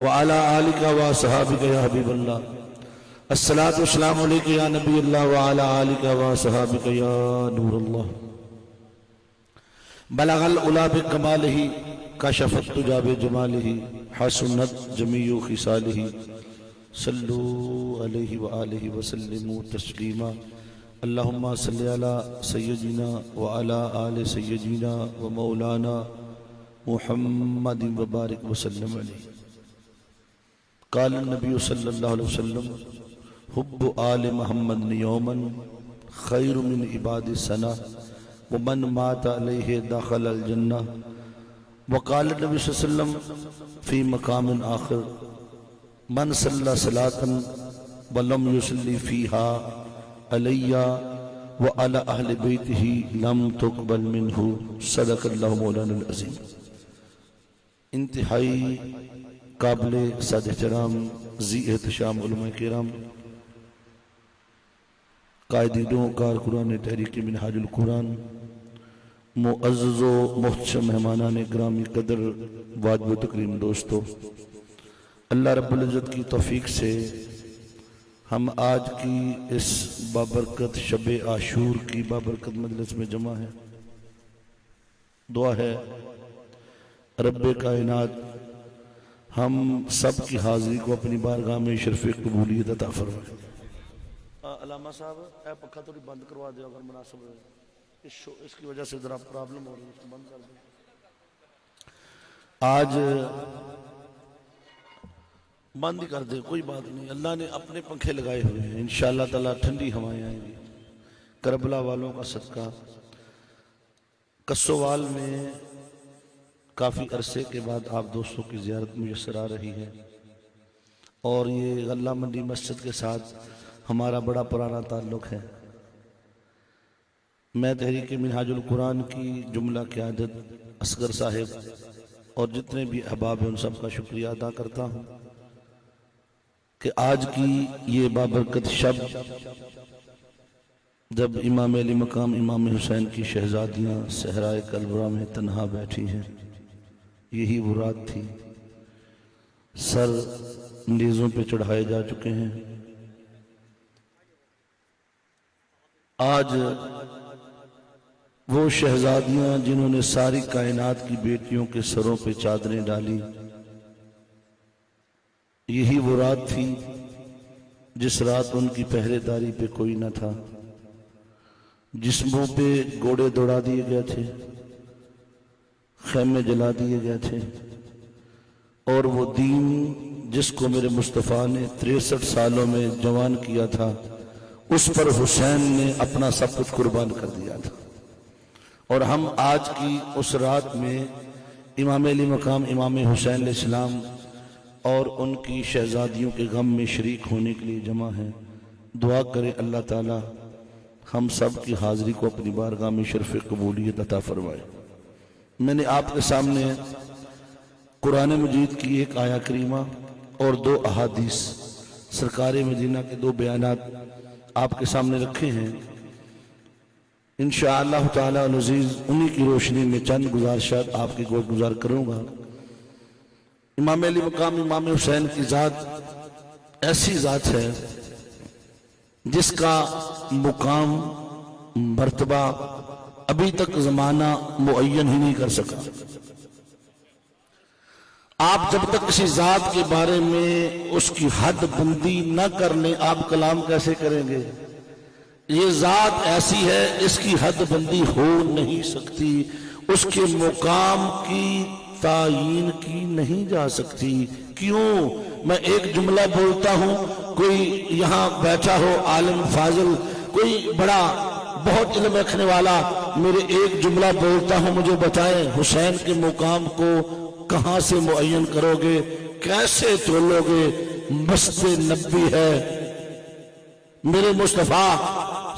وعلى آلك وصحابك يا حبيب الله الصلاة والسلام عليك يا نبي الله وعلى آلك وصحابك يا نور الله بلغ العلا بكماله كشف الدجى بجماله حسنت جميع خصاله صلوا عليه وآله وسلموا تسليما اللهم صل على سيدنا وعلى آل سيدنا ومولانا محمد وبارك وسلم عليه قال النبي صلى الله عليه وسلم حب آل محمد يوما خير من عباد سنة ومن مات عليه دخل الجنة وقال النبي صلى الله عليه وسلم في مقام آخر من صلى صلاة ولم يصلي فيها علي وعلى أهل بيته لم تقبل منه صدق الله مولانا العظيم. انتہائی قابل سعد احترام ذی احتشام علماء کرام، قائدین کارکنان تحریک منہاج القرآن، معزز و محتشم مہمانان گرامی قدر، واجب و تکریم دوستو، اللہ رب العزت کی توفیق سے ہم آج کی اس بابرکت شب عاشور کی بابرکت مجلس میں جمع ہیں. دعا ہے رب کائنات ہم سب کی حاضری کو اپنی بارگاہ میں شرف قبولیت عطا فرمائے. علامہ صاحب اے پکھا تھوڑی بند کروا دے اگر مناسب ہے، اس کی وجہ سے ذرا پرابلم ہو رہی ہے، اس کو بند کر دیں. آج بند ہی کر دیں، کوئی بات نہیں، اللہ نے اپنے پنکھے لگائے ہوئے ہیں، انشاءاللہ تعالی ٹھنڈی ہوائیں آئیں گی. کربلا والوں کا صدقہ کسووال میں کافی عرصے کے بعد آپ دوستوں کی زیارت میسر آ رہی ہے، اور یہ غلہ منڈی مسجد کے ساتھ ہمارا بڑا پرانا تعلق ہے. میں تحریک منہاج القرآن کی جملہ قیادت اصغر صاحب اور جتنے بھی احباب ہیں ان سب کا شکریہ ادا کرتا ہوں کہ آج کی یہ بابرکت شب جب امام علی مقام امام حسین کی شہزادیاں صحرائے کلبرا میں تنہا بیٹھی ہیں، یہی وہ رات تھی. سر نیزوں پہ چڑھائے جا چکے ہیں. آج وہ شہزادیاں جنہوں نے ساری کائنات کی بیٹیوں کے سروں پہ چادریں ڈالی، یہی وہ رات تھی جس رات ان کی پہرے داری پہ کوئی نہ تھا، جسموں پہ گھوڑے دوڑا دیے گئے تھے، خیمے جلا دیے گئے تھے، اور وہ دین جس کو میرے مصطفیٰ نے 63 سالوں میں جوان کیا تھا، اس پر حسین نے اپنا سب کچھ قربان کر دیا تھا. اور ہم آج کی اس رات میں امام علی مقام امام حسین علیہ السلام اور ان کی شہزادیوں کے غم میں شریک ہونے کے لیے جمع ہیں. دعا کرے اللہ تعالی ہم سب کی حاضری کو اپنی بارگاہ میں شرف قبولیت عطا فرمائے. میں نے آپ کے سامنے قرآن مجید کی ایک آیہ کریمہ اور 2 احادیث سرکار مدینہ کے 2 بیانات آپ کے سامنے رکھے ہیں. انشاءاللہ تعالی العزیز انہی کی روشنی میں چند گزارشات آپ کی گوش گزار کروں گا. امام علی مقام امام حسین کی ذات ایسی ذات ہے جس کا مقام مرتبہ ابھی تک زمانہ معین ہی نہیں کر سکا. آپ جب تک کسی ذات کے بارے میں اس کی حد بندی نہ کر لیں آپ کلام کیسے کریں گے؟ یہ ذات ایسی ہے اس کی حد بندی ہو نہیں سکتی، اس کے مقام کی تعیین کی نہیں جا سکتی. کیوں؟ میں ایک جملہ بولتا ہوں، کوئی یہاں بیٹھا ہو عالم فاضل، کوئی بڑا بہت علم رکھنے والا، میرے ایک جملہ بولتا ہوں، مجھے بتائیں حسین کے مقام کو کہاں سے معین کرو گے، کیسے تولو گے؟ مسجد نبی ہے، میرے مصطفیٰ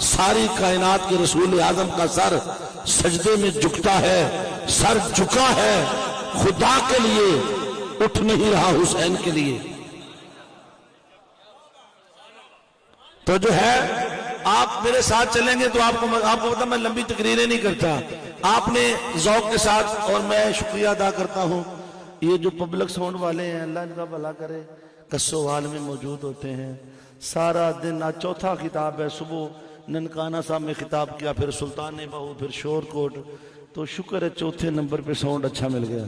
ساری کائنات کے رسول اعظم کا سر سجدے میں جھکتا ہے، سر جھکا ہے خدا کے لیے، اٹھ نہیں رہا حسین کے لیے. تو جو ہے آپ میرے ساتھ چلیں گے تو آپ کو پتا میں لمبی تقریریں نہیں کرتا. آپ نے ذوق کے ساتھ، اور میں شکریہ ادا کرتا ہوں یہ جو پبلک ساؤنڈ والے ہیں اللہ ان کا بھلا کرے، کسوال میں موجود ہوتے ہیں سارا دن، آج چوتھا خطاب ہے، صبح ننکانہ صاحب میں خطاب کیا، پھر سلطان بہو، پھر شور کوٹ، تو شکر ہے چوتھے نمبر پہ ساؤنڈ اچھا مل گیا۔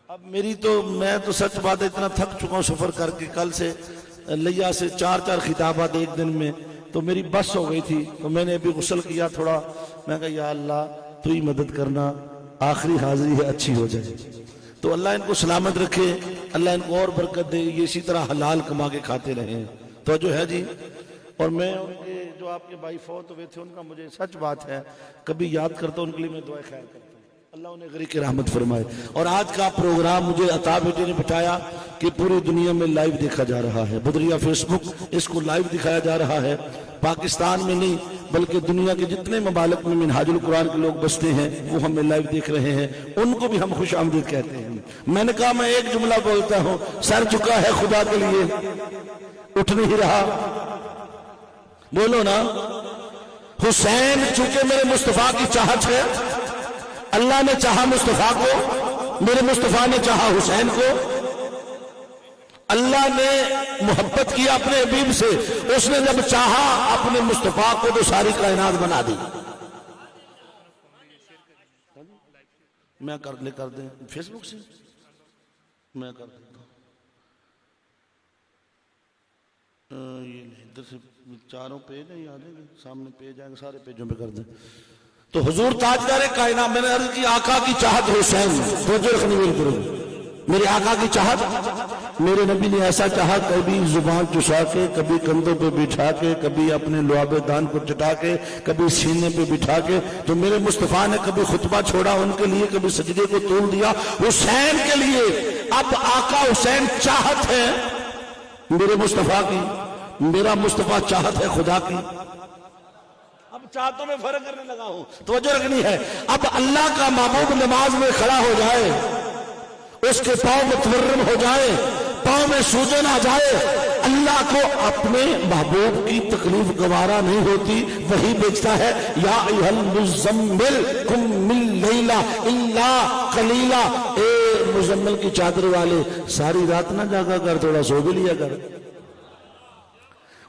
اب میں تو سچ بات ہے اتنا تھک چکا ہوں سفر کر کے، کل سے لیا سے 4 خطابات ایک دن میں، تو میری بس ہو گئی تھی، تو میں نے ابھی غسل کیا تھوڑا، میں کہا یا اللہ تو ہی مدد کرنا، آخری حاضری ہے اچھی ہو جائے، تو اللہ ان کو سلامت رکھے، اللہ ان کو اور برکت دے، یہ اسی طرح حلال کما کے کھاتے رہیں۔ تو جو ہے جی، اور میں ان کے جو آپ کے بھائی فوت ہوئے تھے ان کا مجھے سچ بات ہے کبھی یاد کرتا ہوں، ان کے لیے میں دعائیں خیر کرتا ہوں، اللہ انہیں غریق رحمت فرمائے۔ اور آج کا پروگرام مجھے عطا بیٹے نے بتایا کہ پوری دنیا میں لائیو دیکھا جا رہا ہے، بدریہ فیس بک اس کو لائیو دکھایا جا رہا ہے، پاکستان میں نہیں بلکہ دنیا کے جتنے ممالک میں منہاج القرآن کے لوگ بستے ہیں وہ ہمیں لائیو دیکھ رہے ہیں، ان کو بھی ہم خوش آمدید کہتے ہیں۔ میں نے کہا میں ایک جملہ بولتا ہوں، سر جھکا ہے خدا کے لیے، اٹھ نہیں رہا، بولو نا، حسین چونکہ میرے مصطفیٰ کی چاہت ہے، اللہ نے چاہا مصطفیٰ کو، میرے مصطفیٰ نے چاہا حسین کو، اللہ نے محبت کیا اپنے حبیب سے، اس نے جب چاہا اپنے مصطفیٰ کو تو ساری کائنات بنا دی۔ میں کر دیں فیس بک سے، میں کر دیتا ہوں، یہ ادھر سے 4 پیج ہیں، یہ آ جائیں گے سامنے، پیج آئیں گے، سارے پیجوں پہ کر دیں۔ تو حضور تاجدار کائنات، میں نے عرض کی آقا کی چاہت حسین، توجہ رکھنی میری طرف، میرے آقا کی چاہت، میرے نبی نے ایسا چاہا، کبھی زبان چسا کے، کبھی کندھوں پہ بٹھا کے، کبھی اپنے لعاب دان کو چٹا کے، کبھی سینے پہ بٹھا کے، تو میرے مصطفیٰ نے کبھی خطبہ چھوڑا ان کے لیے، کبھی سجدے کو طول دیا حسین کے لیے۔ اب آقا حسین چاہت ہے میرے مصطفیٰ کی، میرا مصطفیٰ چاہت ہے خدا کی۔ اب چاہتوں میں فرق کرنے لگا ہوں، توجہ رکھنی ہے۔ اب اللہ کا محبوب نماز میں کھڑا ہو جائے، اس کے پاؤں متورم ہو جائے، پاؤں میں سوجن آ جائے، اللہ کو اپنے محبوب کی تکلیف گوارا نہیں ہوتی، وہی بیچتا ہے یا ایھا المزمل قم اللیل الا قلیلا، اے مزمل کی چادر والے ساری رات نہ جاگا کر، تھوڑا سو بھی لیا کر۔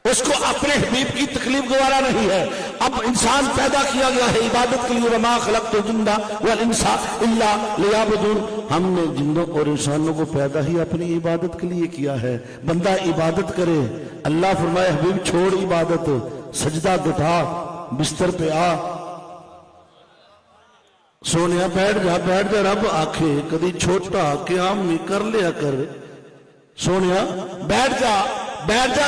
اس کو اپنے حبیب کی تکلیف گوارا نہیں ہے۔ اب انسان پیدا کیا گیا ہے عبادت کے لیے، وما خلقت الجن والانس الا لیعبدون، ہم نے جنوں اور انسانوں کو پیدا ہی اپنی عبادت کے لیے کیا ہے، بندہ عبادت کرے۔ اللہ فرمائے حبیب چھوڑ عبادت، سجدہ گٹھا، بستر پہ آ، سونیا بیٹھ جا، رب آکھے کدی چھوٹا قیام نہیں کر لیا کر، سونیا بیٹھ جا،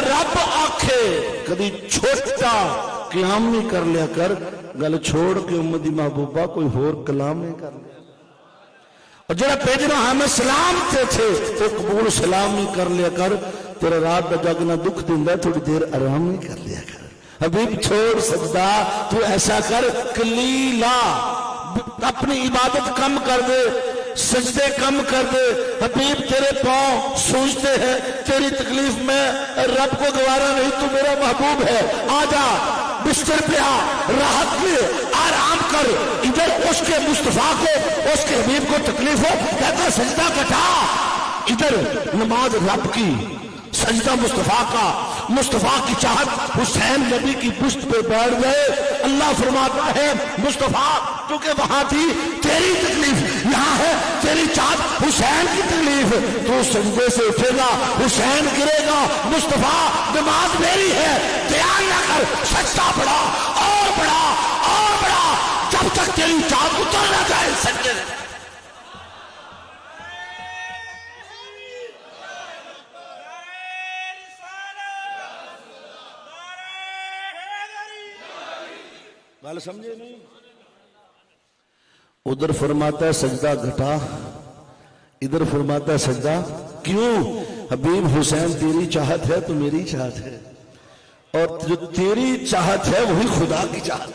رب آکھے کدی چھوٹا قیام نہیں کر لیا کر، گل چھوڑ کے امتی محبوبہ کوئی اور کلام نہیں کر لیا، اور جڑا پیجنا ہمیں سلام تھے تو قبول سلام نہیں کر لیا کر، تیرا رات دا جاگنا دکھ دیندہ تھوڑی دیر آرام نہیں کر لیا کر۔ حبیب چھوڑ سجدہ، تو ایسا کر، قلیلا اپنی عبادت کم کر دے، سجدے کم کر دے، حبیب تیرے پاؤں سوجتے ہیں، تیری تکلیف میں رب کو گوارا نہیں، تو میرا محبوب ہے، آجا بستر پہ آ، راحت لے، آرام کر۔ ادھر اس کے مصطفیٰ کو، اس کے حبیب کو تکلیف ہو، کہتا سجدہ کٹا، ادھر نماز رب کی، سجدہ مصطفیٰ کا، مصطفیٰ کی چاہت، حسین نبی کی پشت پہ بیٹھ گئے۔ اللہ فرماتا ہے مصطفیٰ کیونکہ وہاں تھی تیری تکلیف، یہاں ہے تیری چاہت حسین کی تکلیف، تو سجدے سے اٹھے گا، حسین گرے گا، مصطفیٰ نماز میری ہے، تیار نہ کر، سجدہ بڑھا اور بڑھا اور بڑھا، جب تک تیری چاہت اتر نہ جائے سجدے سے۔ بال سمجھے نہیں؟ ادھر فرماتا ہے سجدہ گھٹا، ادھر فرماتا ہے سجدہ کیوں؟ حبیب حسین تیری چاہت ہے تو میری چاہت ہے، اور جو تیری چاہت ہے وہی خدا کی چاہت،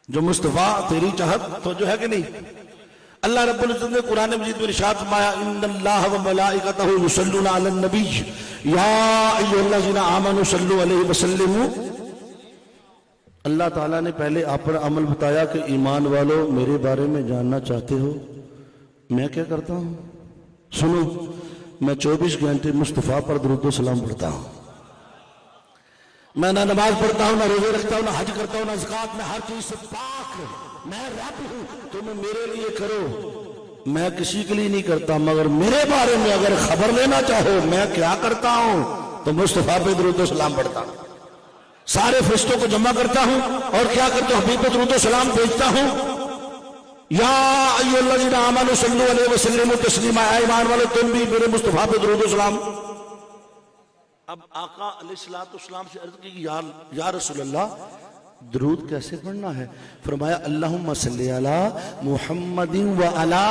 جو مصطفیٰ تیری چاہت تو جو ہے کہ نہیں۔ اللہ رب العزت نے قرآن مجید میں ارشاد فرمایا ان اللہ وملائکتہ یصلون علی النبی یا ایھا الذین آمنوا صلوا علیہ وسلموا۔ اللہ تعالیٰ نے پہلے اپنا عمل بتایا کہ ایمان والو میرے بارے میں جاننا چاہتے ہو میں کیا کرتا ہوں؟ سنو، میں 24 گھنٹے مصطفیٰ پر درود و سلام پڑھتا ہوں. میں نہ نماز پڑھتا ہوں، نہ روزے رکھتا ہوں، نہ حج کرتا ہوں، نہ زکات. میں ہر چیز سے پاک ہوں. میں رب ہوں. تم میرے لیے کرو. میں کسی کے لیے نہیں کرتا، مگر میرے بارے میں اگر خبر لینا چاہو میں کیا کرتا ہوں تو مصطفیٰ پہ درود و سلام پڑھتا ہوں. سارے فرشتوں کو جمع کرتا ہوں اور کیا کرتا ہوں؟ حبیب پہ درود و سلام بھیجتا ہوں. یا ایھا الذین آمنوا صلوا علیہ وسلموا تسلیما. اے ایمان والو تم بھی میرے مصطفیٰ پہ درود و سلام. اب آقا علیہ الصلوۃ والسلام سے عرض کی یا رسول اللہ درود کیسے پڑھنا ہے؟ فرمایا اللہم صلی علی محمد و علی.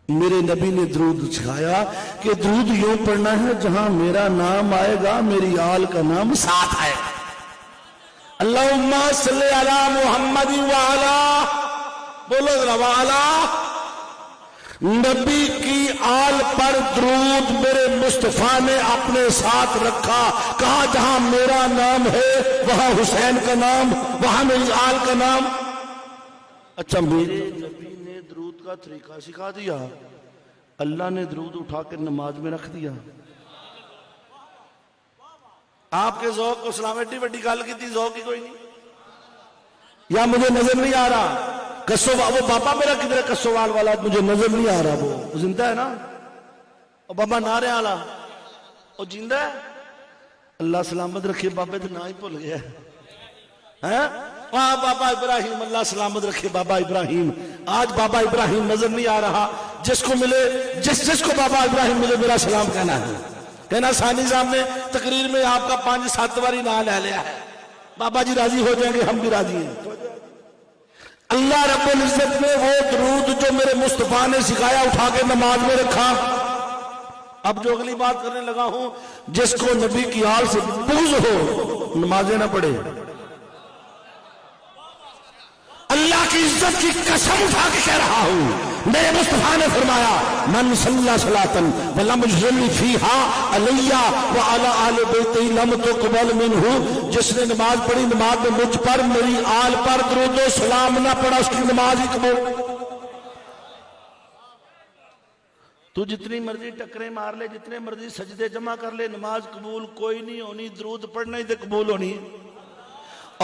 میرے نبی نے درود سکھایا کہ درود یوں پڑھنا ہے جہاں میرا نام آئے گا میری آل کا نام ساتھ آئے گا. اللہم صلی علی محمد و علی، بولو ذرا وعلی. نبی کی آل پر درود میرے مصطفیٰ نے اپنے ساتھ رکھا. کہا جہاں میرا نام ہے وہاں حسین کا نام، وہاں میری آل کا نام. اچھا، میرے نبی نے درود کا طریقہ سکھا دیا، اللہ نے درود اٹھا کے نماز میں رکھ دیا. آپ کے ذوق کو سلام ایڈی وڈی گل کی تھی، ذوق کی کوئی نہیں. یا مجھے نظر نہیں آ رہا وہ بابا میرا کدھر ہے کسووال والا، مجھے نظر نہیں آ رہا. وہ زندہ ہے نا؟ اور بابا نارے والا وہ زندہ ہے؟ اللہ سلامت رکھے. بابے تو نہ ہی بھول گیا ہے. ہاں بابا ابراہیم، اللہ سلامت رکھے بابا ابراہیم. آج بابا ابراہیم نظر نہیں آ رہا. جس کو ملے، جس کو بابا ابراہیم ملے میرا سلام کہنا ہے. کہنا ثانی صاحب نے تقریر میں آپ کا 5-7 باری نام لے لیا ہے. بابا جی راضی ہو جائیں گے، ہم بھی راضی ہیں. اللہ رب العزت نے وہ درود جو میرے مصطفیٰ نے سکھایا اٹھا کے نماز میں رکھا. اب جو اگلی بات کرنے لگا ہوں، جس کو نبی کی آل سے بغض ہو نمازیں نہ پڑھے. اللہ کی عزت کی قسم اٹھا کے کہہ رہا ہوں، میرے مصطفیٰ نے فرمایا من صلی صلاۃً ولم یصلی فیہا علی وعلی آل بیتی لم تقبل منہ. جس نے نماز پڑھی نماز میں مجھ پر میری آل پر درود و سلام نہ پڑھا اس کی نماز ہی قبول. تو جتنی مرضی ٹکریں مار لے، جتنے مرضی سجدے جمع کر لے، نماز قبول کوئی نہیں ہونی. درود پڑھنا ہی تو قبول ہونی ہے.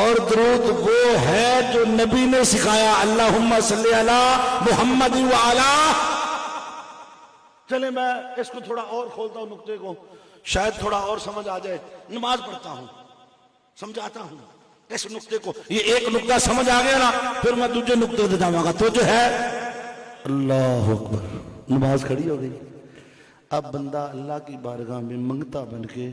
اور درود وہ ہے جو نبی نے سکھایا، اللہم صلی علی محمد و علی. چلے میں اس کو تھوڑا اور کھولتا ہوں نقطے کو، شاید تھوڑا اور سمجھ آ جائے. نماز پڑھتا ہوں، سمجھاتا ہوں اس نقطے کو. یہ ایک نقطہ سمجھ آ گیا نا، پھر میں دوسرے نقطے پہ جاؤں گا. تو جو ہے اللہ اکبر، نماز کھڑی ہو گئی. اب بندہ اللہ کی بارگاہ میں منگتا بن کے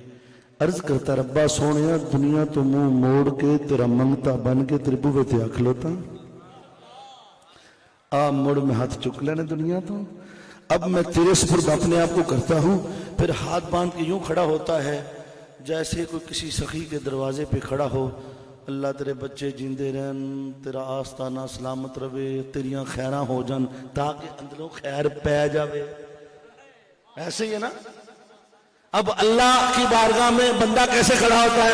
عرض کرتا، ربا سونیا دنیا تو منہ موڑ کے تیرا منگتا بن کے تیرے بوے تے آ کھلوتا. آ مڑ میں ہاتھ چک لینے دنیا تو. اب میں تیرے سپرد اپنے آپ کو کرتا ہوں. پھر ہاتھ باندھ کے یوں کھڑا ہوتا ہے جیسے کوئی کسی سخی کے دروازے پہ کھڑا ہو. اللہ تیرے بچے جیندے رہن، تیرا آستانہ سلامت رہے، تیریاں خیراں ہو جان تاکہ اندروں خیر پہ جاوے. ایسے ہی ہے نا. اب اللہ کی بارگاہ میں بندہ کیسے کھڑا ہوتا ہے؟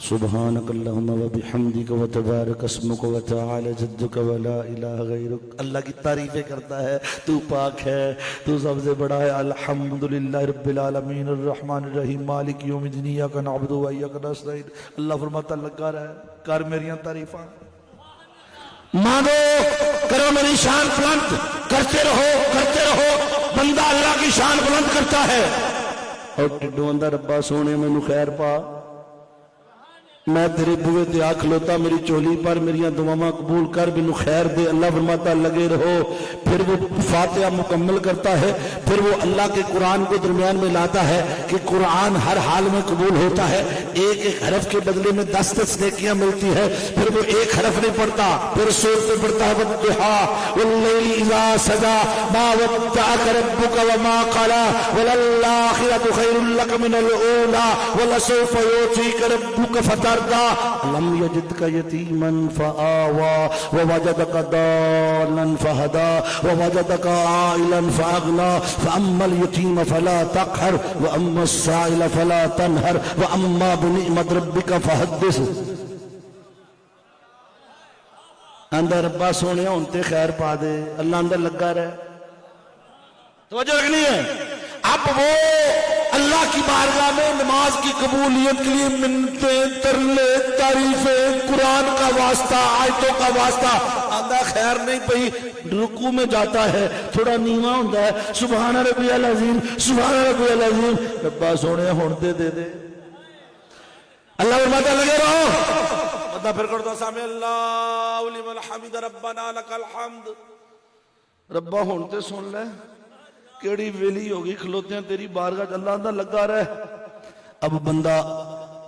سبحانک اللہم و بحمدک و تبارک اسمک و تعالی جدک و لا الہ غیرک. اللہ کی تعریفیں کرتا ہے، تو پاک ہے، تو سب سے بڑا ہے. الحمدللہ رب العالمین الرحمن الرحیم مالک یوم الدین ایاک نعبد و ایاک نستعین. اللہ فرماتا لگا رہا ہے کر میریاں تعریفاں، مانگو، کرو میری شان بلند، کرتے رہو کرتے رہو. بندہ اللہ کی شان بلند کرتا ہے اور ٹڈو اندر ربا سونے میں خیر پا. میں تیرے بوئے تے آ کھلوتا، میری چولی پر میریاں دعاواں قبول کر، مینوں خیر دے. اللہ فرماتا لگے رہو. پھر وہ فاتحہ مکمل کرتا ہے، پھر وہ اللہ کے قرآن کو درمیان میں لاتا ہے کہ قرآن ہر حال میں قبول ہوتا ہے. ایک ایک حرف کے بدلے میں 10 نیکیاں ملتی ہے. پھر وہ ایک حرف نہیں پڑھتا، پھر سورت میں پڑھتا ہے والضحیٰ واللیل اذا سجی ما ودعک ربک وما قلی وللآخرۃ خیر لک من الاولی ولسوف یعطیک ربک فترضی. لم یجدک یتیما فآوی ووجدک ضالا فہدی ووجدک عائلا فاغنی فاما الیتیم فلا تقہر واما السائل فلا تنہر واما بنعمت ربک فحدث. آندا ربا سونے ہن تے خیر پا دے، اللہ اندر لگا رہے. توجہ رکھنی ہے. اب وہ اللہ کی بارگاہ میں نماز کی قبولیت کے لیے منتیں، ترلے، تعریفیں، قرآن کا واسطہ، آیتوں کا واسطہ. آندہ خیر نہیں پئی، رکوع میں جاتا ہے تھوڑا نیواں ہوندا ہے، سبحان ربی العظیم سبحان ربی العظیم. ربا سونے ہن تے دے دے. اللہ فرماتا لگے رہو، بندہ پھر کرتا سامع اللہ لمن حمد ربنا لک الحمد. ربا ہن تے سن لے، کیڑی ویلی ہوگی کھلوتے ہیں تیری بارگاہ، اللہ اندر لگا رہے. اب بندہ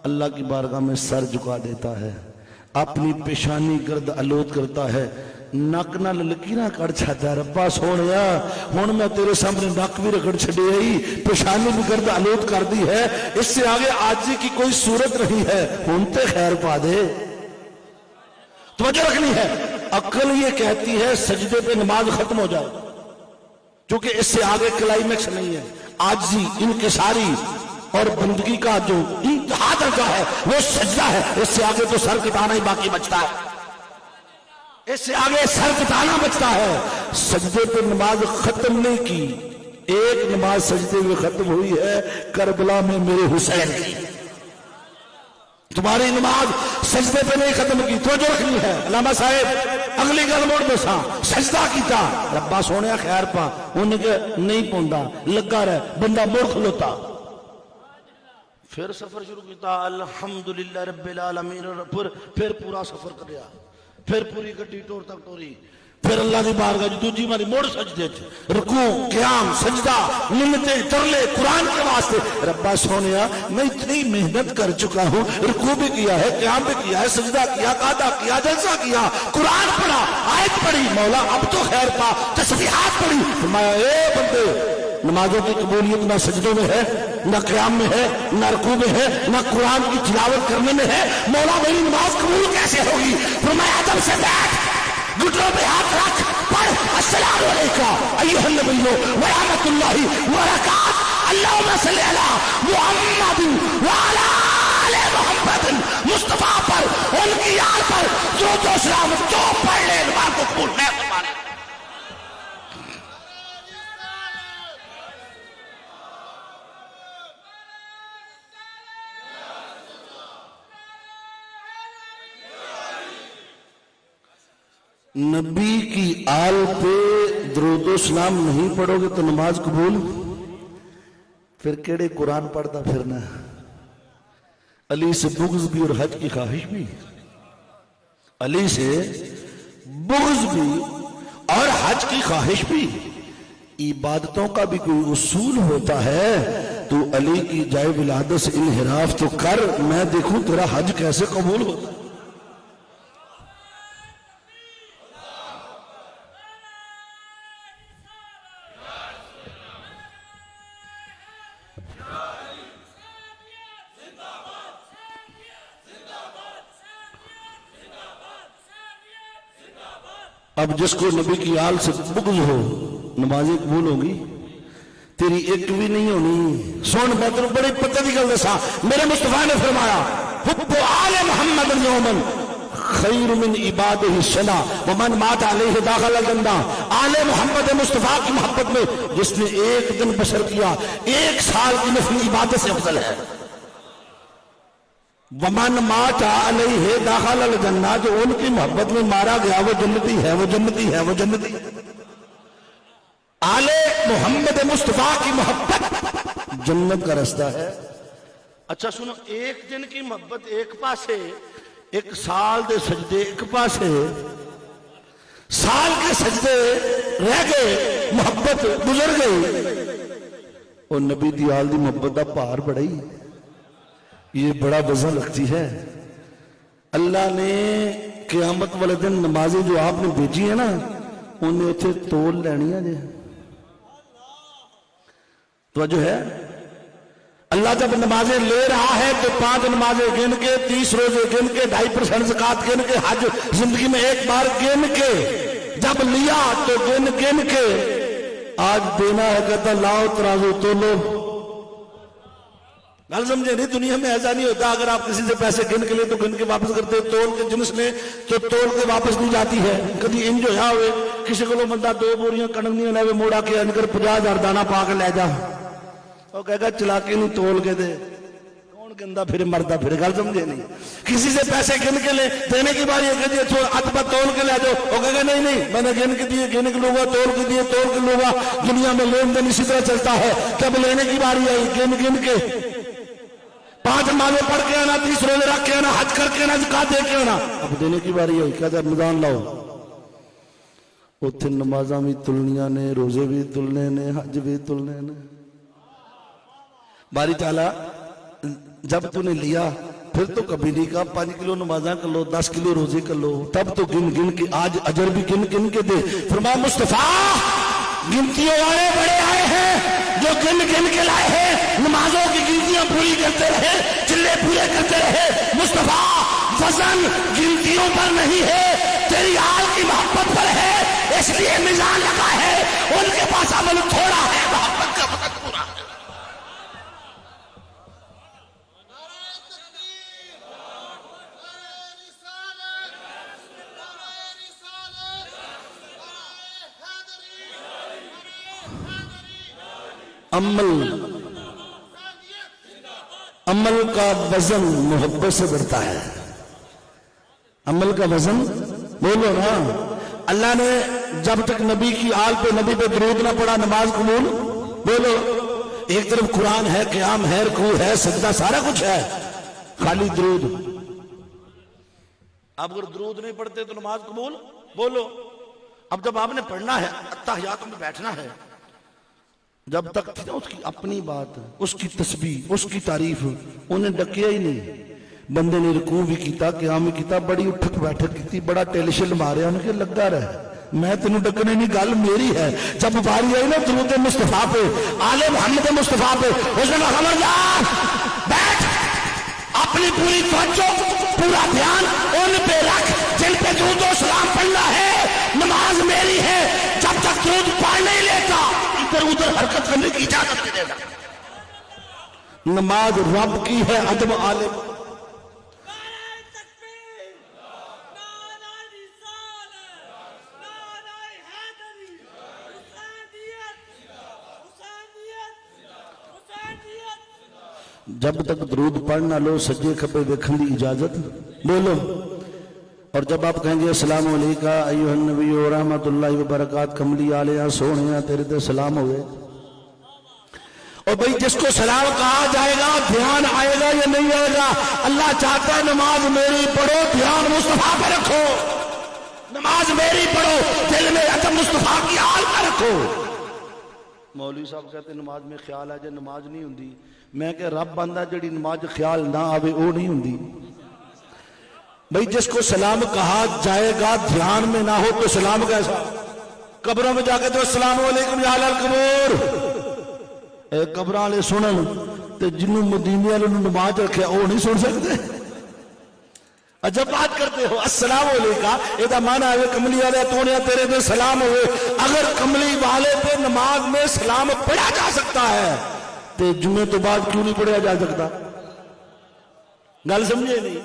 اللہ کی بارگاہ میں سر جھکا دیتا ہے، اپنی پیشانی گرد آلود کرتا ہے، نک نال لکیراں کڑ چھاتا ہے. ربا سونیا ہن میں تیرے سامنے نک بھی رگڑ چھڈے ہی، پیشانی بھی گرد آلود کر دی ہے، اس سے آگے عاجزی کی کوئی صورت نہیں ہے، ہن تے خیر پا دے. توجہ رکھنی ہے. عقل یہ کہتی ہے سجدے پہ نماز ختم ہو جائے، کیونکہ اس سے آگے کلائمیکس نہیں ہے. عاجزی، انکساری اور بندگی کا جو انتہا درجہ ہے وہ سجدہ ہے. اس سے آگے تو سر کٹانا ہی باقی بچتا ہے، اس سے آگے سر کٹانا بچتا ہے. سجدے پہ نماز ختم نہیں کی، ایک نماز سجدے میں ختم ہوئی ہے، کربلا میں میرے حسین کی. تمہاری نماز سجدے پہ نہیں ختم کی. توجہ رکھنی ہے. علامہ صاحب اگلی گل موڑ دساں، سجدہ کیتا، ربا سونے خیر پا، انہیں کہ نہیں پوندا لگا رہے، بندہ موڑ کھلوتا. پھر سفر شروع کیتا، الحمدللہ رب العالمین. پھر پورا سفر کریا، پھر پوری گڈی ٹور تک ٹوری. پھر اللہ دی بارگاہ جو دوجی ماری موڑ سجدے چ، رکوع، قیام، سجدہ، منتیں، ترلے قرآن کے واسطے. ربا سونیا میں اتنی محنت کر چکا ہوں، رکوع بھی کیا ہے، قیام بھی کیا ہے، سجدہ کیا، قعدہ کیا، جلسہ کیا، قرآن پڑھا، آیت پڑھی، مولا اب تو خیر پا، تسبیحات پڑھی. فرمایا اے بندے، نمازوں کی قبولیت نہ سجدوں میں ہے، نہ قیام میں ہے، نہ رکوع میں ہے، نہ قرآن کی تلاوت کرنے میں ہے. مولا میری نماز قبول کیسے ہوگی؟ فرمایا ادب سے بیٹھ، گھٹنوں پہ ہاتھ رکھ، پڑھ السلام علیکم ایھا النبی ورحمۃ اللہ وبرکاتہ، اللہم صلی علی محمد وعلی آل محمد. مصطفیٰ پر، ان کی یاد پر درود و سلام جو پڑھ لے نماز کو قبول میں فرمانے. نبی کی آل پہ درود و سلام نہیں پڑھو گے تو نماز قبول؟ پھر کیڑے قرآن پڑھتا پھرنا؟ علی سے بغض بھی اور حج کی خواہش بھی، علی سے بغض بھی اور حج کی خواہش بھی. عبادتوں کا بھی کوئی اصول ہوتا ہے. تو علی کی جائے ولادت سے انحراف تو کر، میں دیکھوں تیرا حج کیسے قبول ہوتا. اب جس کو نبی کی آل سے بغض ہو، نمازیں قبول ہوگی؟ تیری ایک بھی نہیں ہونی. سن میں تیرے بڑی پتہ دی گل دساں، میرے مصطفیٰ نے فرمایا حب آل محمد یومن خیر من عبادہ السنہ ومن مات علیہ داخل الجنہ. آل محمد مصطفیٰ کی محبت میں جس نے ایک دن بسر کیا، 1 سال کی نفلی عبادت سے افضل ہے. ومن مات علیہ داخل الجنہ، جو ان کی محبت میں مارا گیا وہ جنتی ہے، وہ جنتی ہے، وہ جنتی. آل محمد مصطفیٰ کی محبت جنت کا رستہ ہے. اچھا سنو، ایک دن کی محبت ایک پاسے، 1 سال دے سجدے ایک پاسے. سال کے سجدے رہ گئے، محبت گزر گئی. اور نبی دی آل دی محبت دا پار بڑھائی، یہ بڑا وزن رکھتی ہے. اللہ نے قیامت والے دن نمازیں جو آپ نے بھیجی ہیں نا، انہیں اتھے تول لینی ہے. جی توجہ ہے. اللہ جب نمازیں لے رہا ہے تو 5 نمازیں گن کے، 30 روزے گن کے، 2.5% زکوٰۃ گن کے، حج زندگی میں ایک بار گن کے، جب لیا تو گن کے آج دینا ہے، کہتا لاؤ ترازو تولو. گل سمجھے نہیں؟ دنیا میں ایسا نہیں ہوتا اگر آپ کسی سے پیسے گن کے لیں تو گن کے واپس کرتے، تول کے جنس لیں تو تول کے واپس نہیں جاتی ہے۔ کبھی انج ہویا ہوئے کسی کو بندہ 2 بوریاں کنک نہیں لے موڑا کے انکر 50,000 دانا پا کے لے جا، وہ کہے گا چلا کے نہیں تول کے دے، کون گندا پھر مردا پھر۔ گل سمجھے نہیں؟ کسی سے پیسے گن کے لے، دینے کی باری ہے کہ اتبا تول کے لے جاؤ، وہ کہے گا نہیں نہیں میں نے گن کے دیے گن کے لوں گا، تول کے دیے تول کے لوں گا۔ دنیا میں لین دین اسی طرح چلتا ہے، جب لینے کی باری آئی گن گن کے 5 نمازیں پڑھ کے آنا، 30 روزے رکھ کے آنا، حج کر کے آنا، زکات دے کے آنا، اب دینے کی باری آئی کہتا ہے رمضان لاؤ، اتنے نمازاں بھی تلنیاں نے، روزے بھی تلنے نے، حج بھی تلنے نے۔ باری تعالیٰ جب تو نے لیا پھر تو کبھی نہیں کہا 5 کلو نمازاں کر لو، 10 کلو روزے کر لو، تب تو گن گن کے آج اجر بھی گن گن کے دے۔ فرمایا مصطفیٰ گنتیوں والے بڑے آئے ہیں جو گن گن کے لائے ہیں، نمازوں کی گنتیاں پوری کرتے رہے، چلے پورے کرتے رہے۔ مصطفیٰ وزن گنتیوں پر نہیں ہے، تیری آل کی محبت پر ہے، اس لیے میزان لگا ہے۔ ان کے پاس عمل تھوڑا ہے، محبت کا وقت پورا ہے۔ عمل کا وزن محبت سے بڑھتا ہے، عمل کا وزن بولو نا۔ اللہ نے جب تک نبی کی آل پہ نبی پہ درود نہ پڑا نماز قبول، بولو۔ ایک طرف قرآن ہے، قیام ہے، رکوع ہے، سجدہ سارا کچھ ہے، خالی درود۔ اب اگر درود نہیں پڑھتے تو نماز قبول، بولو۔ اب جب آپ نے پڑھنا ہے، اتحیات میں بیٹھنا ہے، جب تک تھی نا اس کی اپنی بات، اس کی تسبیح، اس کی تعریف، انہیں ڈکیا ہی نہیں۔ بندے نے رکوع بھی کیتا، قیام بھی کیتا، بڑی اٹھک بیٹھک کیتی، بڑا ٹیلیشن ماریا، انہیں کہ لگا رہے میں تینوں ڈکنے نہیں، گل میری ہے۔ جب باری آئی نا درود مصطفیٰ پہ، آل محمد مصطفیٰ پہ، اس نے کہا خبردار بیٹھ، اپنی پوری توجہ پورا دھیان ان پہ رکھ جن پہ درود و سلام پڑھنا ہے۔ نماز میری ہے، جب تک درود پڑھ نہیں لیتا ادھر ادھر حرکت کرنے کی اجازت نہیں دیتا۔ نماز رب کی ہے، ادب عالم۔ جب تک درود پڑھ نہ لو سجے کھپے دیکھن دی اجازت بولو۔ اور جب آپ کہیں گے السلام علیکم ایھا النبی و رحمت اللہ وبرکاتہ، کملی آلیا سونیا تیرے تے سلام ہوئے۔ اور بھئی جس کو سلام کہا جائے گا دھیان آئے گا یا نہیں آئے گا؟ اللہ چاہتا ہے نماز میری پڑھو، دھیان مصطفیٰ پہ رکھو۔ نماز میری پڑھو، دل میں ادب مصطفیٰ کی آل کا رکھو۔ مولوی صاحب کہتے ہیں نماز میں خیال آ جائے نماز نہیں ہوندی۔ میں کہ رب بندہ جڑی نماز خیال نہ آوے وہ نہیں ہوندی۔ بھئی جس کو سلام کہا جائے گا دھیان میں نہ ہو تو سلام کیسا؟ قبروں میں جا کے تو السلام علیکم یا اہل القبور، اے قبر والے سنن تے جنوں مدینے والے نماز رکھے وہ نہیں سن سکتے؟ جب بات کرتے ہو السلام علیکم، یہ معنی ہے کملی والے توڑیا تیرے پہ سلام ہوئے۔ اگر کملی والے پہ نماز میں سلام پڑھا جا سکتا ہے تو جمعے تو بعد کیوں نہیں پڑھا جا سکتا؟ گل سمجھے نہیں؟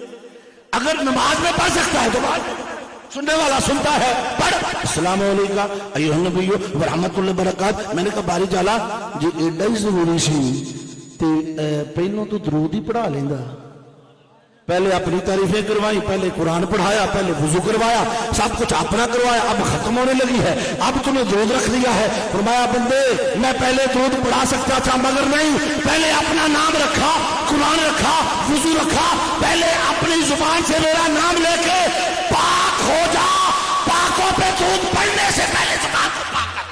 اگر نماز میں پڑھ سکتا ہے تو بات سننے والا سنتا ہے، پڑھ السلام علیکم ایھا النبی و رحمت اللہ وبرکاتہ۔ میں نے کہا باری جالا جی ایڈا ہی ضروری سی تے پہلوں تو درود ہی پڑھا لیندا۔ پہلے اپنی تعریفیں کروائی، پہلے قرآن پڑھایا، پہلے وضو کروایا، سب کچھ اپنا کروایا، اب ختم ہونے لگی ہے، اب تم نے درود رکھ دیا ہے۔ فرمایا بندے میں پہلے درود پڑھا سکتا تھا مگر نہیں، پہلے اپنا نام رکھا، قرآن رکھا، وضو رکھا، پہلے اپنی زبان سے میرا نام لے کے پاک ہو جا۔ پاکوں پہ درود پڑھنے سے پہلے زبان کو پاک کر۔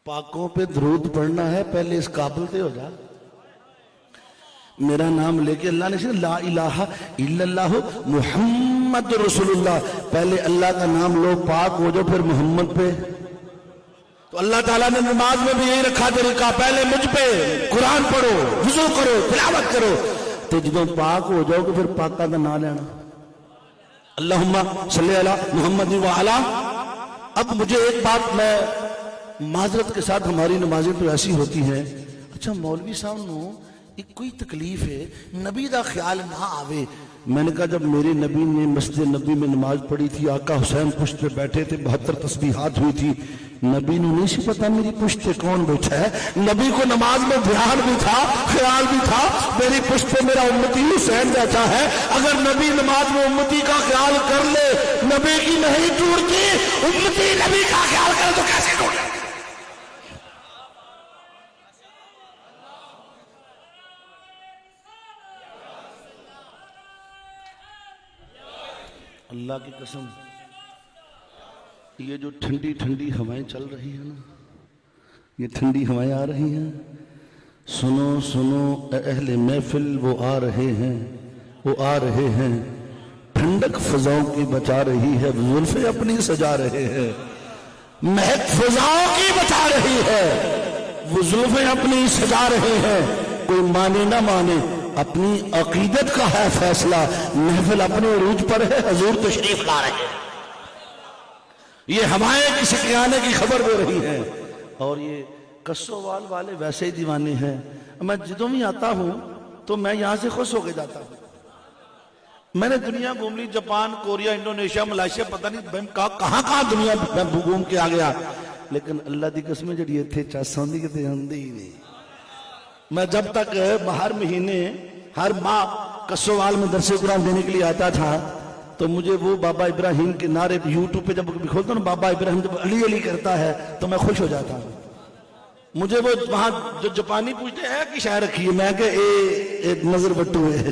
پاکوں پہ درود پڑھنا ہے، پہلے اس قابل تے ہو جا۔ میرا نام لے کے اللہ نے لا الہ الا اللہ محمد رسول اللہ، پہلے اللہ کا نام لو، پاک ہو جاؤ، پھر محمد پہ۔ تو اللہ تعالیٰ نے نماز میں بھی یہی رکھا طریقہ، پہلے مجھ پہ قرآن پڑھو، وضو کرو، تلاوت کرو، تو جدوں پاک ہو جاؤ کہ پھر پاکاں دا نام لینا۔ اللہم صلی علی محمد وعلا. اب مجھے ایک بات میں معذرت کے ساتھ، ہماری نمازیں تو ایسی ہوتی ہیں، اچھا مولوی صاحب نو ایک کوئی تکلیف ہے نبی دا خیال نہ آوے. میں نے کہا جب میرے نبی نے مسجد نبی میں نماز پڑھی تھی، آقا حسین پشت پہ بیٹھے تھے، 72 تسبیحات ہوئی تھی، نبی نے نہیں سی پتا میری پشت پہ کون بیٹھا ہے. نبی کو نماز میں دھیان بھی تھا، خیال بھی تھا، میری پشت پہ میرا امتی حسین بیٹھا ہے. اگر نبی نماز میں امتی کا خیال کر لے، نبی کی نہیں ٹوٹتی، امتی نبی کا خیال کرے تو کیسے ٹوٹے؟ اللہ کی قسم، یہ جو ٹھنڈی ٹھنڈی ہوائیں چل رہی ہیں نا، یہ ٹھنڈی ہوائیں آ رہی ہیں، سنو سنو اے اہل محفل، وہ آ رہے ہیں، وہ آ رہے ہیں. ٹھنڈک فضاؤں کی بچا رہی ہے، زلفیں اپنی سجا رہے ہیں. مہک فضاؤں کی بچا رہی ہے، وہ زلفیں اپنی سجا رہے ہیں. کوئی مانے نہ مانے، اپنی عقیدت کا ہے فیصلہ. محفل اپنے عروج پر ہے، حضور تشریف لا رہے ہیں. یہ ہمارے کسی کے آنے کی خبر دے رہی ہے. اور یہ کسووال والے ویسے ہی دیوانے ہیں. میں جدوں بھی آتا ہوں تو میں یہاں سے خوش ہو کے جاتا ہوں. میں نے دنیا گھوم لی، جاپان، کوریا، انڈونیشیا، ملائیشیا، پتہ نہیں کہاں کہاں دنیا میں گھوم کے آ گیا، لیکن اللہ دی قسم جڑی اتنے چس آندی کتے آندی ہی نہیں. میں جب تک ہر مہینے ہر ماہ کسووال میں درس قرآن دینے کے لیے آتا تھا تو مجھے وہ بابا ابراہیم کے نعرے یوٹیوب پہ جب کھولتا ہوں نا، بابا ابراہیم جب علی علی کرتا ہے تو میں خوش ہو جاتا ہوں. مجھے وہ وہاں جو جاپانی پوچھتے ہیں کہ شاعر رکھی ہے، میں کہ اے نظر بٹو ہے،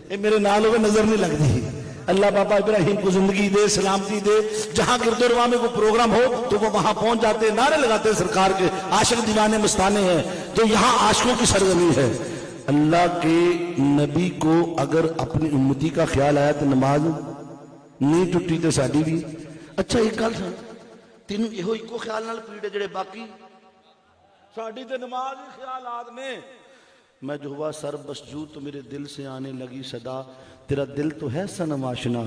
اے میرے نال ہوئے نظر نہیں لگتی. اللہ بابا ابراہیم کو زندگی دے، سلامتی دے. جہاں گرد و رواں میں کوئی پروگرام ہو تو وہ وہاں پہنچ جاتے، نعرے لگاتے سرکار کے. عاشق دیوانے مستانے ہیں تو یہاں عاشقوں کی سرزمین ہے. اللہ کے نبی کو اگر اپنی امتی کا خیال آیا تو نماز نہیں ٹوٹی تو ساڈی بھی. اچھا ایک گل سن، تینوں یہ ایکو خیال نال پیڑے جڑے باقی ساڈی تے نماز ہی خیالات نے. میں جو ہوا سر مسجود تو میرے دل سے آنے لگی صدا، تیرا دل تو ہے صنم آشنا،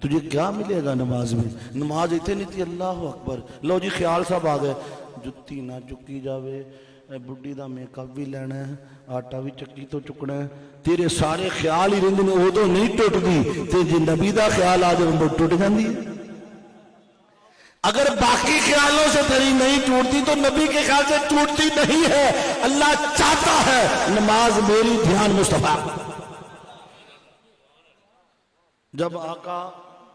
تجھے کیا ملے گا نماز میں؟ نماز اتنے نہیں تھی. اللہ اکبر. لو جی خیال صاحب آ گئے، جتی نہ چکی جاوے، بڈی دا میک اپ بھی لینا ہے، آٹا بھی چکی تو چکنا ہے. تیرے سارے خیال ہی رہندے نے، ادو نہیں ٹوٹدی. تے جے نبی دا خیال آ جائے وہ ٹوٹ جاندی ہے. اگر باقی خیالوں سے تیری نہیں ٹوٹتی تو نبی کے خیال سے ٹوٹتی نہیں ہے. اللہ چاہتا ہے نماز میری دھیان مصطفیٰ. جب آقا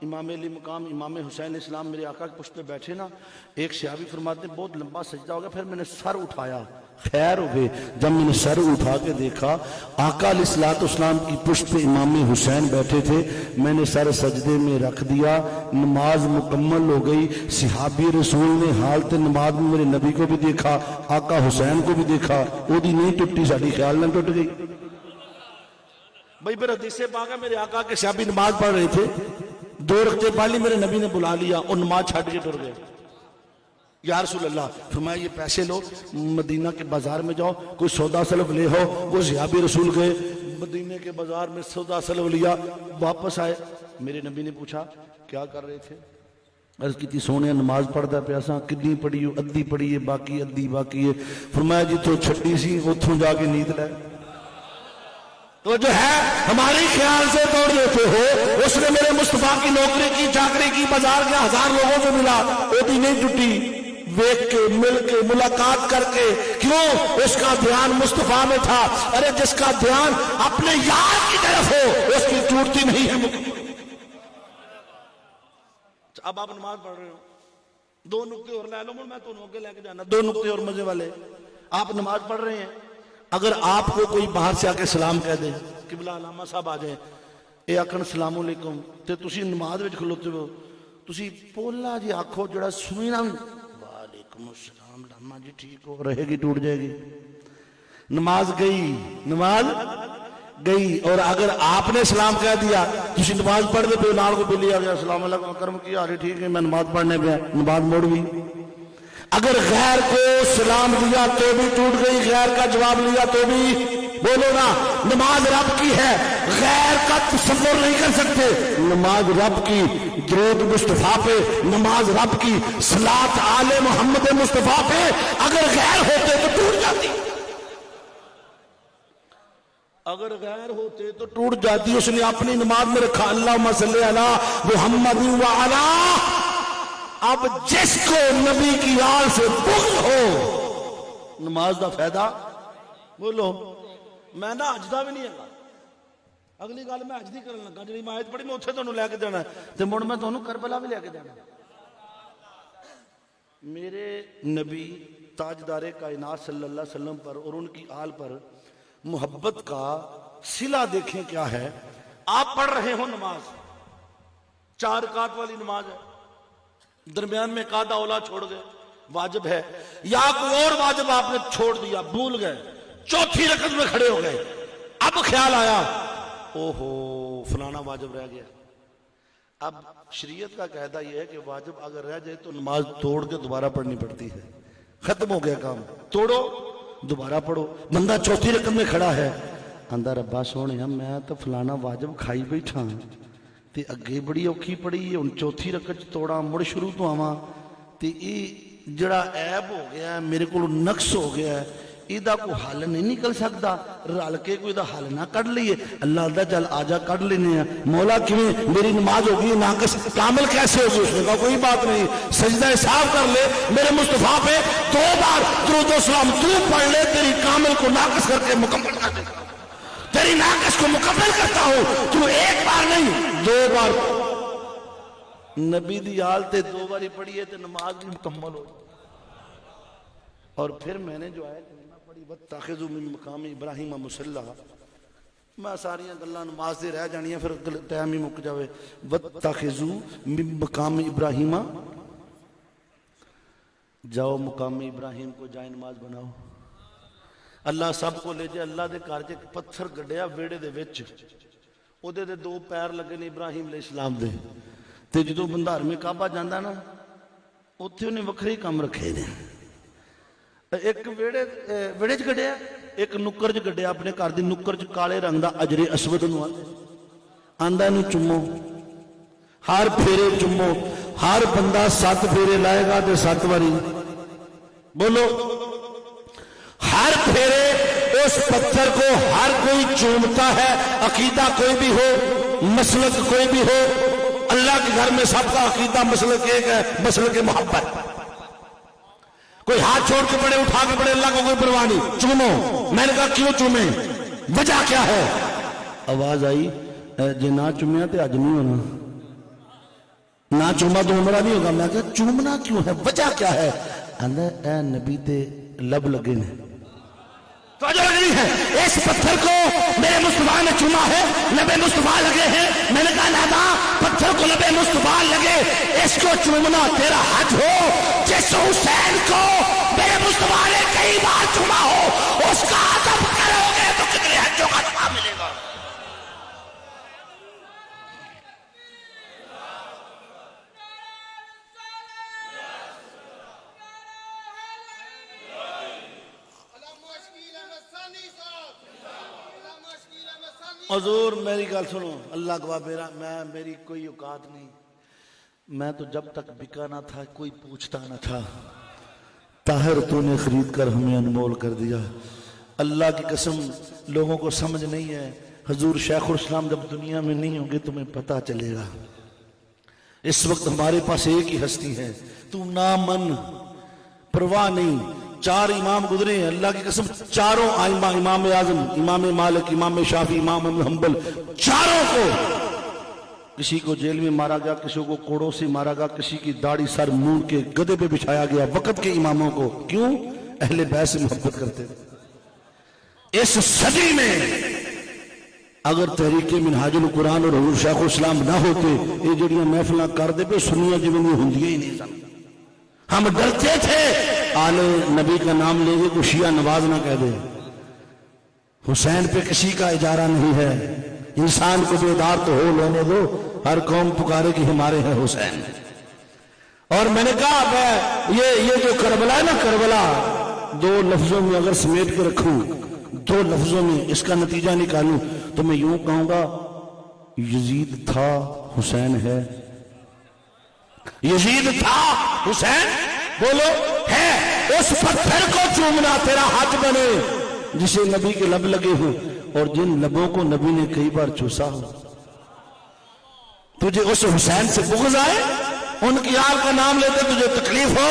امام علی مقام امام حسین اسلام میرے آقا کے پشت پہ بیٹھے نا، ایک صحابی فرماتے ہیں بہت لمبا سجدہ ہو گیا، پھر میں نے سر اٹھایا، خیر ہو گئے. جب میں نے سر اٹھا کے دیکھا آقا علیہ الصلوۃ والسلام کی پشت پہ امام حسین بیٹھے تھے. میں نے سر سجدے میں رکھ دیا، نماز مکمل ہو گئی. صحابی رسول نے حالت نماز میں میرے نبی کو بھی دیکھا، آقا حسین کو بھی دیکھا. وہ دی نہیں ٹوٹی، ساڈی خیال نہ ٹوٹ گئی. بھائی پھر حدیث پاک ہے، میرے آقا کے صحابی نماز پڑھ رہے تھے، 2 رکعتیں پڑھ لی، میرے نبی نے بلا لیا اور نماز چھٹ کے ٹر گئے. یا رسول اللہ، فرمایا یہ پیسے لو، مدینہ کے بازار میں جاؤ، کوئی سودا سلف لے ہو. وہ صحابی رسول گئے مدینہ کے بازار میں، سودا سلف لیا، واپس آئے. میرے نبی نے پوچھا کیا کر رہے تھے؟ عرض کی تھی سونے نماز پڑھتا پیاسا. کتنی پڑھی؟ ادھی پڑھی ہے، باقی ادھی باقی ہے. فرمایا جی تو چھٹی سی اتھوں جا کے نیند لے. تو جو ہے ہماری خیال سے توڑ دیتے ہو. اس نے میرے مصطفیٰ کی نوکری کی، چاکری کی، بازار کے 1000 لوگوں سے ملا، وہ بھی نہیں ٹوٹی. دیکھ کے، مل کے، ملاقات کر کے. کیوں؟ اس کا دھیان مصطفیٰ میں تھا. ارے جس کا دھیان اپنے یار کی طرف ہو اس کی ٹوٹتی نہیں ہے. اب آپ نماز پڑھ رہے ہو، 2 نقطے اور لے لو، میں تو نوکے لے کے جانا، 2 نقطے اور مزے والے. آپ نماز پڑھ رہے ہیں، اگر آپ کو کوئی باہر سے آ کے سلام کہہ دے، قبلہ علامہ صاحب آ جائیں، اے آکھن السلام علیکم، تے تسی نماز وچ کھلوتے ہو، تسی پولا جی آکھو جڑا سنی نہ، وعلیکم السلام لاما جی ٹھیک ہو، رہے گی ٹوٹ جائے گی. نماز گئی، نماز گئی. اور اگر آپ نے سلام کہہ دیا، تسی نماز پڑھ دے پہ نال کو بلی آ گیا، السلام علیکم اکرم کی حال ہے، ٹھیک ہے، میں نماز پڑھنے پہ، نماز موڑ گئی. اگر غیر کو سلام دیا تو بھی ٹوٹ گئی، غیر کا جواب لیا تو بھی. بولو نا، نماز رب کی ہے، غیر کا تصور نہیں کر سکتے. نماز رب کی، درود مصطفیٰ پہ، نماز رب کی، صلاۃ آل محمد مصطفیٰ پہ اگر غیر ہوتے تو ٹوٹ جاتی. اگر غیر ہوتے تو ٹوٹ جاتی. اس نے اپنی نماز میں رکھا اللہم صلی علی محمد وعلی. اب جس کو نبی کی آل سے بغض ہو، نماز دا فائدہ. بولو، میں نہ اجدا بھی نہیں ہے. اگلی گل میں اج دی کرن لگا، جڑی میں آیت پڑھی میں اوتھے تانوں لے کے جانا تے مڑ میں تانوں کربلا بھی لے کے جانا. میرے نبی تاجدار کائنات صلی اللہ علیہ وسلم پر اور ان کی آل پر محبت کا صلہ دیکھیں کیا ہے. آپ پڑھ رہے ہو نماز، 4 رکعت والی نماز ہے، درمیان میں ایک آدھا اولا چھوڑ گئے، واجب ہے، یا کوئی اور واجب آپ نے چھوڑ دیا، بھول گئے، 4تھی رکعت میں کھڑے ہو گئے، اب خیال آیا اوہو فلانا واجب رہ گیا. اب شریعت کا قاعدہ یہ ہے کہ واجب اگر رہ جائے تو نماز توڑ کے دوبارہ پڑھنی پڑتی ہے. ختم ہو گیا کام، توڑو دوبارہ پڑھو. بندہ 4تھی رکعت میں کھڑا ہے، اندر ربا سونے میں تو فلانا واجب کھائی بیٹھا تے اگے بڑی اوکھی پڑی، ہن 4تھی رکعت توڑا، مڑ شروع تو آواں تے یہ جڑا عیب ہو گیا ہے، میرے کو نقص ہو گیا ہے، ایدہ کو حل نہیں نکل سکتا، رل کے کوئی دا حل نہ کر لیے. اللہ دا چل آجا کر لینے ہیں. مولا کیویں میری نماز ہوگی ناقص کامل کیسے ہوگی؟ اس نے کہا کوئی بات نہیں، سجدہ صاف کر لے، میرے مصطفیٰ پہ 2 بار درود و سلام تو پڑھ لے، تیری کامل کو ناقص کر کے مکمل کر دے. تیری ناقص کو مکمل کرتا ہوں، تو 1 بار نہیں 2 بار. نبی دی آل تے 2 باری پڑھی ہے تے نماز بھی مکمل ہو. اور پھر میں نے جو آیت پڑھی وَاتَّخِذُوا مِن مَقَامِ إِبْرَاهِيمَ مُصَلًّى، میں ساریاں گلاں نماز دے رہ جانیاں پھر ٹائم ہی مک جاوے. وَاتَّخِذُوا مِن مَقَامِ إِبْرَاهِيمَ، جاؤ مقام ابراہیم کو جائے نماز بناؤ. اللہ سب کو لے جائے. اللہ دے گھر چ پتھر گڈیا ویڑے دے وچ، او دے 2 پیر لگے نے ابراہیم علیہ السلام دے، تے جدوں بندہ حرم کعبہ جاندا نا اوتھے انہیں وکھرے کام رکھے نے. ایک ویڑے چ گڈیا، ایک نکر چ گڈیا، اپنے گھر دی نکر چ کالے رنگ دا اجر اسود نو آندا نو چومو، ہر پھیرے چومو. ہر بندہ 7 پھیرے لائے گا تے 7 واری بولو. ہر پھیرے اس پتھر کو ہر کوئی چومتا ہے. عقیدہ کوئی بھی ہو، مسلک کوئی بھی ہو، اللہ کے گھر میں سب کا عقیدہ مسلک ایک ہے، مسلک محبت. کوئی ہاتھ چھوڑ کے پڑے، اٹھا کے پڑے، اللہ کو کوئی پرواہ نہیں، چومو. میں نے کہا کیوں چومیں، وجہ کیا ہے؟ آواز آئی جی نہ چومیا تو اج نہیں ہونا، نہ چوما تو عمرہ نہیں ہوگا. میں کہا چومنا کیوں ہے، وجہ کیا ہے؟ آندا اے نبی تے لب لگے نے. توجہ نہیں ہے، اس پتھر کو میرے مصطفیٰ نے چوما ہے، لبے مصطفیٰ لگے ہیں. میں نے کہا لادا پتھر کو لبے مصطفیٰ لگے، اس کو چومنا تیرا حج ہو. جس حسین کو میرے مصطفیٰ نے کئی بار چوما ہو، اس کا ادب کرو گے تو کتنے حجوں کا ثواب ملے گا. حضور میری گل سنو، اللہ گواہ میری کوئی اوقات نہیں. میں تو جب تک بکا نہ تھا کوئی پوچھتا نہ تھا. طاہر تو نے خرید کر ہمیں انمول کر دیا. اللہ کی قسم لوگوں کو سمجھ نہیں ہے. حضور شیخ الاسلام جب دنیا میں نہیں ہوں گے تمہیں پتہ چلے گا. اس وقت ہمارے پاس ایک ہی ہستی ہے، تو نہ من پرواہ نہیں. 4 امام گزرے ہیں، اللہ کی قسم چاروں ائمہ، امام اعظم، امام مالک، امام شافعی، امام احمد حنبل، چاروں کو کسی کو جیل میں مارا گیا، کسی کو کوڑوں سے مارا گیا، کسی کی داڑھی سر مونڈ کے گدے پہ بچھایا گیا وقت کے اماموں کو. کیوں؟ اہل بیت سے محبت کرتے. اس صدی میں اگر تحریک منہاج القرآن اور حضور شیخ الاسلام نہ ہوتے، یہ جڑیاں محفلاں کر دے پہ سنیاں جی میں ہوندیاں ہی نہیں سن. ہم ڈرتے تھے آل نبی کا نام لے گے کو شیعہ نواز نہ کہہ دے. حسین پہ کسی کا اجارہ نہیں ہے. انسان کو بیدار تو ہو لینے دو. ہر قوم پکارے کہ ہمارے ہیں حسین. اور میں نے کہا یہ جو کربلا ہے نا، کربلا 2 لفظوں میں اگر سمیٹ کے رکھوں، دو لفظوں میں اس کا نتیجہ نکالوں تو میں یوں کہوں گا یزید تھا حسین ہے، یزید تھا حسین بولو ہے، اس پتھر کو چومنا تیرا حج بنے جسے نبی کے لب لگے ہوں اور جن لبوں کو نبی نے کئی بار چوسا ہو۔ تجھے اس حسین سے بغض آئے، ان کی آل کا نام لیتے تجھے تکلیف ہو،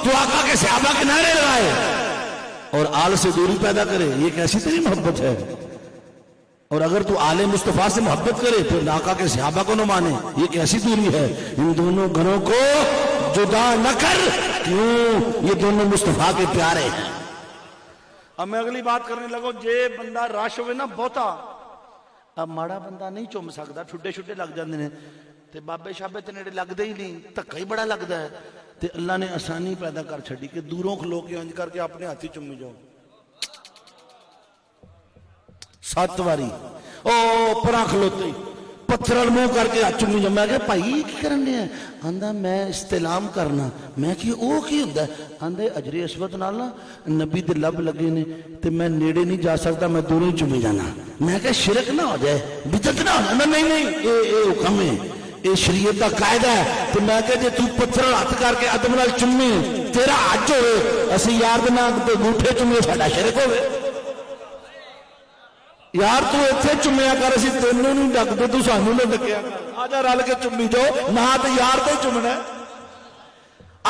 تو آقا کے صحابہ کے نعرے لگائے اور آل سے دوری پیدا کرے، یہ کیسی تیری محبت ہے؟ اور اگر تو آل مصطفیٰ سے محبت کرے پھر آقا کے صحابہ کو نہ مانے، یہ کیسی دوری ہے؟ ان دونوں گھروں کو جدا نہ کر، کیوں؟ یہ دونوں مصطفیٰ کے پیارے ہیں۔ اب میں اگلی بات کرنے لگوں، جے بندہ راش ہوئے نا بہتا، اب ماڑا بندہ نہیں چوم سکتا، ٹھڈے چھڈے لگ جاندے نے تے بابے شابے تے نیڑے لگدے ہی نہیں، دھکا ہی بڑا لگدا ہے، تے اللہ نے آسانی پیدا کر چھڈی کہ دوروں کھلو کے انج کر کے اپنے ہاتھی چومی جاؤ 7 واری، او پرا کھلوتے ہی پتھر منہ کر کے ہاتھ چومی جاؤ۔ میں کہ بھائی کی کرن دے ہیں؟ آندا میں استلام کرنا۔ میں کہ او کی ہوندا ہے؟ آندا اجر اسود نال نا نبی دے لب لگے نے تے میں نیڑے نہیں جا سکتا، میں دوروں ہی چومی جانا۔ میں کہ شرک نہ ہو جائے، بدعت نہ ہو جائے۔ نہیں نہیں، اے حکم ہے، اے شریعت دا قاعدہ ہے۔ تو میں کہ جے تو پتھر ہاتھ کر کے ادب نال چومی تیرا حج ہوئے، اسی یار دے نال تے گوٹھے چومی ساڈا شرک ہوئے۔ یار تو اتنے چومیا کر، اسی تینوں نہیں ڈکتے، تو سانوں نہ ڈکیا کر، آجا رل کے چومی جاؤ، نہ تو یار تو چومنا ہے۔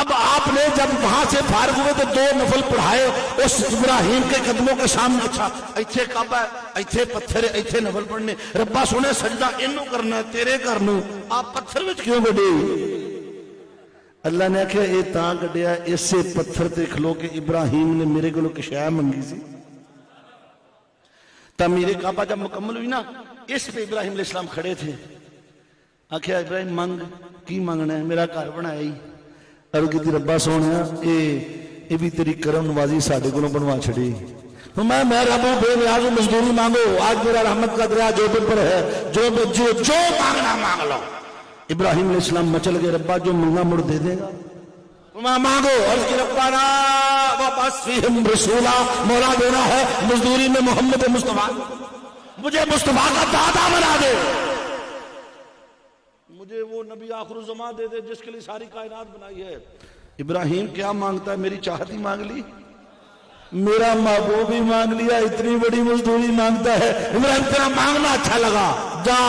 اب آپ نے جب وہاں سے فارغ ہوئے تو 2 نفل پڑھائے اس ابراہیم کے قدموں کے سامنے۔ اچھا ایتھے کعبہ ہے، ایتھے پتھر ہے، ایتھے نفل پڑھنے، ربا سونے سجدہ انہوں کرنا ہے، تیرے کرنوں، آپ پتھر وچ کیوں گڈے؟ اللہ نے کہا اے تاں گڈیا اس سے پتھر تے کھلو کے ابراہیم نے میرے کو لوگ شے منگی سی۔ تعمیر کعبہ جب مکمل ہوئی نا، اس پہ ابراہیم علیہ السلام کھڑے تھے، آکھیا ابراہیم منگ کی منگنا ہے؟ میرا گھر بنایا ہی۔ عرض کی ربا سونیا اے بھی تیری کرم نوازی ساڈے کولوں بنوا چھڑی، میں رب بے نیاز مزدوری مانگو، آج میرا رحمت کا دریا جو پر ہے، جو مانگنا مانگ لو۔ ابراہیم علیہ السلام مچل گئے، ربا جو منگا مڑ دے دے گا، مانگو۔ عرض کی ربنا وبعث فیہم رسولا، مولا دینا ہے مزدوری میں محمد مصطفیٰ، مجھے مصطفیٰ کا دادا بنا دے، مجھے وہ نبی آخر الزمان دے دے جس کے لیے ساری کائنات بنائی ہے۔ ابراہیم کیا مانگتا ہے؟ میری چاہت ہی مانگ لی، میرا محبوب ہی مانگ لیا، اتنی بڑی مزدوری مانگتا ہے۔ ابراہیم تیرا مانگنا اچھا لگا، جا،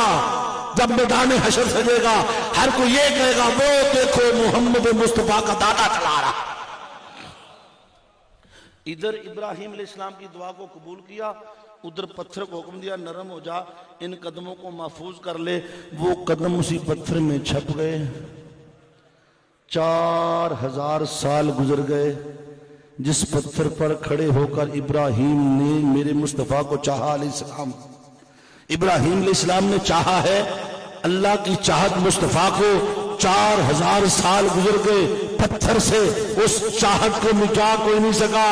جب میدان حشر سجے گا ہر کوئی یہ کہے گا وہ دیکھو محمد مصطفیٰ کا دادا چلا رہا۔ ادھر ابراہیم علیہ السلام کی دعا کو قبول کیا، ادھر پتھر کو حکم دیا نرم ہو جا، ان قدموں کو محفوظ کر لے۔ وہ قدم اسی پتھر میں چھپ گئے، 4000 سال گزر گئے۔ جس پتھر پر کھڑے ہو کر ابراہیم نے میرے مصطفیٰ کو چاہا علیہ السلام، ابراہیم علیہ السلام نے چاہا ہے اللہ کی چاہت مصطفیٰ کو، 4000 سال گزر گئے، پتھر سے اس چاہت کو مٹا کوئی نہیں سکا،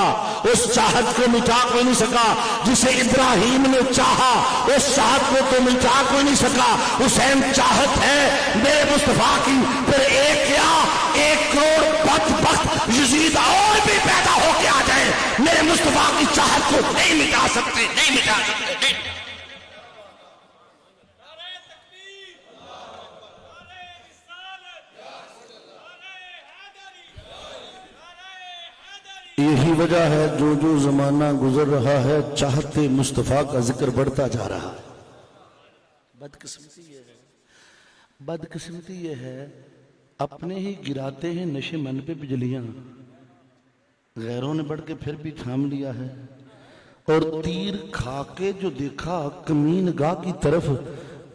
اس چاہت کو مٹا کوئی نہیں سکا جسے ابراہیم نے چاہا، اس چاہت کو تو مٹا کوئی نہیں سکا۔ حسین چاہت ہے میرے مصطفیٰ کی، پھر ایک کیا 1 کروڑ بدبخت یزید اور بھی پیدا ہو کے آ جائے، میرے مصطفیٰ کی چاہت کو نہیں مٹا سکتے، نہیں مٹا سکتے۔ یہی وجہ ہے جو جو زمانہ گزر رہا ہے چاہتے مصطفیٰ کا ذکر بڑھتا جا رہا ہے۔ بدقسمتی یہ ہے، بدقسمتی یہ ہے اپنے ہی گراتے ہیں نشے من پہ بجلیاں، غیروں نے بڑھ کے پھر بھی تھام لیا ہے، اور تیر کھا کے جو دیکھا کمین گاہ کی طرف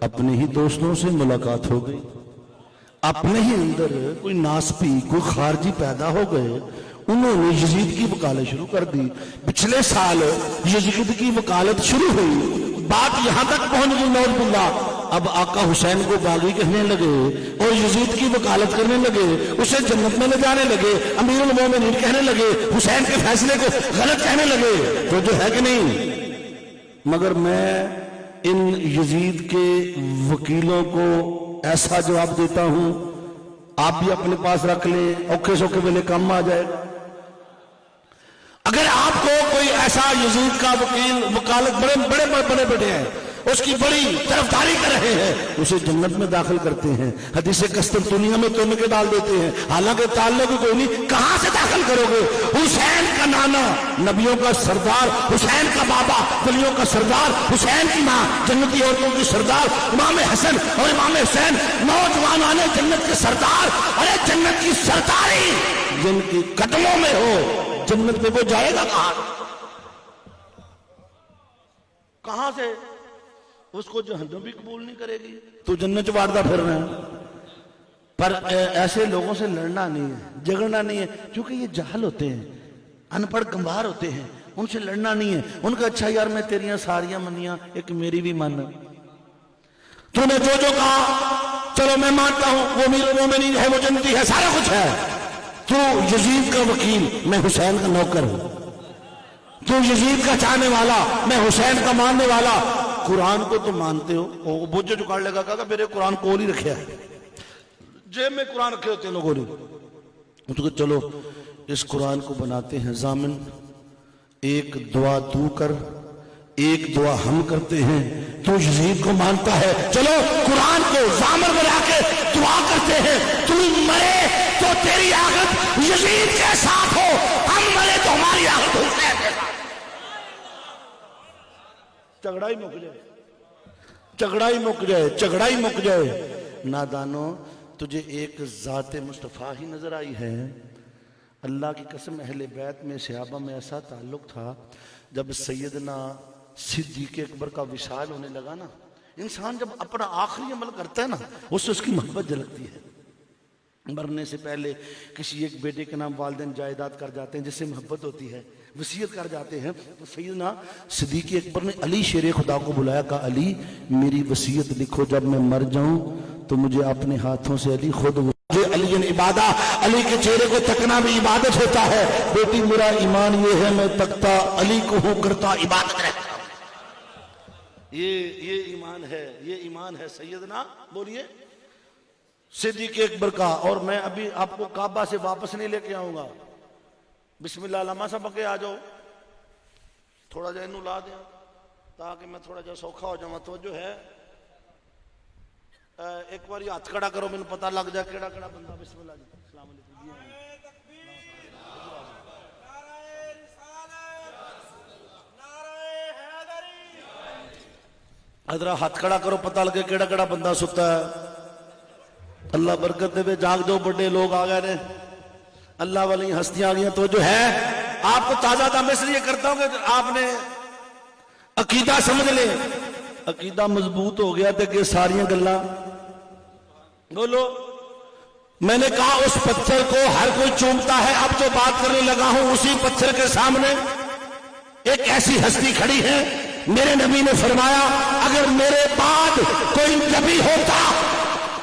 اپنے ہی دوستوں سے ملاقات ہو گئی، اپنے ہی اندر کوئی ناسپی کوئی خارجی پیدا ہو گئے، انہوں نے یزید کی وکالت شروع کر دی۔ پچھلے سال یزید کی وکالت شروع ہوئی، بات یہاں تک پہنچ گئی نعوذ باللہ، اب آقا حسین کو باغی کہنے لگے اور یزید کی وکالت کرنے لگے، اسے جنت میں لے جانے لگے، امیر المومنین کہنے لگے، حسین کے فیصلے کو غلط کہنے لگے، تو جو ہے کہ نہیں۔ مگر میں ان یزید کے وکیلوں کو ایسا جواب دیتا ہوں، آپ بھی اپنے پاس رکھ لیں، اوکھے سوکھے ویلے کام آ جائے گا۔ اگر آپ کو کوئی ایسا یزید کا وکیل وکالت بڑے بیٹے ہیں اس کی بڑی طرفداری کر رہے ہیں اسے جنت میں داخل کرتے ہیں حدیث قسطنطنیہ میں تن کے ڈال دیتے ہیں حالانکہ تعلق کوئی نہیں کہاں سے داخل کرو گے حسین کا نانا نبیوں کا سردار حسین کا بابا ولیوں کا سردار حسین کی ماں جنتی عورتوں کی سردار امام حسن اور امام حسین نوجوانان جنت کے سردار ارے جنت کی سرداری جن کی قدموں میں ہو جنت میں وہ جائے گا کہاں سے اس کو جہنم بھی قبول نہیں کرے گی تو جنت واردہ پھر رہے ہیں پر ایسے لوگوں سے لڑنا نہیں ہے جھگڑنا نہیں ہے کیونکہ یہ جاہل ہوتے ہیں ان پڑھ گنوار ہوتے ہیں ان سے لڑنا نہیں ہے ان کا اچھا یار میں تیریاں ساریاں منیاں ایک میری بھی من تو نے جو کہا چلو میں مانتا ہوں وہ امیر المومنین ہے وہ جنتی ہے سارا کچھ ہے تو یزید کا وکیل میں حسین کا نوکر ہوں تو یزید کا چاہنے والا میں حسین کا ماننے والا قرآن کو تو مانتے ہو وہ بوجھے چکاڑ لگا کہا میرے قرآن کو نہیں رکھا ہے جیب میں قرآن رکھے ہوتے ہیں لوگوں نے تو چلو اس قرآن کو بناتے ہیں ضامن ایک دعا تو کر ایک دعا ہم کرتے ہیں تو یزید کو مانتا ہے چلو قرآن کو ضامن بنا کے دعا کرتے ہیں تو مرے تو تیری آخرت یزید کے ساتھ ہو ہم مرے تو ہماری آخرت حسین کے ساتھ جھگڑا ہی مک جائے جھگڑا ہی مک جائے نادانو تجھے ایک ذات مصطفیٰ ہی نظر آئی ہے اللہ کی قسم اہل بیت میں صحابہ میں ایسا تعلق تھا جب سیدنا صدیق اکبر کا وصال ہونے لگا نا انسان جب اپنا آخری عمل کرتا ہے نا اس سے اس کی محبت جھلکتی ہے مرنے سے پہلے کسی ایک بیٹے کے نام والدین جائیداد کر جاتے ہیں جس سے محبت ہوتی ہے وصیت کر جاتے ہیں تو سیدنا صدیق اکبر نے علی شیر خدا کو بلایا کہا علی میری وصیت لکھو جب میں مر جاؤں تو مجھے اپنے ہاتھوں سے علی خود علی عبادہ علی کے چہرے کو تکنا بھی عبادت ہوتا ہے بیٹی میرا ایمان یہ ہے میں تکتا علی کو ہوں کرتا عبادت رہتا یہ ایمان ہے سیدنا بولیے صدیق اکبر کا اور میں ابھی آپ کو کعبہ سے واپس نہیں لے کے آؤں گا بسم اللہ علامہ صاحب کے آ جاؤ تھوڑا جا انہوں لا دیں تاکہ میں تھوڑا جا سوکھا ہو جاؤں تو جو ہے ایک بار ہاتھ کھڑا کرو میں پتہ لگ جائے کیڑا کیڑا بندہ بسم اللہ جی السلام علیکم حضرات ہاتھ کھڑا کرو پتہ لگے کیڑا کیڑا بندہ ستا ہے اللہ برکت دے جاگ جو بڑے لوگ آ گئے نے اللہ والی ہستیاں آ گئی تو جو ہے آپ کو تازہ دم اس لیے کرتا ہوں کہ آپ نے عقیدہ سمجھ لے عقیدہ مضبوط ہو گیا تھا کہ ساریاں گلاں بولو میں نے کہا اس پتھر کو ہر کوئی چومتا ہے اب جو بات کرنے لگا ہوں اسی پتھر کے سامنے ایک ایسی ہستی کھڑی ہے میرے نبی نے فرمایا اگر میرے بعد کوئی نبی ہوتا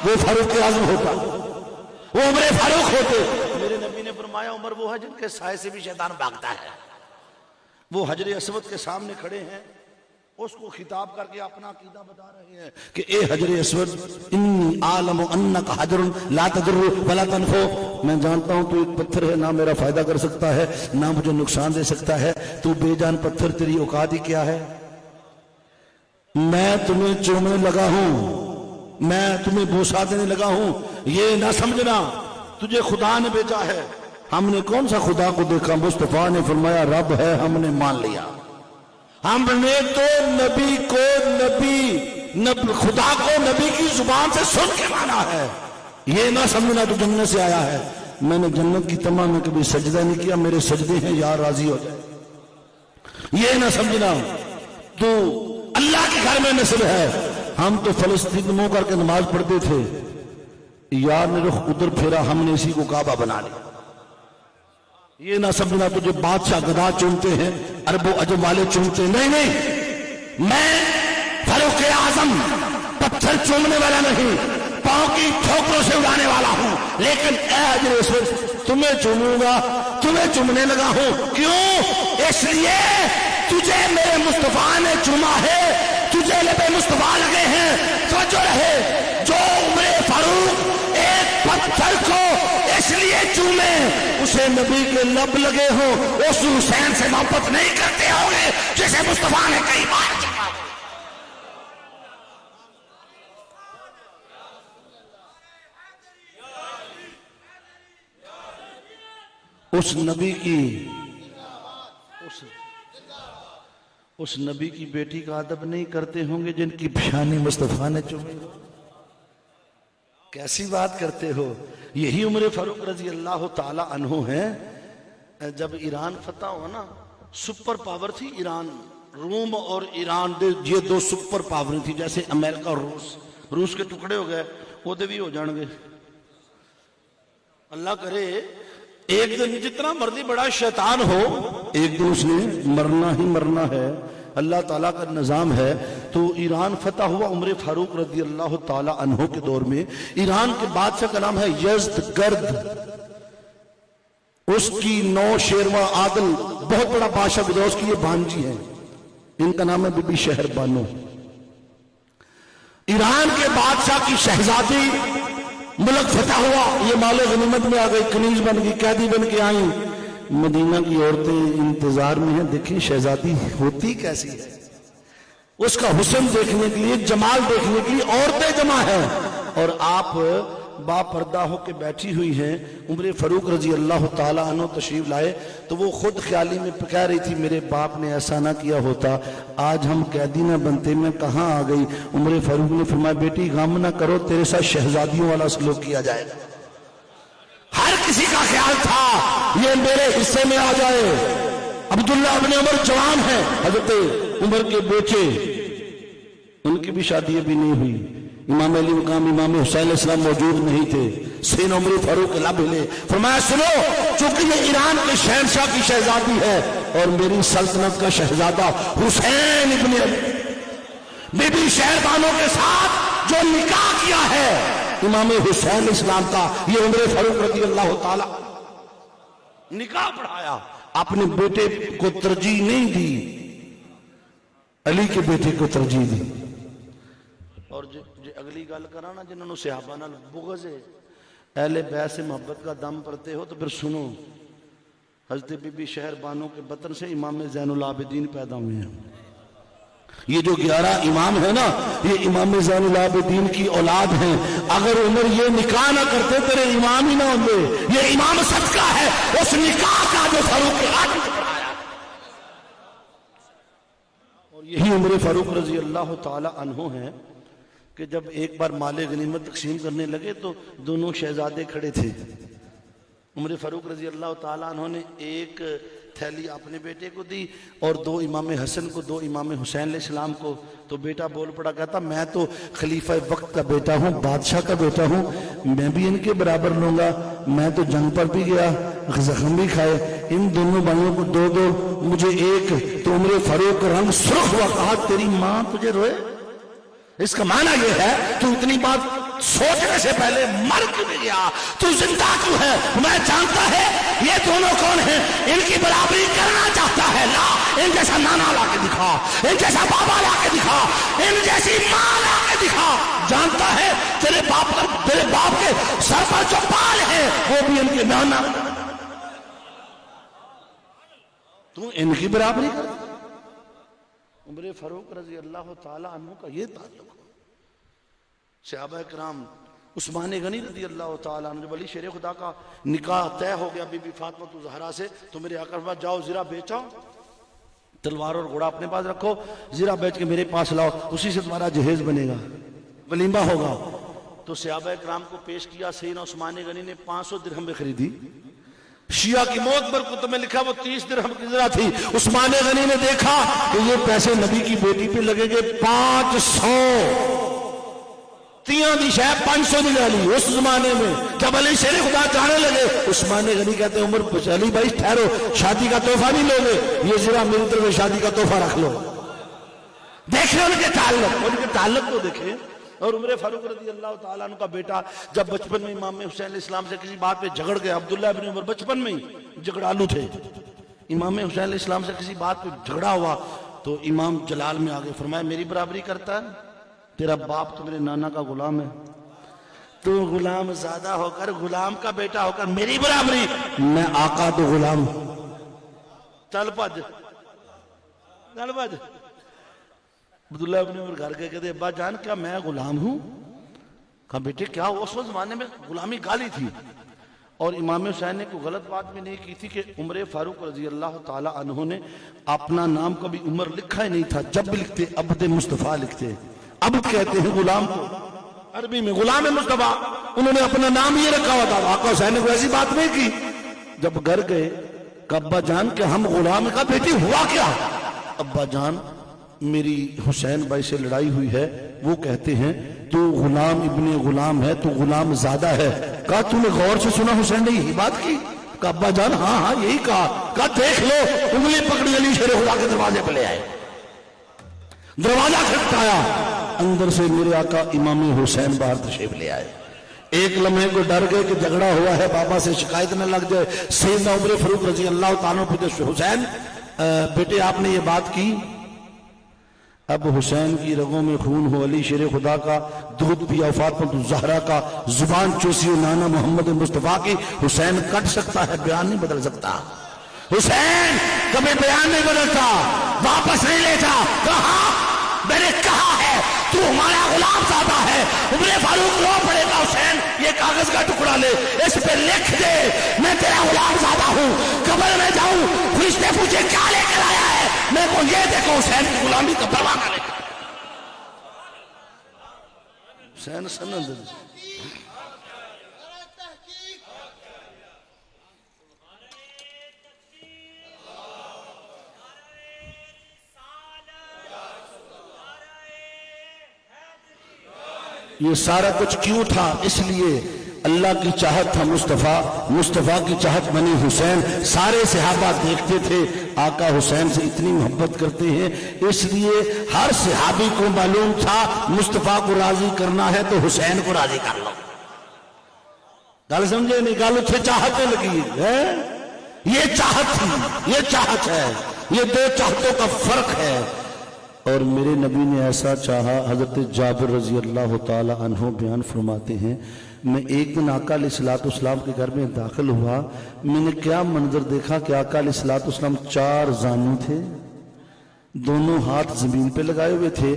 وہ فاروق اعظم ہوتا وہ عمر فاروق ہوتے میرے نبی نے فرمایا عمر وہ ہے جن کے سائے سے بھی شیطان بھاگتا ہے وہ حجر اسود کے سامنے کھڑے ہیں اس کو خطاب کر کے اپنا عقیدہ بتا رہے ہیں کہ اے حجر اسود انی عالم انک حجر لا تضر ولا تنفع میں جانتا ہوں تو ایک پتھر ہے نہ میرا فائدہ کر سکتا ہے نہ مجھے نقصان دے سکتا ہے تو بے جان پتھر تیری اوقات ہی کیا ہے میں تمہیں چومنے لگا ہوں میں تمہیں بوسا دینے لگا ہوں یہ نہ سمجھنا تجھے خدا نے بھیجا ہے ہم نے کون سا خدا کو دیکھا مصطفیٰ نے فرمایا رب ہے ہم نے مان لیا ہم نے تو نبی کو خدا کو نبی کی زبان سے سن کے مانا ہے یہ نہ سمجھنا تو جنت سے آیا ہے میں نے جنت کی تمام میں کبھی سجدہ نہیں کیا میرے سجدے ہیں یا راضی ہو جائے یہ نہ سمجھنا تو اللہ کے گھر میں نسل ہے ہم تو فلسطین منہ کر کے نماز پڑھتے تھے یار نے رخ ادھر پھیرا ہم نے اسی کو کعبہ بنا لیا یہ نہ سمجھنا تجھے بادشاہ گدا چنتے ہیں عرب و عجم والے چنتے نہیں میں فاروق اعظم پتھر چومنے والا نہیں پاؤں کی ٹھوکروں سے اڑانے والا ہوں لیکن اے حجر اسود تمہیں چوموں گا تمہیں چومنے لگا ہوں کیوں اس لیے تجھے میرے مصطفیٰ نے چوما ہے تجھے لبے مصطفیٰ لگے ہیں توجہ رہے جو عمر فاروق ایک پتھر کو اس لیے چومے اسے نبی کے لب لگے ہوں، اس حسین سے محبت نہیں کرتے ہوں گے جسے مصطفیٰ نے کئی بار چوما۔ اس نبی کی بیٹی کا ادب نہیں کرتے ہوں گے جن کی پیشانی مصطفیٰ نے چومی ہو۔ کیسی بات کرتے ہو؟ یہی عمر فاروق رضی اللہ تعالی عنہ ہیں۔ جب ایران فتح ہوا نا، سپر پاور تھی ایران، روم اور ایران یہ دو سپر پاور تھی، جیسے امریکہ اور روس کے ٹکڑے ہو گئے، وہ بھی ہو جان گے۔ اللہ کرے ایک دن جتنا مرضی بڑا شیطان ہو، ایک دن اس نے مرنا ہی مرنا ہے، اللہ تعالیٰ کا نظام ہے۔ تو ایران فتح ہوا عمر فاروق رضی اللہ تعالی عنہ کے دور میں۔ ایران کے بادشاہ کا نام ہے یزدگرد، اس کی نو شیرواں عادل بہت بڑا بادشاہ گزرا، اس کی یہ بانجی ہے، ان کا نام ہے بی بی شہر بانو۔ ایران کے بادشاہ کی شہزادی، ملک فتح ہوا، یہ مال غنیمت میں آ گئی، کنیز بن گئی، قیدی بن کے آئیں۔ مدینہ کی عورتیں انتظار میں ہیں، دیکھیں شہزادی ہوتی کیسی ہے، اس کا حسن دیکھنے کے لیے، جمال دیکھنے کے لیے عورتیں جمع ہیں، اور آپ با پردہ ہو کے بیٹھی ہوئی ہیں۔ عمر فاروق رضی اللہ تعالیٰ عنہ تشریف لائے تو وہ خود خیالی میں کہہ رہی تھی، میرے باپ نے ایسا نہ کیا ہوتا، آج ہم قیدی نہ بنتے، میں کہاں آ گئی۔ عمر فاروق نے فرمایا، بیٹی غم نہ کرو، تیرے ساتھ شہزادیوں والا سلوک کیا جائے گا۔ ہر کسی کا خیال تھا یہ میرے حصے میں آ جائے۔ عبداللہ ابن عمر جوان ہیں، حضرت عمر کے بیٹے، ان کی بھی شادی ابھی نہیں ہوئی۔ امام علی مقام امام حسین علیہ السلام موجود نہیں تھے، سین عمر فاروق لب ہلے، فرمایا سنو، چونکہ یہ ایران کے شہنشاہ کی شہزادی ہے اور میری سلطنت کا شہزادہ حسین ابن علی بی بی شہر بانو کے ساتھ جو نکاح کیا ہے امام حسین اسلام کا، یہ عمر فاروق رضی اللہ تعالی نکاح پڑھایا، اپنے بیٹے کو ترجیح نہیں دی، علی کے بیٹے کو ترجیح دی۔ اور اگلی گل کرانا جنہوں نے صحابہ نال بغض ہے، اہل بیت سے محبت کا دم پڑتے ہو تو پھر سنو، حضرت بی بی شہر بانو کے بطن سے امام زین العابدین پیدا ہوئے ہیں۔ یہ جو 11 امام ہیں نا، یہ امام زین العابدین کی اولاد ہیں۔ اگر عمر یہ نکاح نہ کرتے تیرے امام ہی نہ ہوندے، یہ امام صدقہ ہے اس نکاح کا جو فاروق اعظم نے پڑھایا۔ اور یہی عمر فاروق رضی اللہ تعالی عنہ ہیں کہ جب ایک بار مال غنیمت تقسیم کرنے لگے تو دونوں شہزادے کھڑے تھے۔ عمر فاروق رضی اللہ تعالیٰ عنہ نے ایک تھیلی اپنے بیٹے کو دی اور 2 امام حسن کو، 2 امام حسین علیہ السلام کو۔ تو بیٹا بول پڑا، کہتا میں تو خلیفہ وقت کا بیٹا ہوں، بادشاہ کا بیٹا ہوں، میں بھی ان کے برابر لوں گا، میں تو جنگ پر بھی گیا، زخم بھی کھائے، ان دونوں بھائیوں کو 2 مجھے ایک۔ تو عمر فاروق کا رنگ سرخ ہوا، کہا تیری ماں تجھے روئے؟ اس کا معنی یہ ہے تو اتنی بات سوچنے سے پہلے مر کیوں نہیں گیا، تو زندہ کیوں ہے؟ میں جانتا ہے یہ دونوں کون ہیں، ان کی برابری کرنا چاہتا ہے، لا ان جیسا نانا لا کے دکھا، ان جیسا بابا لا کے دکھا، ان جیسی ماں لا کے دکھا۔ جانتا ہے تیرے باپ کے سر پر جو بال ہیں وہ بھی ان کے نانا، تو ان کی برابری کر۔ عمر فاروق رضی اللہ تعالی عنہ کا یہ تعلق ہو۔ صحابہ کرام، عثمان غنی رضی اللہ تعالی عنہ، جب علی شیر خدا کا نکاح طے ہو گیا بی بی فاطمہ زہرا سے، تو میرے آقا فرمایا جاؤ زرہ بیچاؤ، تلوار اور گھوڑا اپنے پاس رکھو، زرہ بیچ کے میرے پاس لاؤ، اسی سے تمہارا جہیز بنے گا، ولیمہ ہوگا۔ تو صحابہ کرام کو پیش کیا، سیدنا عثمان غنی نے 500 درہم میں خریدی۔ شیعہ کی موت پر کتب میں لکھا وہ 30 درہم کی زرہ تھی۔ عثمان غنی نے دیکھا کہ یہ پیسے نبی کی بیٹی پہ لگیں گے 500، تیاں دی شاید 500 دی لی اس زمانے میں۔ جب علی شیر خدا جانے لگے، عثمان غنی کہتے ہیں عمر علی بھائی ٹھہرو، شادی کا تحفہ نہیں لو گے، یہ زرہ میری طرف شادی کا تحفہ رکھ لو۔ دیکھیں ان کے تعلق کو دیکھیں۔ اور عمر فاروق رضی اللہ تعالیٰ عنہ کا بیٹا جب بچپن میں امام حسین علیہ السلام سے کسی بات پہ جھگڑ گیا، عبداللہ ابن عمر بچپن میں ہی جھگڑالو تھے، امام حسین علیہ السلام سے کسی بات پہ جھگڑا ہوا تو امام جلال میں آگے فرمایا میری برابری کرتا ہے؟ تیرا باپ تو میرے نانا کا غلام ہے، تو غلام زادہ ہو کر غلام کا بیٹا ہو کر میری برابری، میں آقا تو غلام چل پج عبداللہ ابن عمر گھر کے کہتے ابا جان کیا میں غلام ہوں؟ کہا بیٹے کیا اس وقت زمانے میں غلامی گالی تھی، اور امام حسین نے کوئی غلط بات بھی نہیں کی تھی کہ عمر فاروق رضی اللہ تعالی عنہ نے اپنا نام کبھی عمر لکھا ہی نہیں تھا، جب بھی لکھتے عبد مصطفیٰ لکھتے، عبد کہتے ہیں غلام کو عربی میں، غلام مصطفیٰ، انہوں نے اپنا نام یہ رکھا ہوا تھا۔ آقا حسین نے کوئی ایسی بات نہیں کی۔ جب گھر گئے کہ ابا جان کہ ہم غلام، کا بیٹی ہوا کیا؟ ابا جان میری حسین بھائی سے لڑائی ہوئی ہے، وہ کہتے ہیں تو غلام ابن غلام ہے، تو غلام زادہ ہے۔ کہا تو نے غور سے سنا حسین نے یہی بات کی؟ کہا ابا جان ہاں یہی کہا۔ کہا دیکھ لو، انگلی پکڑی علی شیر خدا کے دروازے پہ لے آئے، دروازہ کھٹکایا، اندر سے میرے آقا امام حسین باہر تشریف لے آئے۔ ایک لمحے کو ڈر گئے کہ جھگڑا ہوا ہے، بابا سے شکایت نہ لگ جائے۔ سیدنا عمر فاروق رضی اللہ تعالیٰ عنہ حسین بیٹے آپ نے یہ بات کی؟ اب حسین کی رگوں میں خون ہو، علی شیر خدا کا دودھ پیا، فاطمہ الزہرا کا زبان چوسی، نانا محمد مصطفیٰ کی، حسین کٹ سکتا ہے، بیان نہیں بدل سکتا۔ حسین کبھی بیان نہیں بدلتا، واپس نہیں لیتا۔ کہا میں نے کہا ہے تو ہمارا غلام زادہ ہے۔ عمر فاروق رو پڑے گا، حسین یہ کاغذ کا ٹکڑا لے، اس پہ لکھ دے میں تیرا غلام زادہ ہوں، قبر میں جاؤں فرشتے پوچھے کیا لے کر آیا ہے، میں کو یہ دیکھو حسین کی غلامی کا پرواہ نہ لے۔ حسین سند یہ سارا کچھ کیوں تھا؟ اس لیے اللہ کی چاہت تھا مصطفیٰ، مصطفیٰ کی چاہت بنی حسین۔ سارے صحابہ دیکھتے تھے آقا حسین سے اتنی محبت کرتے ہیں، اس لیے ہر صحابی کو معلوم تھا مصطفیٰ کو راضی کرنا ہے تو حسین کو راضی کر لو۔ گل سمجھے نہیں؟ گل اتنے چاہتیں لگی ہے، یہ چاہت تھی، یہ چاہت ہے، یہ دو چاہتوں کا فرق ہے۔ اور میرے نبی نے ایسا چاہا، حضرت جابر رضی اللہ تعالی عنہ بیان فرماتے ہیں میں ایک دن آقا علیہ السلام کے گھر میں داخل ہوا، میں نے کیا منظر دیکھا کہ آقا علیہ السلام 4 زانو تھے، دونوں ہاتھ زمین پہ لگائے ہوئے تھے،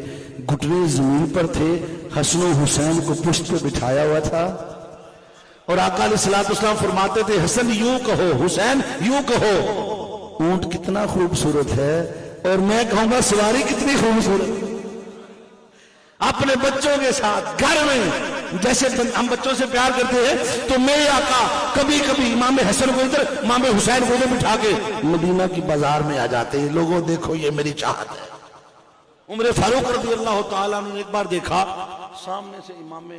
گھٹنے زمین پر تھے، حسن و حسین کو پشت پہ بٹھایا ہوا تھا، اور آقا علیہ السلام فرماتے تھے حسن یوں کہو، حسین یوں کہو۔ اونٹ کتنا خوبصورت ہے، اور میں کہوں گا سواری کتنی خوبصورت۔ اپنے بچوں کے ساتھ گھر میں جیسے ہم بچوں سے پیار کرتے ہیں، تو میرے آقا کبھی کبھی امام حسن کو ادھر امام حسین کو ادھر بٹھا کے مدینہ کی بازار میں آ جاتے ہیں، لوگوں دیکھو یہ میری چاہت ہے۔ عمر فاروق رضی اللہ تعالیٰ نے ایک بار دیکھا سامنے سے امام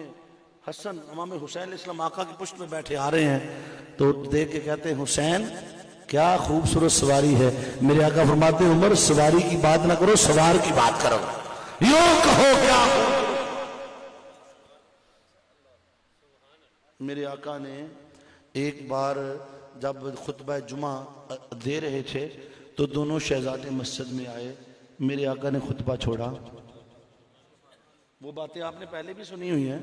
حسن امام حسین علیہ السلام آقا کی پشت میں بیٹھے آ رہے ہیں، تو دیکھ کے کہتے ہیں حسین کیا خوبصورت سواری ہے۔ میرے آقا فرماتے ہیں عمر سواری کی بات نہ کرو، سوار کی بات کرو، یوں کہو کیا۔ میرے آقا نے ایک بار جب خطبہ جمعہ دے رہے تھے تو دونوں شہزادے مسجد میں آئے، میرے آقا نے خطبہ چھوڑا۔ وہ باتیں آپ نے پہلے بھی سنی ہوئی ہیں۔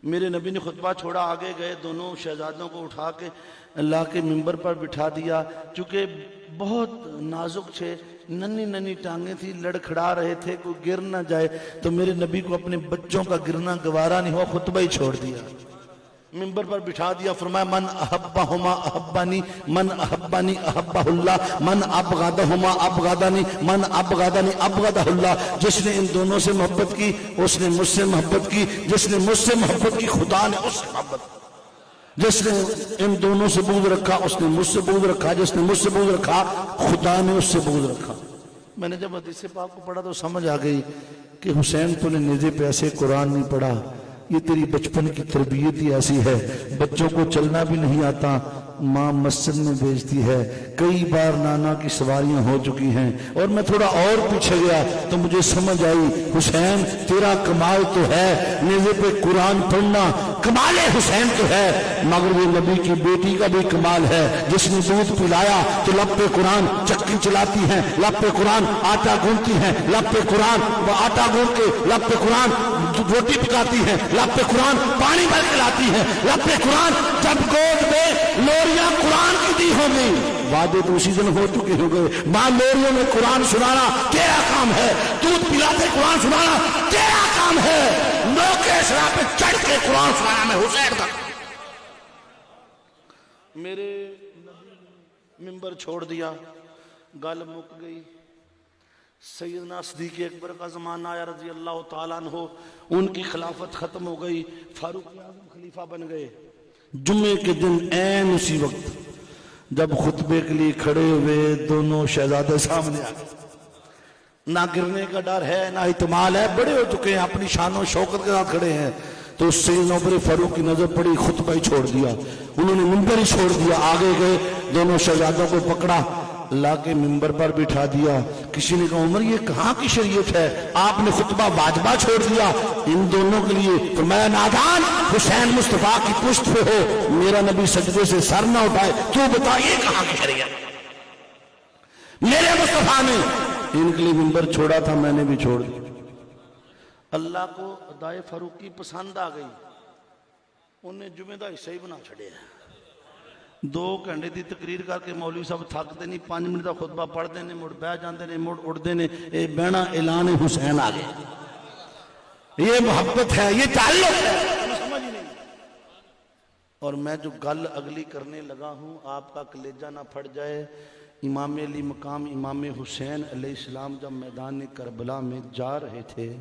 میرے نبی نے خطبہ چھوڑا، آگے گئے، دونوں شہزادوں کو اٹھا کے اللہ کے منبر پر بٹھا دیا، چونکہ بہت نازک تھے، ننی ننی ٹانگیں تھی، لڑکھڑا رہے تھے، کوئی گر نہ جائے، تو میرے نبی کو اپنے بچوں کا گرنا گوارا نہیں ہوا، خطبہ ہی چھوڑ دیا، منبر پر بٹھا دیا، فرمایا من احبہما احبانی من احبانی احبہ اللہ من ابغضہما ابغضانی من ابغضانی ابغضہ اللہ۔ جس نے ان دونوں سے محبت کی اس نے مجھ سے محبت کی، جس نے مجھ سے محبت کی خدا نے اس سے محبت کی، جس نے ان دونوں سے بغض رکھا اس نے مجھ سے بغض رکھا، جس نے مجھ سے بغض رکھا خدا نے اس سے بغض رکھا۔ میں نے جب حدیث پاک کو پڑھا تو سمجھ آ گئی کہ حسین تو نے نیزے پہ ایسے قرآن نہیں پڑھا، یہ تیری بچپن کی تربیت ہی ایسی ہے، بچوں کو چلنا بھی نہیں آتا، ماں مسجد میں بھیجتی ہے، کئی بار نانا کی سواریاں ہو چکی ہیں، اور میں تھوڑا اور پیچھے گیا تو مجھے سمجھ آئی حسین تیرا کمال تو ہے نیزے پہ قرآن پڑھنا، کمال حسین تو ہے مگر یہ نبی کی بیٹی کا بھی کمال ہے جس نے دودھ پلایا تو لب پہ قرآن چکی چلاتی ہیں، لب پہ قرآن آٹا گوندتی ہیں، لب پہ قرآن وہ آٹا گوند کے لب پہ قرآن روٹی پکاتی ہیں، لب پہ قرآن پانی بھر کے لاتی ہیں، لب پہ قرآن جب گود میں لوریاں قرآن کی دی ہوں گی، وعدے تو اسی دن ہو چکے ہوں گے، ماں لوریوں میں قرآن سنانا تیرا کام ہے، دودھ پلاتے قرآن سنانا تیرا کام ہے، نوکے اسرا پہ چڑھ کے قرآن سنانا میں حسین کا۔ میرے نبی نے ممبر چھوڑ دیا، گل مک گئی، سیدنا صدیق اکبر کا زمانہ آیا رضی اللہ تعالیٰ عنہ، ان کی خلافت ختم ہو گئی، فاروق اعظم خلیفہ بن گئے۔ جمعے کے دن عین اسی وقت جب خطبے کے لیے کھڑے ہوئے دونوں شہزادے سامنے آ گئے، نہ گرنے کا ڈر ہے نہ احتمال ہے، بڑے ہو چکے ہیں، اپنی شان و شوکت کے ساتھ کھڑے ہیں، تو سیدنا عمر فاروق کی نظر پڑی، خطبہ ہی چھوڑ دیا، انہوں نے منبر ہی چھوڑ دیا، آگے گئے، دونوں شہزادوں کو پکڑا، لا کے منبر پر بٹھا دیا۔ کسی نے کہا عمر یہ کہاں کی شریعت ہے، آپ نے خطبہ واجبہ چھوڑ دیا ان دونوں کے لیے؟ فرمایا نادان، حسین مصطفیٰ کی پشت پہ ہو، میرا نبی سجدے سے سر نہ اٹھائے، تو بتا یہ کہاں کی شریعت؟ میرے مصطفیٰ نے ان کے لیے منبر چھوڑا تھا، میں نے بھی چھوڑ دیا۔ اللہ کو ادائے فاروقی پسند آ گئی، انہیں جمعہ دا حصہ ہی بنا چھڑے ہیں۔ 2 گھنٹے دی تقریر کر کے مولوی صاحب تھکتے نہیں، 5 منٹ دا خطبہ پڑھتے نے، مڑ بہ جاندے نے، مڑ اڑتے نے، اے بہنا اعلان حسین آ گئے۔ یہ محبت ہے، یہ تعلق ہے، سمجھ نہیں۔ اور میں جو گل اگلی کرنے لگا ہوں آپ کا کلیجہ نہ پھٹ جائے، امام علی مقام امام حسین علیہ السلام جب میدان کربلا میں جا رہے تھے،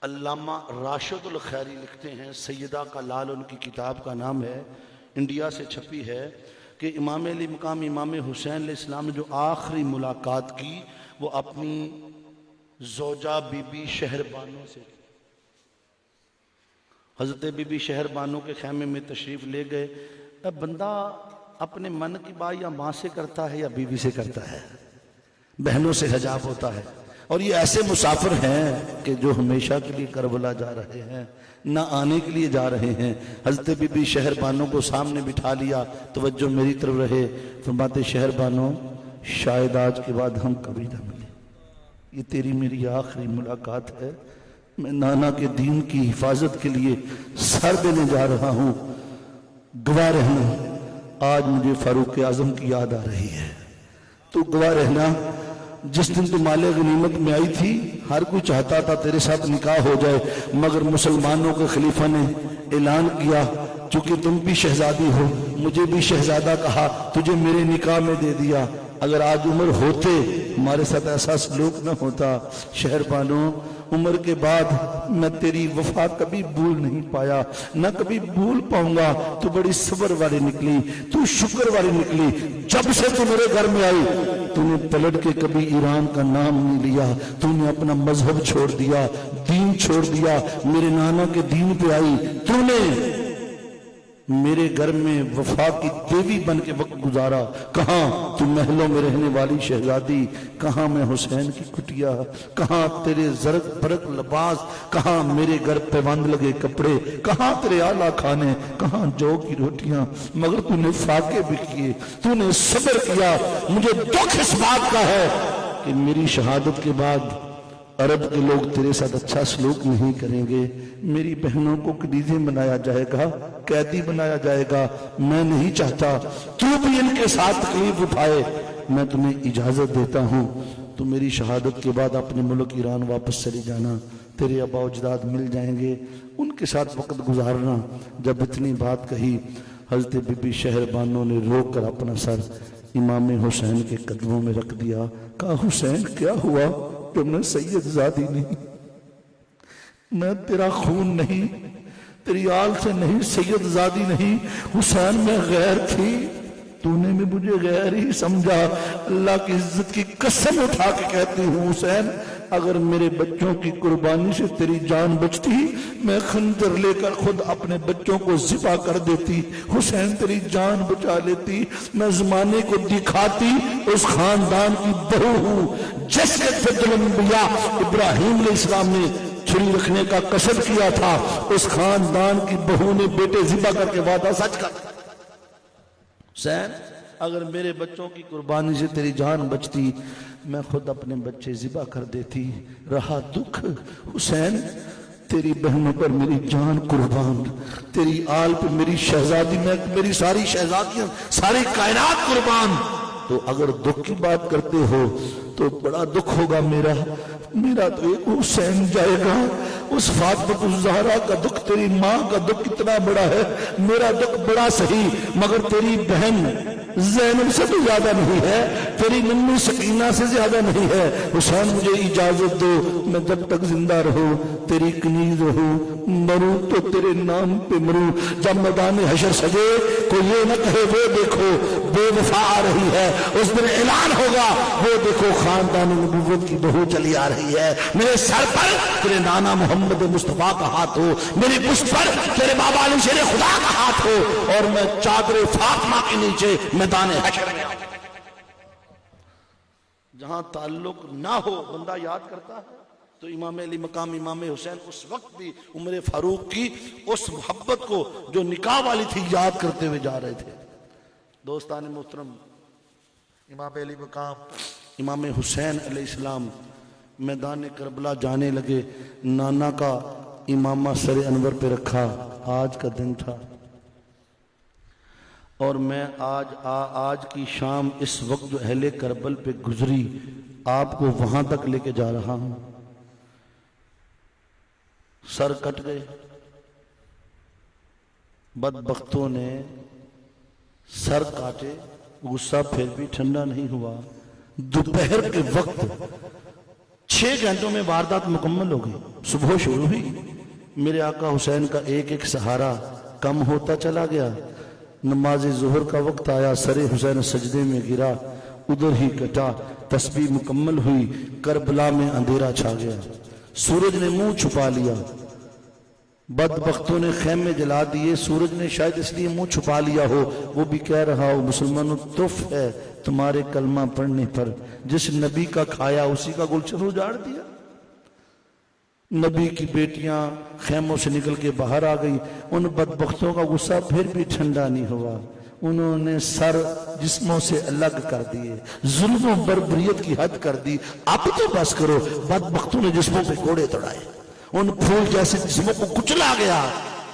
علامہ راشد الخیری لکھتے ہیں، سیدہ کا لال ان کی کتاب کا نام ہے، انڈیا سے چھپی ہے، کہ امام علی مقام امام حسین علیہ السلام نے جو آخری ملاقات کی وہ اپنی زوجہ بی بی شہر بانو سے کی۔ حضرت بی بی شہر بانو کے خیمے میں تشریف لے گئے۔ اب بندہ اپنے من کی بات یا ماں سے کرتا ہے یا بیوی سے کرتا ہے، بہنوں سے حجاب ہوتا ہے، اور یہ ایسے مسافر ہیں کہ جو ہمیشہ کے لیے کربلا جا رہے ہیں، نہ آنے کے لیے جا رہے ہیں۔ حضرت بی بی شہر بانو کو سامنے بٹھا لیا، توجہ میری طرف رہے، فرماتے شہر بانو شاید آج کے بعد ہم کبھی نہ ملیں، یہ تیری میری آخری ملاقات ہے، میں نانا کے دین کی حفاظت کے لیے سر دینے جا رہا ہوں، گواہ رہنا آج مجھے فاروق اعظم کی یاد آ رہی ہے، تو گواہ رہنا جس دن تو مال غنیمت میں آئی تھی ہر کوئی چاہتا تھا تیرے ساتھ نکاح ہو جائے، مگر مسلمانوں کے خلیفہ نے اعلان کیا چونکہ تم بھی شہزادی ہو، مجھے بھی شہزادہ کہا، تجھے میرے نکاح میں دے دیا، اگر آج عمر ہوتے ہمارے ساتھ ایسا سلوک نہ ہوتا۔ شہر بانو عمر کے بعد میں تیری وفا کبھی بھول نہیں پایا، نہ کبھی بھول پاؤں گا، تو بڑی صبر والی نکلی، تو شکر والی نکلی، جب سے تو میرے گھر میں آئی تو نے پلٹ کے کبھی ایران کا نام نہیں لیا، تو نے اپنا مذہب چھوڑ دیا، دین چھوڑ دیا، میرے نانا کے دین پہ آئی، تو نے میرے گھر میں وفا کی دیوی بن کے وقت گزارا، کہاں تو محلوں میں رہنے والی شہزادی، کہاں میں حسین کی کٹیا، کہاں تیرے زرق برق لباس، کہاں میرے گھر پیوند لگے کپڑے، کہاں تیرے اعلیٰ کھانے، کہاں جو کی روٹیاں، مگر تو نے فاقے بھی کیے، تو نے صبر کیا۔ مجھے دکھ اس بات کا ہے کہ میری شہادت کے بعد عرب کے لوگ تیرے ساتھ اچھا سلوک نہیں کریں گے، میری بہنوں کو قیدی بنایا جائے گا، قیدی بنایا جائے گا، میں نہیں چاہتا تو بھی ان کے ساتھ تکلیف اٹھائے، میں تمہیں اجازت دیتا ہوں تو میری شہادت کے بعد اپنے ملک ایران واپس چلی جانا، تیرے آبا و اجداد مل جائیں گے، ان کے ساتھ وقت گزارنا۔ جب اتنی بات کہی حضرت بی بی شہر بانو نے روک کر اپنا سر امام حسین کے قدموں میں رکھ دیا، کہا حسین کیا ہوا؟ تم نے سید زادی نہیں، میں تیرا خون نہیں، تیری آل سے نہیں، سید زادی نہیں، حسین میں غیر تھی، تو نے بھی مجھے غیر ہی سمجھا۔ اللہ کی عزت کی قسم اٹھا کے کہتی ہوں حسین اگر میرے بچوں کی قربانی سے تیری جان بچتی میں خنجر لے کر خود اپنے بچوں کو ذبح کر دیتی، حسین تیری جان بچا لیتی، میں زمانے کو دکھاتی اس خاندان کی بہو ہوں جس کے فضل انبیاء ابراہیم علیہ السلام نے چھری رکھنے کا قصد کیا تھا، اس خاندان کی بہو نے بیٹے ذبح کر کے وعدہ سچ کر دیا۔ حسین اگر میرے بچوں کی قربانی سے تیری جان بچتی میں خود اپنے بچے ذبح کر دیتی، رہا دکھ حسین تیری بہنوں پر میری جان قربان، تیری آل پہ میری شہزادی میں میری ساری شہزادیاں ساری کائنات قربان، تو اگر دکھ کی بات کرتے ہو تو بڑا دکھ ہوگا میرا تو ایک حسین جائے گا، اس فاطمہ الزہرا کا دکھ، تیری ماں کا دکھ کتنا بڑا ہے، میرا دکھ بڑا صحیح مگر تیری بہن زینب سے تو زیادہ نہیں ہے، تیری ننھی سکینہ سے زیادہ نہیں ہے۔ حسین مجھے اجازت دو میں جب تک زندہ رہوں تیری کنیز رہوں، مروں تو تیرے نام پہ مروں، جب میدان حشر سجے کوئی یہ نہ کہے وہ دیکھو بے وفا آ رہی ہے، اس دن اعلان ہوگا وہ دیکھو خاندان نبوت کی بہو چلی آ رہی ہے، میرے سر پر تیرے نانا محمد مصطفیٰ کا ہاتھ ہو، میری پشت پر تیرے بابا علی شیر خدا کا ہاتھ ہو، اور میں چادر فاطمہ کے نیچے میدان حشر میں آؤں۔ جہاں تعلق نہ ہو بندہ یاد کرتا ہے، تو امام علی مقام امام حسین اس وقت بھی عمر فاروق کی اس محبت کو جو نکاح والی تھی یاد کرتے ہوئے جا رہے تھے۔ دوستان محترم، امام علی مقام امام حسین علیہ السلام میدان کربلا جانے لگے، نانا کا امامہ سر انور پہ رکھا، آج کا دن تھا، اور میں آج کی شام اس وقت جو اہل کربل پہ گزری آپ کو وہاں تک لے کے جا رہا ہوں۔ سر کٹ گئے، بدبختوں نے سر کاٹے، غصہ پھر بھی ٹھنڈا نہیں ہوا۔ دوپہر کے وقت 6 گھنٹوں میں واردات مکمل ہو گئی، صبح شروع ہوئی، میرے آقا حسین کا ایک ایک سہارا کم ہوتا چلا گیا، نماز ظہر کا وقت آیا، سر حسین سجدے میں گرا، ادھر ہی کٹا، تسبیح مکمل ہوئی، کربلا میں اندھیرا چھا گیا، سورج نے منہ چھپا لیا، بدبختوں نے خیمے جلا دیے، سورج نے شاید اس لیے منہ چھپا لیا ہو، وہ بھی کہہ رہا ہو مسلمانوں تف ہے تمہارے کلمہ پڑھنے پر، جس نبی کا کھایا اسی کا گلشن اجاڑ دیا۔ نبی کی بیٹیاں خیموں سے نکل کے باہر آ گئی، ان بدبختوں کا غصہ پھر بھی ٹھنڈا نہیں ہوا، انہوں نے سر جسموں سے الگ کر دیے، ظلم و بربریت کی حد کر دی، اب تو بس کرو۔ بدبختوں نے جسموں پہ کوڑے توڑائے، ان پھول جیسے جسموں کو کچلا گیا،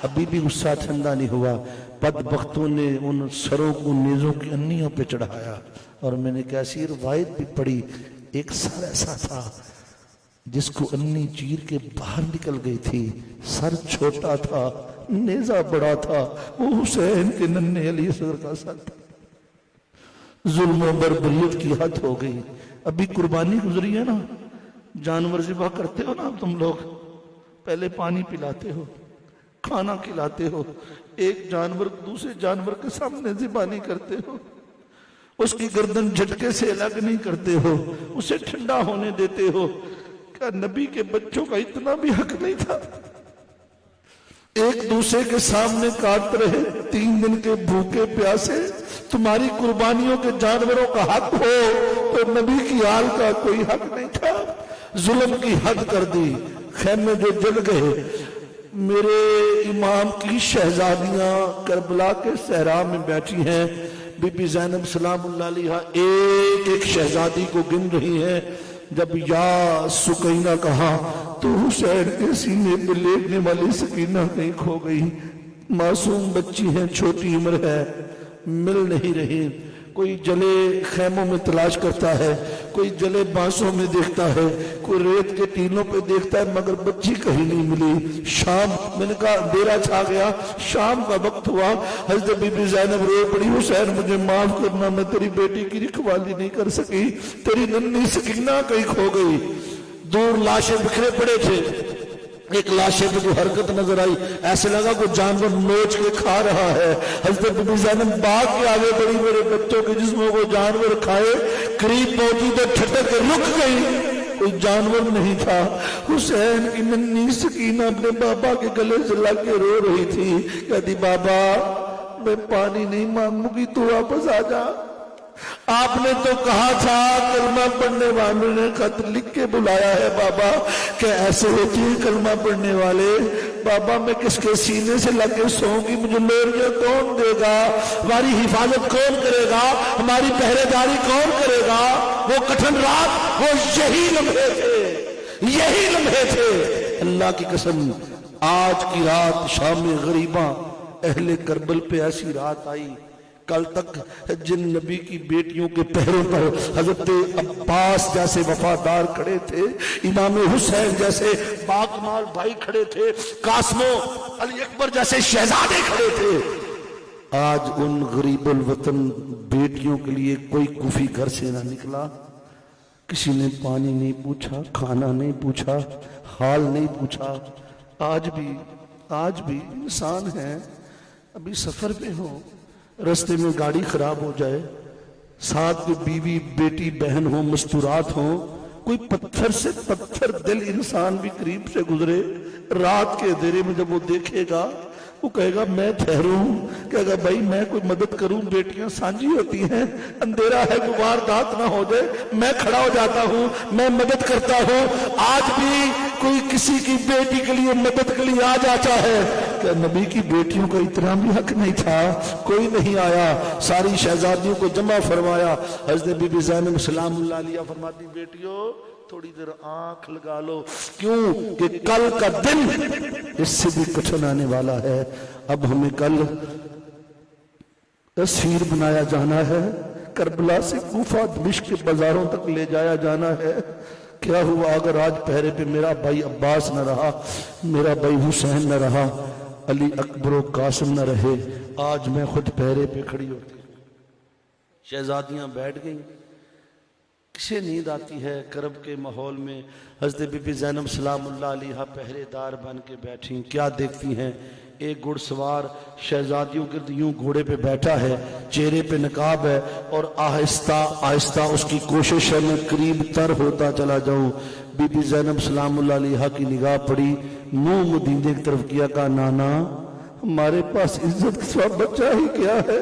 ابھی بھی غصہ ٹھنڈا نہیں ہوا، بدبختوں نے ان سروں کو نیزوں کی انیوں پہ چڑھایا، اور میں نے کیسی روایت بھی پڑھی، ایک سر ایسا تھا جس کو انی چیر کے باہر نکل گئی تھی، سر چھوٹا تھا، نیزہ بڑا تھا، وہ حسین کے ننھے علی اصغر کا سر تھا۔ ظلم و بربریت کی حد ہو گئی۔ ابھی قربانی گزری ہے نا، جانور ذبح کرتے ہو نا تم لوگ، پہلے پانی پلاتے ہو، کھانا کھلاتے ہو، ایک جانور دوسرے جانور کے سامنے ذبح نہیں کرتے ہو، اس کی گردن جھٹکے سے الگ نہیں کرتے ہو، اسے ٹھنڈا ہونے دیتے ہو۔ کیا نبی کے بچوں کا اتنا بھی حق نہیں تھا؟ ایک دوسرے کے سامنے کاٹ رہے، 3 دن کے بھوکے پیاسے، تمہاری قربانیوں کے جانوروں کا حق ہو تو نبی کی آل کا کوئی حق نہیں تھا۔ ظلم کی حد کر دی، خیمے جو جل گئے، میرے امام کی شہزادیاں کربلا کے صحرا میں بیٹھی ہیں، بی بی زینب سلام اللہ علیہا ایک ایک شہزادی کو گن رہی ہیں، جب یا سکینہ کہا تو حسین کے سینے پہ لیٹنے والی سکینہ کہیں کھو گئی، معصوم بچی ہیں، چھوٹی عمر ہے، مل نہیں رہی، کوئی جلے خیموں میں تلاش کرتا ہے، کوئی جلے بانسوں میں دیکھتا ہے، کوئی ریت کے ٹینوں پہ دیکھتا ہے، مگر بچی کہیں نہیں ملی۔ شام، میں نے کہا اندھیرا چھا گیا، شام کا وقت ہوا، حضرت بی بی زینب رو پڑی، حسین مجھے معاف کرنا، میں تیری بیٹی کی رکھوالی نہیں کر سکی، تیری ننھی سکینہ کہیں کھو گئی۔ دور لاشیں بکھرے پڑے تھے، ایک لاشیں پہ کوئی حرکت نظر آئی، ایسے لگا کوئی جانور نوچ کے کھا رہا ہے۔ حضرت بی بی زینب باغ کے آگے بڑی، میرے بچوں کے جسموں کو جانور کھائے، قریب پہنچی تو ٹھٹک کے رک گئی، کوئی جانور نہیں تھا۔ حسین کی ننھی سکینہ اپنے بابا کے گلے سے لگ کے رو رہی تھی، کہتی بابا میں پانی نہیں مانگوں گی، تو واپس آ جا، آپ نے تو کہا تھا کلمہ پڑھنے والوں نے خط لکھ کے بلایا ہے بابا کہ ایسے ہوتی ہیں کلمہ پڑھنے والے. بابا میں کس کے سینے سے لگ کے سوؤں گی؟ مجھے لوریاں کون دے گا؟ ہماری حفاظت کون کرے گا؟ ہماری پہرے داری کون کرے گا؟ وہ کٹھن رات، وہ یہی لمحے تھے، یہی لمحے تھے. اللہ کی قسم آج کی رات شام غریباں اہل کربل پہ ایسی رات آئی. کل تک جن نبی کی بیٹیوں کے پہروں پر حضرت عباس جیسے وفادار کھڑے تھے، امام حسین جیسے باکمال بھائی کھڑے تھے، قاسم و علی اکبر جیسے شہزادے کھڑے تھے، آج ان غریب الوطن بیٹیوں کے لیے کوئی کوفی گھر سے نہ نکلا. کسی نے پانی نہیں پوچھا، کھانا نہیں پوچھا، حال نہیں پوچھا. آج بھی انسان ہیں، ابھی سفر پہ ہو، رستے میں گاڑی خراب ہو جائے، ساتھ میں بیوی بیٹی بہن ہو، مستورات ہوں، کوئی پتھر سے پتھر دل انسان بھی قریب سے گزرے، رات کے اندھیرے میں جب وہ دیکھے گا وہ کہے گا میں ٹھہروں، کہے گا بھائی میں کوئی مدد کروں. بیٹیاں سانجی ہوتی ہیں، اندھیرا ہے کوئی واردات نہ ہو جائے، میں کھڑا ہو جاتا ہوں، میں مدد کرتا ہوں. آج بھی کوئی کسی کی بیٹی کے لیے مدد کے لیے آ جاتا ہے. کہ نبی کی بیٹیوں کا اتنا بھی حق نہیں تھا؟ کوئی نہیں آیا، ساری شہزادیوں کو جمع فرمایا. حضرت بی بی زینب سلام اللہ علیہ فرماتی بیٹیوں تھوڑی دیر آنکھ لگا لو، کیوں کہ کل کا دن اس سے بھی کٹھن آنے والا ہے. اب ہمیں کل تصویر بنایا جانا ہے، کربلا سے کوفہ دمشق کے بازاروں تک لے جایا جانا ہے. کیا ہوا اگر آج پہرے پہ میرا بھائی عباس نہ رہا، میرا بھائی حسین نہ رہا، علی اکبر و قاسم نہ رہے، آج میں خود پہرے پہ کھڑی ہوتی. شہزادیاں بیٹھ گئیں، کسے نیند آتی ہے کرب کے ماحول میں. حضرت بی بی زینب سلام اللہ علیہ پہرے دار بن کے بیٹھی، کیا دیکھتی ہیں؟ ایک گھڑ سوار شہزادیوں گرد یوں گھوڑے پہ بیٹھا ہے، چہرے پہ نقاب ہے، اور آہستہ آہستہ اس کی کوشش ہے میں قریب تر ہوتا چلا جاؤں. بی بی زینب سلام اللہ علیہ کی نگاہ پڑی، منہ مدینے کی طرف کیا، کہا نانا ہمارے پاس عزت کا سوا بچہ ہی کیا ہے؟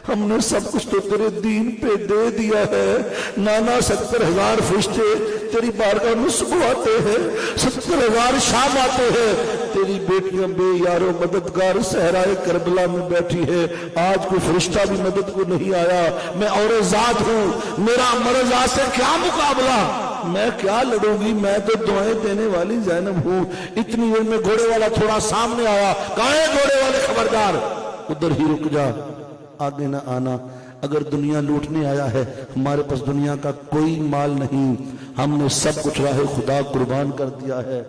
ہم نے سب کچھ تو تیرے دین پہ دے دیا ہے. نانا 70,000 فرشتے تیری بارگاہ میں صبح آتے ہیں، 70,000 شام آتے ہیں. تیری بیٹیاں بے یار و مددگار صحرائے کربلا میں بیٹھی ہے، آج کوئی فرشتہ بھی مدد کو نہیں آیا. میں اور ذات ہوں، میرا مرض آج سے کیا مقابلہ، میں کیا لڑوں گی، میں تو دعائیں دینے والی زینب ہوں. اتنی دیر میں گھوڑے والا تھوڑا سامنے آیا، کہاں ہے گھوڑے والے خبردار ادھر ہی رک جا، آگے نہ آنا. اگر دنیا لوٹنے آیا ہے، ہمارے پاس دنیا کا کوئی مال نہیں، ہم نے سب کچھ راہ خدا قربان کر دیا ہے.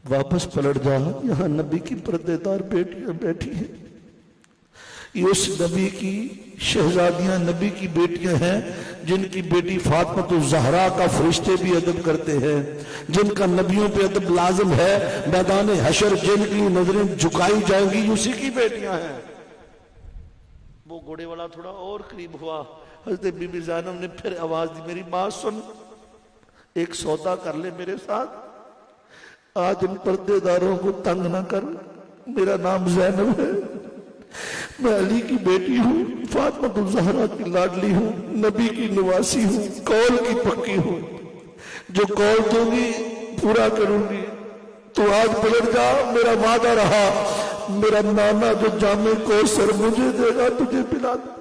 واپس پلٹ جا، یہاں نبی کی پردے دار بیٹیاں بیٹھی ہیں، یہ اس نبی کی شہزادیاں نبی کی بیٹیاں ہیں جن کی بیٹی فاطمہ الزہرا کا فرشتے بھی ادب کرتے ہیں، جن کا نبیوں پہ ادب لازم ہے. میدان حشر جن کی نظریں جھکائی جائیں گی اسی کی بیٹیاں ہیں. وہ گھوڑے والا تھوڑا اور قریب ہوا، حضرت بی بی زینب نے پھر آواز دی، میری ماں سن، ایک سودا کر لے میرے ساتھ، آج ان پردے داروں کو تنگ نہ کر. میرا نام زینب ہے، میں علی کی بیٹی ہوں، فاطمہ الزہرا کی لاڈلی ہوں، نبی کی نواسی ہوں، قول کی پکی ہوں، جو قول دوں گی پورا کروں گی. تو آج پلٹ جا، میرا وعدہ رہا، میرا نانا جو جامع کوثر مجھے دے گا تجھے پلا دوں.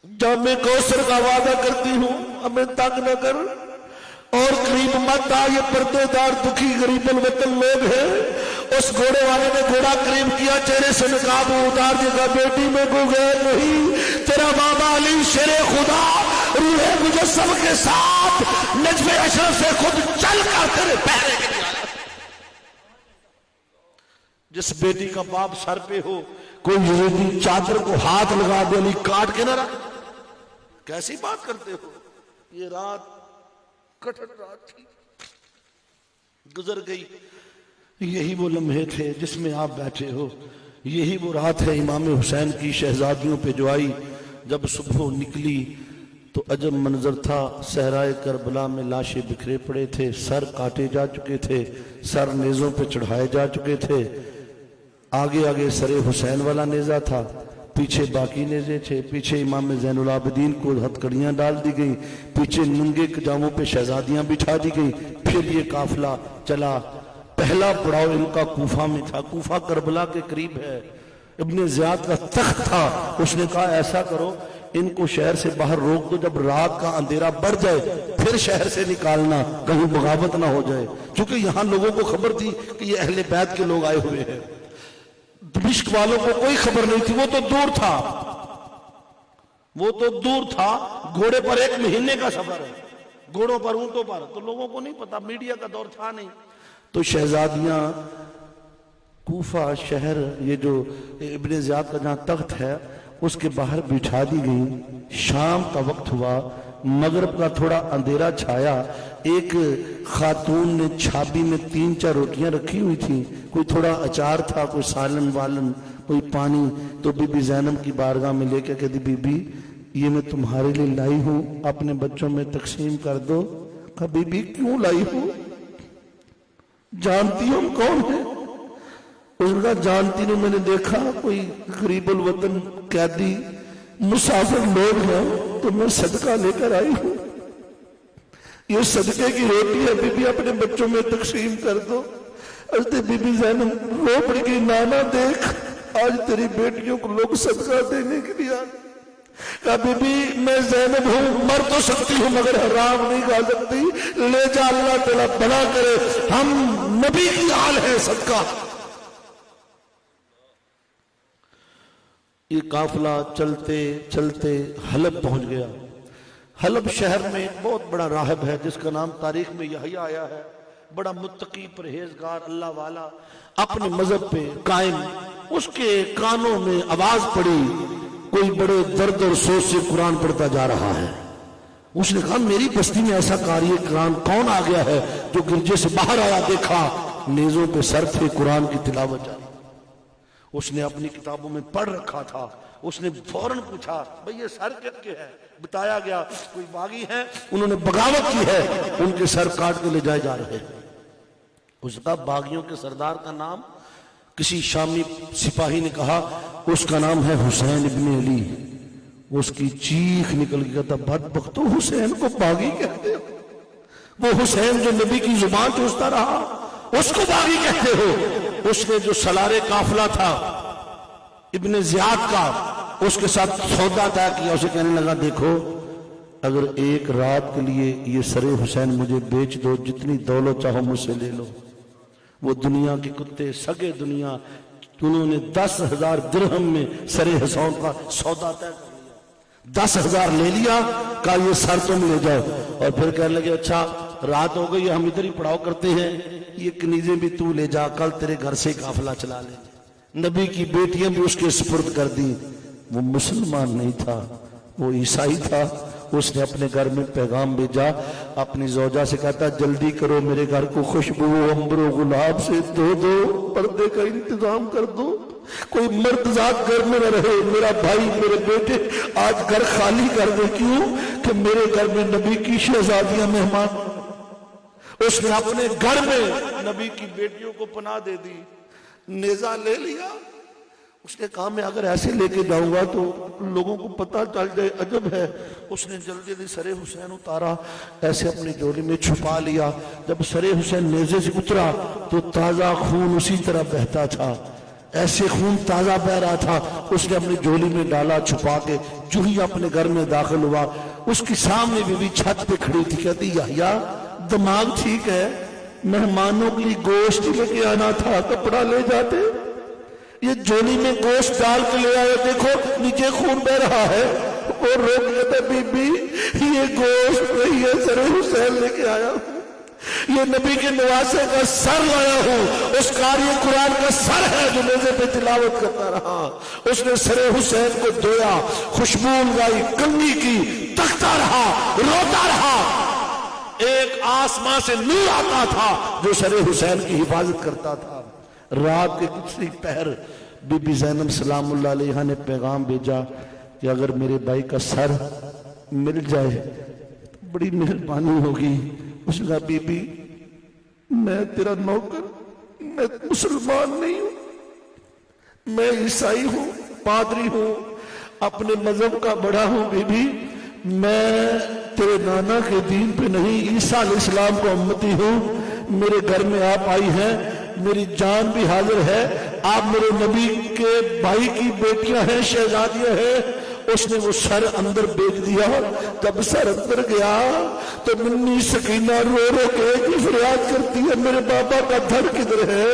جامع کوثر کا وعدہ کرتی ہوں، ہمیں تنگ نہ کر اور قریب مت آ، یہ پردے دار دکھی غریب الوطن لوگ ہیں. اس گھوڑے والے نے گھوڑا قریب کیا، چہرے سے نقاب اتار دیا، بیٹی میں کو گئے نہیں، تیرا بابا علی شیر خدا روح مجسم کے ساتھ نجف اشرف سے خود چل کر تیرے پہرے کے لیے آیا. جس بیٹی کا باپ سر پہ ہو، کوئی یہودی چادر کو ہاتھ لگا دے علی کاٹ کے نہ رکھ، کیسی بات کرتے ہو؟ یہ رات کٹھن رات تھی، گزر گئی. یہی وہ لمحے تھے جس میں آپ بیٹھے ہو، یہی وہ رات ہے امام حسین کی شہزادیوں پہ جو آئی. جب صبح نکلی تو عجب منظر تھا، صحرائے کربلا میں لاشیں بکھرے پڑے تھے، سر کاٹے جا چکے تھے، سر نیزوں پہ چڑھائے جا چکے تھے. آگے آگے سر حسین والا نیزہ تھا، پیچھے باقی نیزے تھے، پیچھے امام زین العابدین کو ہتھکڑیاں ڈال دی گئی، پیچھے ننگے جاموں پہ شہزادیاں بٹھا دی گئی. پھر یہ قافلہ چلا. پہلا پڑاؤ ان کا کوفہ میں تھا. کوفہ کربلا کے قریب ہے. ابن زیاد کا تخت تھا. اس نے کہا ایسا کرو ان کو شہر سے باہر روک دو، جب رات کا اندھیرا بڑھ جائے پھر شہر سے نکالنا، کہیں بغاوت نہ ہو جائے. چونکہ یہاں لوگوں کو خبر تھی کہ یہ اہل بیت کے لوگ آئے ہوئے ہیں. دمشق والوں کو کوئی خبر نہیں تھی، وہ تو دور تھا، وہ تو دور تھا. گھوڑے پر 1 مہینے کا سفر ہے، گھوڑوں پر اونٹوں پر، تو لوگوں کو نہیں پتا، میڈیا کا دور تھا نہیں. تو شہزادیاں کوفہ شہر، یہ جو ابن زیاد کا جہاں تخت ہے اس کے باہر بٹھا دی گئی. شام کا وقت ہوا، مغرب کا تھوڑا اندھیرا چھایا. ایک خاتون نے چھابی میں 3-4 روٹیاں رکھی ہوئی تھیں، کوئی تھوڑا اچار تھا، کوئی سالن والن، کوئی پانی. تو بی بی زینب کی بارگاہ میں لے کے کہتی بی بی یہ میں تمہارے لیے لائی ہوں، اپنے بچوں میں تقسیم کر دو. کہا بی بی کیوں لائی ہوں؟ جانتی ہوں کون ہے؟ اس نے کہا جانتی ہوں، میں نے دیکھا کوئی غریب الوطن قیدی مسافر لوگ ہیں تو میں صدقہ لے کر آئی ہوں. یہ صدقے کی روٹی ہے، بی بی اپنے بچوں میں تقسیم کر دو. حضرت بی بی زینب رو پڑ گئی، نانا دیکھ آج تیری بیٹیوں کو لوگ صدقہ دینے کے لیے. کہا بی بی میں زینب ہوں، مر تو سکتی ہوں مگر حرام نہیں کھا سکتی، لے جا، اللہ تعالیٰ بھلا کرے، ہم نبی کی آل ہے، صدقہ. یہ قافلہ چلتے چلتے حلب پہنچ گیا. حلب شہر میں ایک بہت بڑا راہب ہے جس کا نام تاریخ میں یحییٰ آیا ہے. بڑا متقی، پرہیزگار، اللہ والا، اپنے مذہب پہ قائم. اس کے کانوں میں آواز پڑی کوئی بڑے درد اور سوچ سے قرآن پڑھتا جا رہا ہے. اس نے کہا میری بستی میں ایسا قاری قرآن کون آ گیا ہے جو گرجے سے باہر آیا؟ دیکھا نیزوں پہ سر تھے، قرآن کی تلاوت جاری. اس نے اپنی کتابوں میں پڑھ رکھا تھا. اس نے فوراً پوچھا بھئی یہ سر کس کے ہے؟ بتایا گیا کوئی باغی ہیں، انہوں نے بغاوت کی ہے، ان کے سر کاٹ کے لے جائے جا رہے. اس کا باغیوں کے سردار کا نام، کسی شامی سپاہی نے کہا اس کا نام ہے حسین ابن علی. اس کی چیخ نکل گیا تھا بدبختو، حسین کو باغی کہتے ہو؟ وہ حسین جو نبی کی زبان چوستا رہا اس کو باغی کہتے ہو؟ اس نے جو سالار قافلہ تھا ابن زیاد کا، اس کے ساتھ سودا طے کیا. اسے کہنے لگا دیکھو اگر ایک رات کے لیے یہ سر حسین مجھے بیچ دو، جتنی دولت چاہو مجھ سے لے لو. وہ دنیا کے کتے سگے دنیا، انہوں نے 10,000 درہم میں سر حسین کا سودا طے کر لیا. 10,000 لے لیا، کہا یہ سر تم لے جاؤ. اور پھر کہنے لگے اچھا رات ہو گئی، ہم ادھر ہی پڑاؤ کرتے ہیں، یہ کنیزیں بھی تو لے جا، کل تیرے گھر سے قافلہ چلا لیں. نبی کی بیٹیاں بھی اس کے سپرد کر دی. وہ مسلمان نہیں تھا، وہ عیسائی تھا. اس نے اپنے گھر میں پیغام بھیجا، اپنی زوجہ سے کہتا جلدی کرو میرے گھر کو خوشبو عنبر و گلاب سے دو پردے کا انتظام کر دو، کوئی مرد ذات گھر میں نہ رہے، میرا بھائی میرے بیٹے آج گھر خالی کر دے. کیوں کہ میرے گھر میں نبی کی شہزادیاں مہمان. اس نے اپنے گھر میں نبی کی بیٹیوں کو پناہ دے دی. نیزہ لے لیا. اس نے کہا میں اگر ایسے لے کے جاؤں گا تو لوگوں کو پتہ چل جائے، عجب ہے. اس نے جلدی جلدی سر حسین اتارا، ایسے اپنی جولی میں چھپا لیا. جب سر حسین نیزے سے اترا تو تازہ خون اسی طرح بہتا تھا، ایسے خون تازہ بہ رہا تھا. اس نے اپنی جولی میں ڈالا چھپا کے. جو ہی اپنے گھر میں داخل ہوا، اس کی سامنے بیوی چھت پہ کھڑی تھی. کہتی یحییٰ دماغ ٹھیک ہے؟ مہمانوں کے لیے گوشت لے کے آنا تھا، کپڑا لے جاتے. یہ جولی میں گوشت ڈال کے لے آئے، دیکھو نیچے خون بہ رہا ہے. وہ روک لیتا بی بی یہ گوشت نہیں ہے، سر حسین لے کے آیا ہوں، یہ نبی کے نواسے کا سر لایا ہوں. اس قاری قرآن کا سر ہے جو نیزے پہ تلاوت کرتا رہا. اس نے سر حسین کو دھویا، خوشبو لگائی، کنگھی کی، تکتا رہا، روتا رہا. ایک آسمان سے نور آتا تھا جو سر حسین کی حفاظت کرتا تھا. رات کے کچھ پہر بی بی زینب سلام اللہ علیہ نے پیغام بھیجا کہ اگر میرے بھائی کا سر مل جائے تو بڑی مہربانی ہوگی. اس نے کہا بی بی میں تیرا نوکر، میں مسلمان نہیں ہوں، میں عیسائی ہوں، پادری ہوں، اپنے مذہب کا بڑا ہوں، بی بی میں تیرے نانا کے دین پہ نہیں، عیسیٰ علیہ السلام کو امتی ہوں، میرے گھر میں آپ آئی ہیں، میری جان بھی حاضر ہے، آپ میرے نبی کے بھائی کی بیٹیاں ہیں، شہزادیاں ہیں۔ اس نے وہ سر اندر بیچ دیا، جب سر اندر گیا تو ننھی سکینہ رو رو کے ایک فریاد کرتی ہے، میرے بابا کا دھڑ کدھر ہے،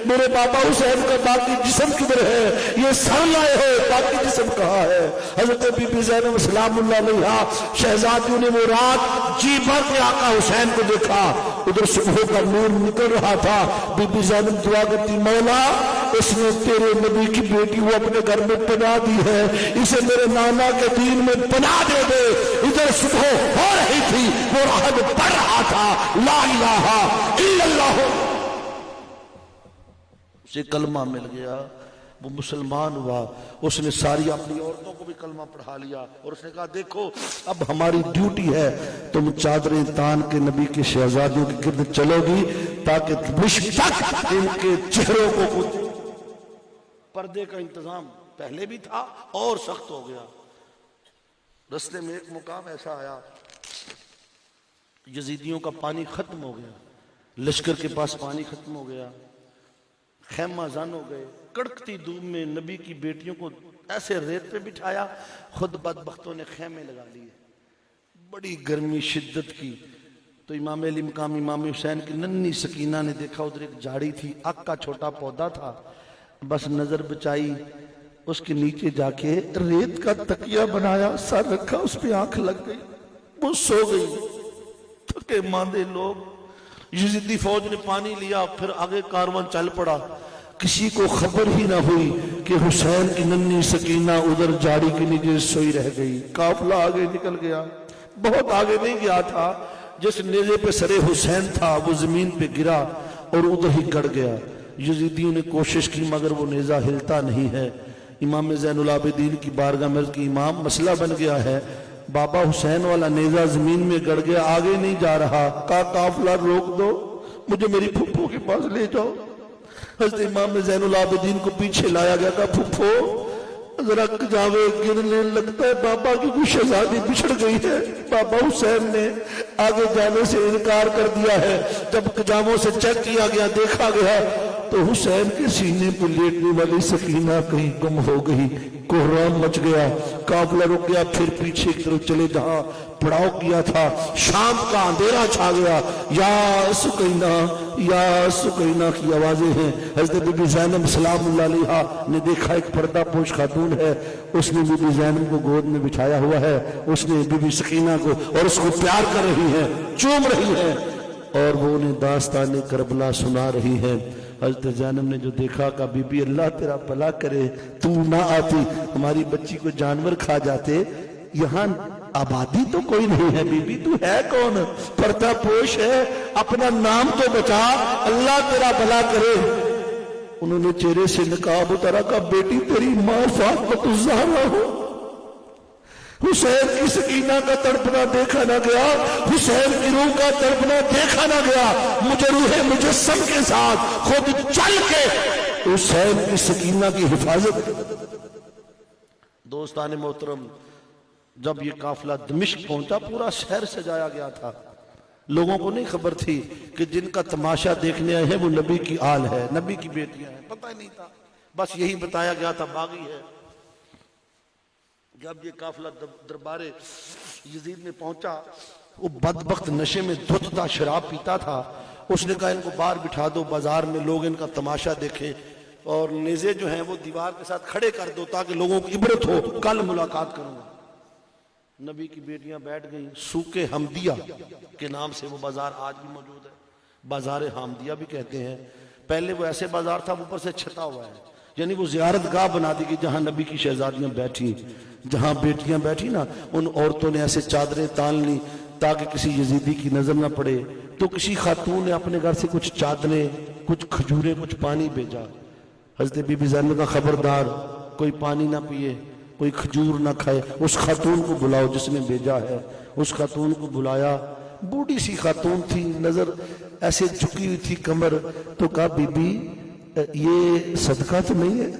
میرے بابا حسین کا باقی جسم کدھر ہے، یہ سر لائے ہو باقی جسم کہاں ہے؟ حضرت بی بی زینب سلام اللہ علیہا شہزادیوں نے وہ رات جی بھر کے آقا حسین کو دیکھا، ادھر صبح کا نور نکل رہا تھا، بی بی زینب دعا کرتی، مولا اس نے تیرے نبی کی بیٹی وہ اپنے گھر میں پناہ دی ہے، اسے میرے نانا کے دین میں پناہ دے دے۔ ادھر صبح ہو رہی تھی، وہ راہب پڑھ رہا تھا لا الہ الا اللہ، اسے کلمہ مل گیا، وہ مسلمان ہوا، اس نے ساری اپنی عورتوں کو بھی کلمہ پڑھا لیا، اور اس نے کہا دیکھو اب ہماری ڈیوٹی ہے، تم چادریں تان کے نبی کے شہزادیوں کے گرد چلو گی تاکہ مشتق ان کے چہروں کو پردے کا انتظام پہلے بھی تھا اور سخت ہو گیا۔ رستے میں ایک مقام ایسا آیا، یزیدیوں کا پانی ختم ہو گیا، لشکر کے پاس پانی ختم ہو گیا، خیمہ زن ہو گئے، کڑکتی دھوپ میں نبی کی بیٹیوں کو ایسے ریت پہ بٹھایا، خود بدبختوں نے خیمے لگا لیے، بڑی گرمی شدت کی۔ تو امام علی مقام امام حسین کی ننھی سکینہ نے دیکھا ادھر ایک جھاڑی تھی، آگ کا چھوٹا پودا تھا، بس نظر بچائی، اس کے نیچے جا کے ریت کا تکیہ بنایا، سر رکھا، اس پہ آنکھ لگ گئی، وہ سو گئی۔ تھکے ماندے لوگ، یزیدی فوج نے پانی لیا، پھر آگے کاروان چل پڑا، کسی کو خبر ہی نہ ہوئی کہ حسین کی ننھی سکینہ ادھر جھاڑی کے نیچے سوئی رہ گئی۔ قافلہ آگے نکل گیا، بہت آگے نہیں گیا تھا، جس نیزے پہ سر حسین تھا وہ زمین پہ گرا اور ادھر ہی گڑ گیا۔ یزیدیوں نے کوشش کی مگر وہ نیزہ ہلتا نہیں ہے۔ امام زین العابدین کی بارگاہ میں عرض کی، امام مسئلہ بن گیا ہے، بابا حسین والا نیزہ زمین میں گڑ گیا، آگے نہیں جا رہا، کہا قافلہ روک دو، مجھے میری پھپھو کے پاس لے جاؤ۔ حضرت امام زین العابدین کو پیچھے لایا گیا، کہا پھپھو ذرا جاوے گرنے لگتا ہے، بابا کی کوئی شہزادی بچھڑ گئی ہے۔ بابا حسین نے آگے جانے سے انکار کر دیا ہے۔ جب قجاموں سے چیک کیا گیا، دیکھا گیا تو حسین کے سینے پہ لیٹنے والی سکینہ کہیں گم ہو گئی، کوہرام مچ گیا، قافلہ رک گیا، پھر پیچھے کی طرف چلے جہاں پڑاؤ کیا تھا، شام کا اندھیرا چھا گیا، یا سکینہ یا سکینہ کی آوازیں ہیں۔ حضرت بی بی زینب سلام اللہ علیہا نے دیکھا ایک پردہ پوش خاتون ہے، اس نے بی بی زینب کو گود میں بٹھایا ہوا ہے، اس نے بی بی سکینہ کو اور اس کو پیار کر رہی ہے، چوم رہی ہے، اور وہ انہیں داستان کربلا سنا رہی ہے۔ حضرت زینب نے جو دیکھا، کہا بی بی اللہ تیرا بھلا کرے، تو نہ آتی، ہماری بچی کو جانور کھا جاتے، یہاں آبادی تو کوئی نہیں ہے، بی بی تو ہے کون؟ پردہ پوش ہے، اپنا نام تو بچا، اللہ تیرا بھلا کرے۔ انہوں نے چہرے سے نقاب اتارا، کہا بیٹی تیری ماں فاطمہ الزہرا ہو، حسین کی سکینہ کا تڑپنا دیکھا نہ گیا، حسین کی روح کا تڑپنا دیکھا نہ گیا، مجھے روح مجسم کے ساتھ خود چل کے حسین کی سکینہ کی حفاظت۔ دوستان محترم، جب یہ قافلہ دمشق پہنچا، پورا شہر سجایا گیا تھا، لوگوں کو نہیں خبر تھی کہ جن کا تماشا دیکھنے آئے ہیں وہ نبی کی آل ہے، نبی کی بیٹیاں ہیں، پتہ ہی نہیں تھا، بس یہی بتایا گیا تھا باغی ہے۔ جب یہ قافلہ دربار یزید میں پہنچا، وہ بدبخت نشے میں دھتتا شراب پیتا تھا، اس نے کہا ان کو باہر بٹھا دو، بازار میں لوگ ان کا تماشا دیکھیں، اور نیزے جو ہیں وہ دیوار کے ساتھ کھڑے کر دو تاکہ لوگوں کی عبرت ہو، کل ملاقات کروں گا۔ نبی کی بیٹیاں بیٹھ گئیں، سوق حمدیہ کے نام سے وہ بازار آج بھی موجود ہے، بازار حمدیہ بھی کہتے ہیں۔ پہلے وہ ایسے بازار تھا، اوپر سے چھتا ہوا ہے، یعنی وہ زیارت گاہ بنا دی کہ جہاں نبی کی شہزادیاں بیٹھی، جہاں بیٹیاں بیٹھی نا، ان عورتوں نے ایسے چادریں تان لی تاکہ کسی یزیدی کی نظر نہ پڑے۔ تو کسی خاتون نے اپنے گھر سے کچھ چادریں، کچھ کھجوریں، کچھ پانی بھیجا۔ حضرت بی بی زینب کا خبردار، کوئی پانی نہ پیے، کوئی کھجور نہ کھائے، اس خاتون کو بلاؤ جس نے بھیجا ہے۔ اس خاتون کو بلایا، بوڑھی سی خاتون تھی، نظر ایسے جھکی ہوئی تھی کمر، تو کہا بی بی یہ صدقہ تو نہیں ہے؟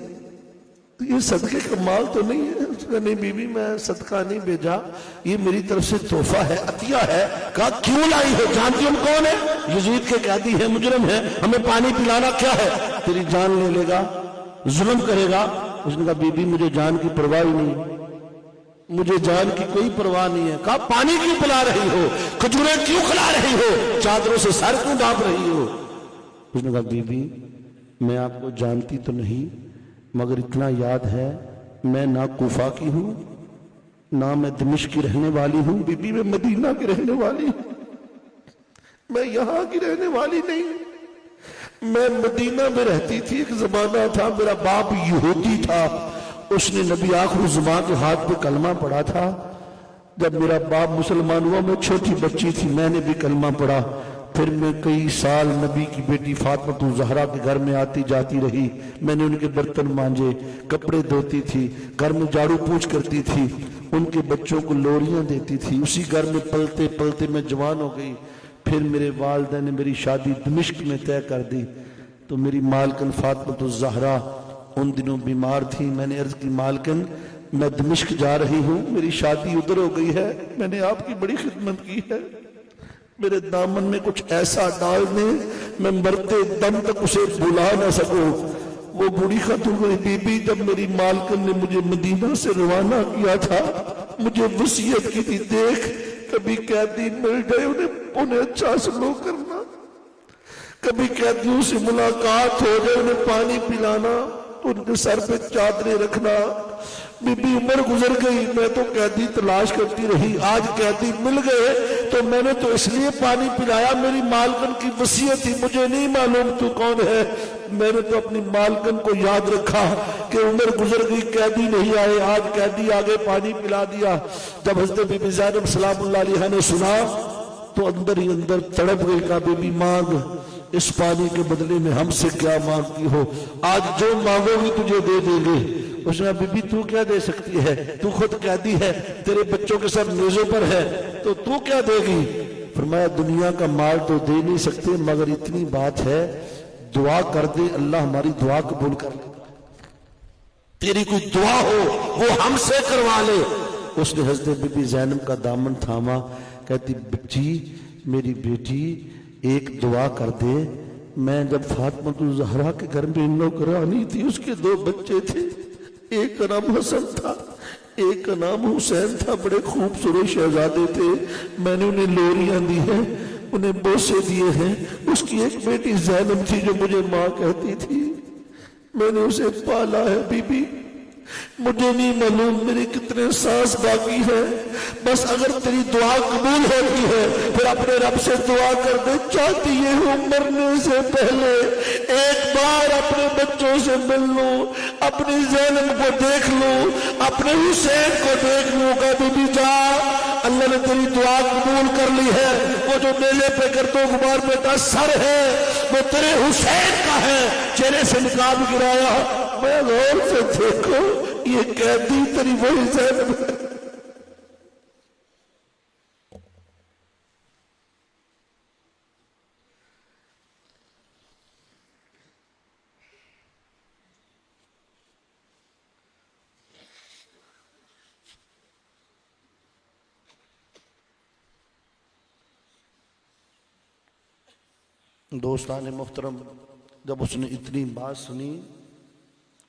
یہ صدقے کا مال تو نہیں ہے؟ اس نے نہیں بی بی میں صدقہ نہیں بھیجا، یہ میری طرف سے تحفہ ہے، عطیہ ہے۔ کہا کیوں لائی ہو؟ جانتی ہم کون ہے؟ یزید کے قیدی ہے، مجرم ہے، ہمیں پانی پلانا کیا ہے؟ تیری جان لے لے گا، ظلم کرے گا۔ اس نے کہا بی بی مجھے جان کی پرواہ ہی نہیں، مجھے جان کی کوئی پرواہ نہیں ہے۔ کہا پانی کیوں پلا رہی ہو؟ کھجوریں کیوں کھلا رہی ہو؟ چادروں سے سر کیوں ڈھانپ رہی ہو؟ اس نے کہا بی بی میں آپ کو جانتی تو نہیں، مگر اتنا یاد ہے میں نہ کوفہ کی ہوں نہ میں دمشق کی رہنے والی ہوں، بی بی میں مدینہ کی رہنے والی ہوں، میں یہاں کی رہنے والی نہیں، میں مدینہ میں رہتی تھی۔ ایک زمانہ تھا میرا باپ یہودی تھا، اس نے نبی آخر الزمان کے ہاتھ پہ کلمہ پڑھا تھا۔ جب میرا باپ مسلمان ہوا میں چھوٹی بچی تھی، میں نے بھی کلمہ پڑھا۔ پھر میں کئی سال نبی کی بیٹی فاطمہ الزہرا کے گھر میں آتی جاتی رہی، میں نے ان کے برتن مانجے، کپڑے دھوتی تھی، گھر میں جھاڑو پوچھ کرتی تھی، ان کے بچوں کو لوریاں دیتی تھی، اسی گھر میں پلتے پلتے میں جوان ہو گئی۔ پھر میرے والدہ نے میری شادی دمشق میں طے کر دی، تو میری مالکن فاطمہ الزہرا ان دنوں بیمار تھی۔ میں نے عرض کی مالکن میں دمشق جا رہی ہوں، میری شادی ادھر ہو گئی ہے، میں نے آپ کی بڑی خدمت کی ہے، میرے دامن میں کچھ ایسا ڈال دیں میں مرتے دم تک اسے بھلا نہ سکوں۔ وہ بوڑھی خاتون میری بی بی جب میری مالکن نے مجھے مدینہ سے روانہ کیا تھا مجھے وصیت کی تھی، دیکھ کبھی قیدی مل جائے انہیں اچھا سلوک کرنا، کبھی قیدیوں سے ملاقات ہو جائے انہیں پانی پلانا، ان کے سر پہ چادریں رکھنا۔ بی بی عمر گزر گئی، میں تو قیدی تلاش کرتی رہی، آج قیدی مل گئے تو میں نے تو اس لیے پانی پلایا، میری مالکن کی وصیت تھی، مجھے نہیں معلوم تو کون ہے۔ میں نے تو اپنی مالکن کو یاد رکھا کہ عمر گزر گئی قیدی نہیں آئے، آج قیدی آگے پانی پلا دیا۔ جب حضرت بی بی زینب سلام اللہ علیہ نے سنا تو اندر ہی اندر تڑپ گئی، کہا بی بی مانگ، اس پانی کے بدلے میں ہم سے کیا مانگتی ہو؟ آج جو مانگو گی تجھے دے دیں گے۔ اس نے کہا بی بی تو کیا دے سکتی ہے؟ تو خود قیدی ہے، تیرے بچوں کے سب نیزوں پر ہے، تو کیا دے گی؟ فرمایا دنیا کا مال تو دے نہیں سکتے، مگر اتنی بات ہے دعا کر دے اللہ ہماری دعا قبول کر لے، تیری کوئی دعا ہو وہ ہم سے کروا لے۔ اس نے حضرت بی بی زینب کا دامن تھاما، کہتی بچی میری بیٹی ایک دعا کر دے، میں جب فاطمہ الزہرا کے گھر میں نوکرانی تھی اس کے 2 بچے تھے، ایک کا نام حسن تھا ایک کا نام حسین تھا، بڑے خوبصورت شہزادے تھے، میں نے انہیں لوریاں دی ہیں، انہیں بوسے دیے ہیں۔ اس کی ایک بیٹی زینب تھی جو مجھے ماں کہتی تھی، میں نے اسے پالا ہے بی بی، مجھے نہیں معلوم میرے کتنے سانس باقی ہیں، بس اگر تیری دعا قبول ہوتی ہے پھر اپنے رب سے دعا کر دے، چاہتی ہے ہوں مرنے سے پہلے ایک بار اپنے بچوں سے مل لوں، اپنی زینب کو دیکھ لوں، اپنے حسین کو دیکھ لوں۔ کہ بی بی جا، اللہ نے تیری دعا قبول کر لی ہے، وہ جو میلے پہ گرد و غبار بیٹا سر ہے وہ تیرے حسین کا ہے، چہرے سے نقاب گرایا، میں غور سے دیکھو یہ قیدی تیری وہی زینب ہے۔ دوستان محترم، جب اس نے اتنی بات سنی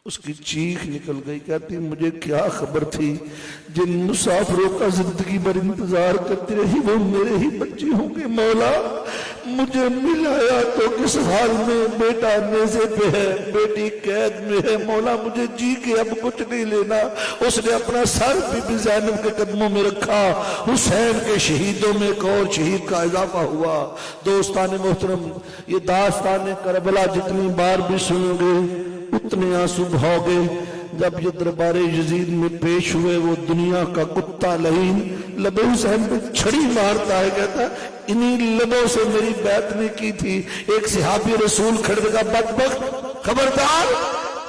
اس کی چیخ نکل گئی، کہتی مجھے کیا خبر تھی، جن مسافروں کا زندگی بھر انتظار کرتی رہی وہ میرے ہی بچے ہوں گے، مولا مجھے ملایا تو کس حال میں، بیٹا نیزے پہ ہے، بیٹی قید میں ہے، مولا مجھے جی کے اب کچھ نہیں لینا۔ اس نے اپنا سر بی بی زینب کے قدموں میں رکھا، حسین کے شہیدوں میں ایک اور شہید کا اضافہ ہوا۔ دوستان محترم، یہ داستان کربلا جتنی بار بھی سنو گے اتنے آنسو بہوگے۔ جب یہ دربار یزید میں پیش ہوئے وہ دنیا کا کتا لعین لب حسین پہ چھڑی مارتا ہے، کہتا ہے انہی لبوں سے میری بیعت نے کی تھی۔ ایک صحابی رسول کھڑے کا بدبخت، خبردار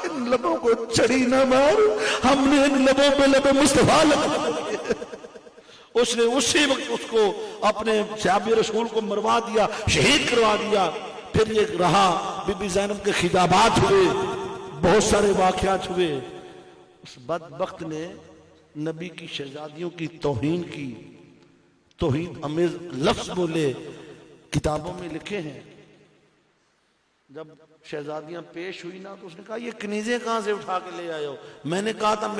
ان لبوں کو چھڑی نہ مار، ہم نے ان لبوں پہ لب مصطفیٰ لگا دیے۔ اس نے اسی وقت اس کو اپنے صحابی رسول کو مروا دیا، شہید کروا دیا۔ پھر یہ رہا بی بی زینب کے خطابات ہوئے، بہت سارے واقعات ہوئے، اس بدبخت نے نبی کی شہزادیوں کی توہین کی، توہین امیز لفظ بولے، کتابوں میں لکھے ہیں۔ جب شہزادیاں پیش ہوئی نا تو اس نے کہا یہ کنیزیں کہاں سے اٹھا کے لے آئے ہو؟ میں نے کہا تھا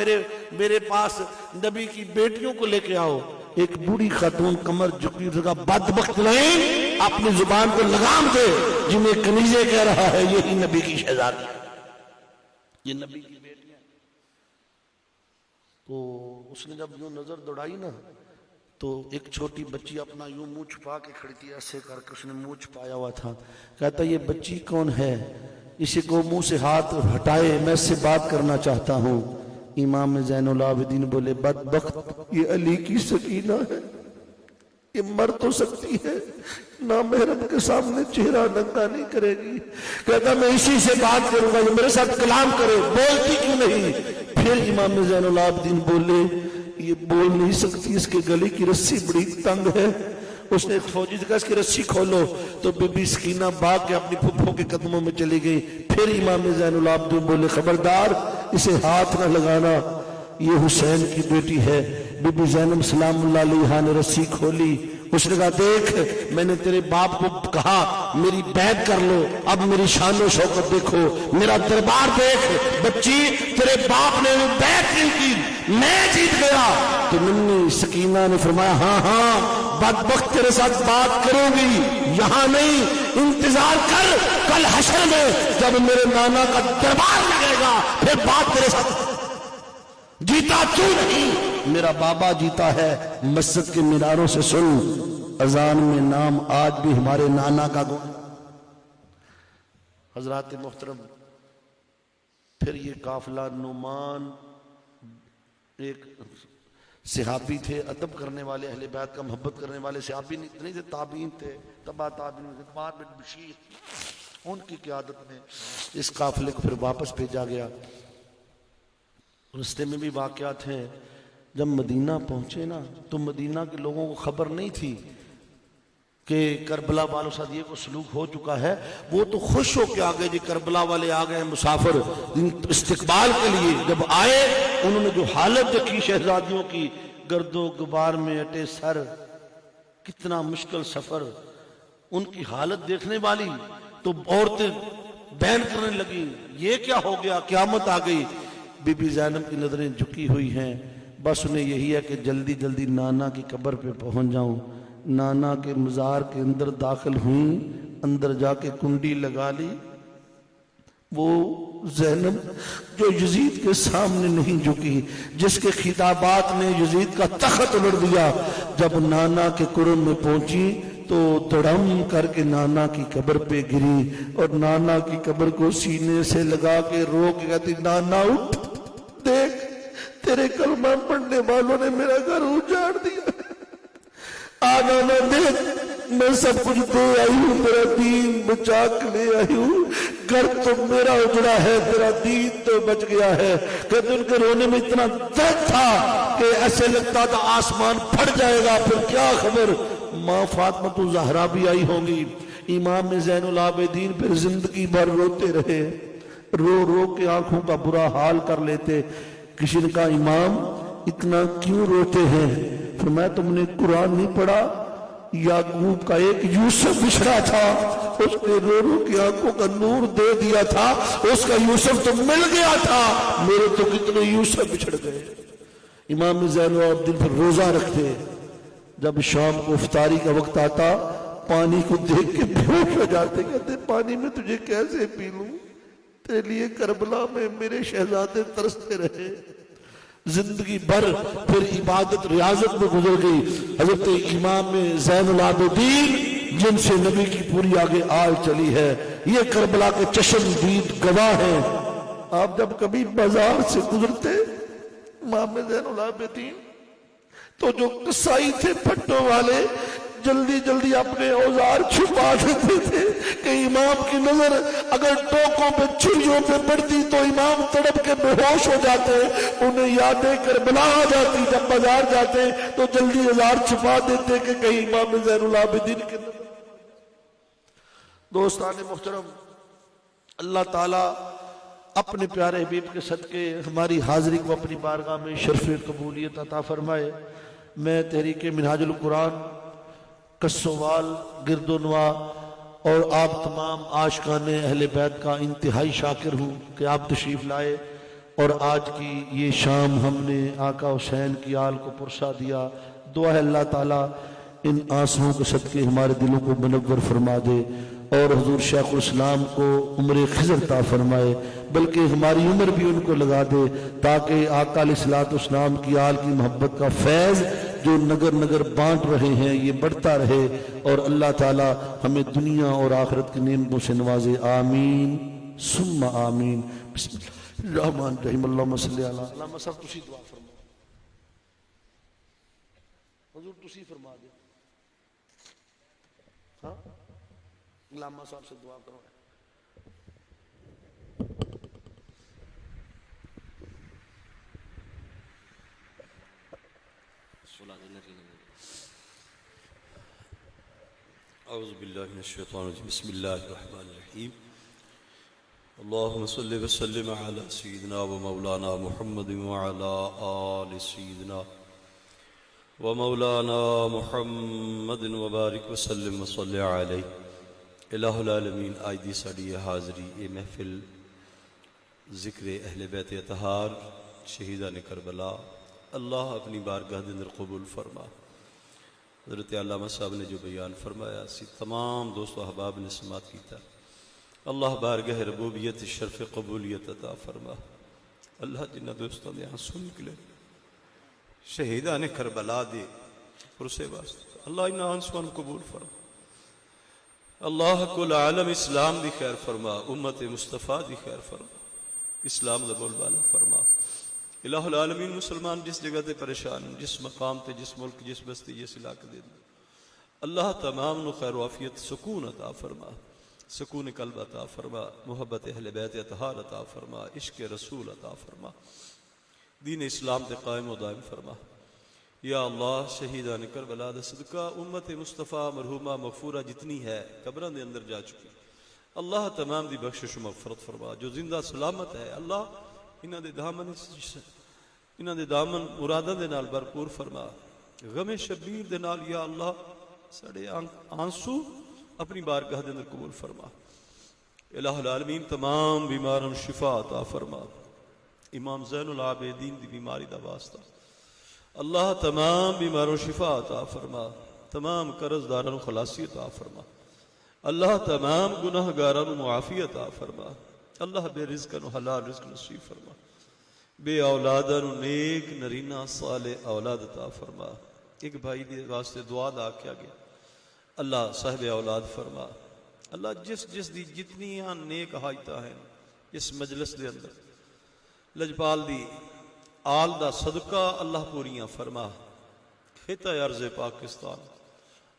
میرے پاس نبی کی بیٹیوں کو لے کے آؤ۔ ایک بوڑھی خاتون کمر جھکی، اس نے کہا بدبخت نہیں، اپنی زبان کو لگام دے، جنہیں کنیزیں کہہ رہا ہے یہی نبی کی شہزادی، یہ نبی کی بیٹیاں۔ تو اس نے جب یوں نظر دوڑائی نا تو ایک چھوٹی بچی اپنا یوں منہ چھپا کے کھڑی تھی، ایسے کر کے اس نے منہ چھپایا ہوا تھا۔ کہتا یہ بچی کون ہے؟ اسے کو منہ سے ہاتھ ہٹائے، میں اس سے بات کرنا چاہتا ہوں۔ امام زین العابدین بولے بدبخت، یہ علی کی سکینہ ہے، یہ مر تو سکتی ہے، نامحرم کے سامنے چہرہ ننگا نہیں کرے گی۔ کہتا میں اسی سے بات کروں گا، یہ میرے ساتھ کلام کرے، بولتی کیوں نہیں؟ پھر امام زین العابدین بولے یہ بول نہیں سکتی، اس کے گلے کی رسی بڑی تنگ ہے۔ اس نے ایک فوجی سے کہا اس کی رسی کھولو، تو بی بی سکینہ بھاگ کے اپنی پھپھو کے قدموں میں چلی گئی۔ پھر امام زین العابدین بولے خبردار اسے ہاتھ نہ لگانا، یہ حسین کی بیٹی ہے۔ بی بی زینب سلام اللہ علیہا نے رسی کھولی، اس نے کہا دیکھ میں نے تیرے باپ کو کہا میری بیعت کر لو، اب میری شان و شوکت دیکھو، میرا دربار دیکھ، بچی تیرے باپ نے بیعت نہیں کی، میں جیت گیا۔ تو ننھی سکینہ نے فرمایا ہاں ہاں بدبخت تیرے ساتھ بات کروں گی، یہاں نہیں، انتظار کر کل حشر میں جب میرے نانا کا دربار لگے گا پھر بات تیرے ساتھ۔ جیتا تو نہیں، میرا بابا جیتا ہے۔ مسجد کے میناروں سے سن اذان میں نام آج بھی ہمارے نانا کا گن۔ حضرات محترم، پھر یہ قافلہ نعمان ایک صحابی تھے، ادب کرنے والے، اہل بیت کا محبت کرنے والے صحابی نہیں تھے، تابعین تھے، تبع تابعین، عمار بن بشیر، ان کی قیادت میں اس قافلے کو پھر واپس بھیجا گیا۔ رستے میں بھی واقعات ہیں۔ جب مدینہ پہنچے نا تو مدینہ کے لوگوں کو خبر نہیں تھی کہ کربلا والوں ساتھ یہ کو سلوک ہو چکا ہے۔ وہ تو خوش ہو کے آگئے جی کربلا والے آگئے ہیں مسافر استقبال کے لیے۔ جب آئے انہوں نے جو حالت دیکھی شہزادیوں کی، گرد و غبار میں اٹے سر، کتنا مشکل سفر، ان کی حالت دیکھنے والی تو عورتیں بین کرنے لگی یہ کیا ہو گیا، قیامت آ گئی۔ بی بی زینب کی نظریں جھکی ہوئی ہیں، بس انہیں یہی ہے کہ جلدی جلدی نانا کی قبر پہ پہنچ جاؤں۔ نانا کے مزار کے اندر داخل ہوئیں، اندر جا کے کنڈی لگا لی۔ وہ زینب جو یزید کے سامنے نہیں جھکی، جس کے خطابات نے یزید کا تخت الٹ دیا، جب نانا کے قرب میں پہنچی تو دڑم کر کے نانا کی قبر پہ گری اور نانا کی قبر کو سینے سے لگا کے رو کے کہتی نانا اٹھ، دیکھ تیرے کلمہ پڑھنے والوں نے میرا گھر اجاڑ دیا، نانا دیکھ میں سب کچھ دے آئی ہوں، میرا دین بچا کے لے آئی ہوں، گھر تو میرا اجڑا ہے، تیرا دین تو بچ گیا ہے۔ کہتے ان کے رونے میں اتنا درد تھا کہ ایسے لگتا تھا آسمان پھٹ جائے گا۔ پھر کیا خبر، ماں فاطمہ الزہرا بھی آئی ہوں گی۔ امام زین العابدین پھر زندگی بھر روتے رہے، رو رو کے آنکھوں کا برا حال کر لیتے۔ کسی نے کہا امام اتنا کیوں روتے ہیں؟ فرمایا تم نے قرآن نہیں پڑھا؟ یعقوب کا ایک یوسف بچھڑا تھا، اس نے رو رو کی آنکھوں کا نور دے دیا تھا، اس کا یوسف تو مل گیا تھا، میرے تو کتنے یوسف بچھڑ گئے۔ امام زین العابدین پھر روزہ رکھتے، جب شام کو افطاری کا وقت آتا پانی کو دیکھ کے بے ہوش ہو جاتے، کہتے پانی میں تجھے کیسے پی لوں، تیرے لیے کربلا میں میرے شہزادے ترستے رہے۔ زندگی بھر پھر عبادت ریاضت میں گزر گئی۔ حضرت امام زین العابدین جن سے نبی کی پوری آگے آل چلی ہے، یہ کربلا کے چشم دید گواہ ہیں۔ آپ جب کبھی بازار سے گزرتے امام زین العابدین تو جو قصائی تھے پھٹوں والے جلدی جلدی اپنے اوزار چھپا دیتے تھے کہ امام کی نظر اگر ٹوکوں پہ چھریوں پہ پڑتی تو امام تڑپ کے بے ہوش ہو جاتے، انہیں یادیں کربلا آ جاتی۔ جب بازار جاتے تو جلدی اوزار چھپا دیتے کہ کہیں امام زین العابدین کے دوستان محترم، اللہ تعالی اپنے پیارے حبیب کے صدقے ہماری حاضری کو اپنی بارگاہ میں شرف قبولیت عطا فرمائے۔ میں تحریک منہاج القرآن کسوال گرد و نواح اور آپ تمام عاشقان اہل بیت کا انتہائی شاکر ہوں کہ آپ تشریف لائے اور آج کی یہ شام ہم نے آقا حسین کی آل کو پرسا دیا۔ دعا ہے اللہ تعالیٰ ان آنسوؤں کے صدقے ہمارے دلوں کو منور فرما دے اور حضور شیخ الاسلام کو عمر خضر عطا فرمائے، بلکہ ہماری عمر بھی ان کو لگا دے تاکہ آقا علیہ الصلوۃ والسلام کی آل کی محبت کا فیض جو نگر نگر بانٹ رہے ہیں یہ بڑھتا رہے اور اللہ تعالی ہمیں دنیا اور آخرت کی نعمتوں سے نوازے۔ آمین ثم آمین۔ بسم اللہ الرحمن الرحیم۔ اللہم صلی علی علامہ صاحب تسی دعا فرماؤ، حضور تسی فرما دے۔ ہاں علامہ صاحب سے دعا کرو۔ اعوذ باللہ من الشیطان الرجیم، بسم اللہ الرحمن الرحیم۔ اللہم صلی وسلم علی سیدنا و مولانا محمد وعلی آل سیدنا و مولانا محمد وبارک وسلم وصلی علیہ۔ الہ العالمین، آج دی ساڑی حاضری اے محفل ذکر اہل بیت اطہار شہیدان کربلا اللہ اپنی بارگاہ دے اندر قبول فرما۔ حضرت علامہ صاحب نے جو بیان فرمایا سی تمام دوست و احباب نے سماعت کیتا، اللہ بارگاہ ربوبیت شرف قبولیت عطا فرما۔ اللہ جنہ دوستوں نے یہاں سن نکلے شہیدان کربلا دے پرسے واسطے، اللہ انہاں آنسوان قبول فرما۔ اللہ کل عالم اسلام دی خیر فرما، امت مصطفیٰ دی خیر فرما، اسلام دا بول بالا فرما۔ الہ العالمین، مسلمان جس جگہ تے پریشان، جس مقام تے، جس ملک، جس بستی، جس علاقے دے اللہ تمام نو خیر و عافیت سکون عطا فرما، سکون قلب عطا فرما، محبت اہل بیت اطہار عطا فرما، عشق رسول عطا فرما، دین اسلام تے قائم و دائم فرما۔ یا اللہ شہیدان کربلا دا صدقہ امت مصطفیٰ مرحومہ مغفورہ جتنی ہے قبران دے اندر جا چکی، اللہ تمام دی بخشش و مغفرت فرما۔ جو زندہ سلامت ہے اللہ انہاں دے دامن مراداں دے نال بھرپور فرما۔ غم شبیر دے نال یا اللہ ساڑے آنسو اپنی بارگاہ دے اندر قبول فرما۔ الہ العالمین تمام بیماروں شفا عطا فرما۔ امام زین العابدین دی بیماری دا واسطہ اللہ تمام بیماروں شفا عطا فرما، تمام قرض داروں خلاصی عطا فرما، اللہ تمام گناہ گاروں معافی عطا فرما، اللہ بے رزق نو حلال رزق نصیب فرما، بے اولادہ نو نیک نرینہ صالح اولاد عطا فرما۔ ایک بھائی دے واسطے دعا دا کیا گیا، اللہ صاحب اولاد فرما۔ اللہ جس جس دی جتنی نیک حاجتاں ہیں اس مجلس دے اندر لجپال دی آل دا صدقہ اللہ پوریاں فرما۔ خطہ عرض پاکستان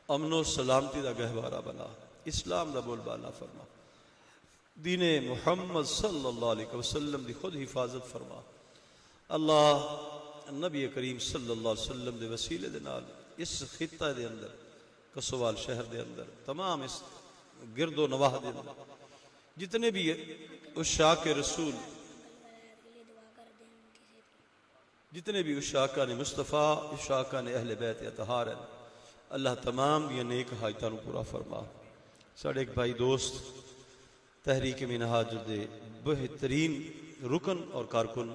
امن و سلامتی دا گہوارہ بنا، اسلام دا بول بالا فرما، دین محمد صلی اللہ علیہ وسلم دی خود حفاظت فرما۔ اللہ نبی کریم صلی اللہ علیہ وسلم دے وسیلے دے نال اس خطہ دے اندر کسوال شہر دے اندر تمام اس گرد و نواح دے اندر جتنے بھی عشاق رسول، جتنے بھی عشاقان مصطفیٰ، عشاقان اہل بیت اطہار ہیں، اللہ تمام یہ نیک حاجتاں نو پورا فرما۔ ساڑھے ایک بھائی دوست تحریک منہاج دے بہترین رکن اور کارکن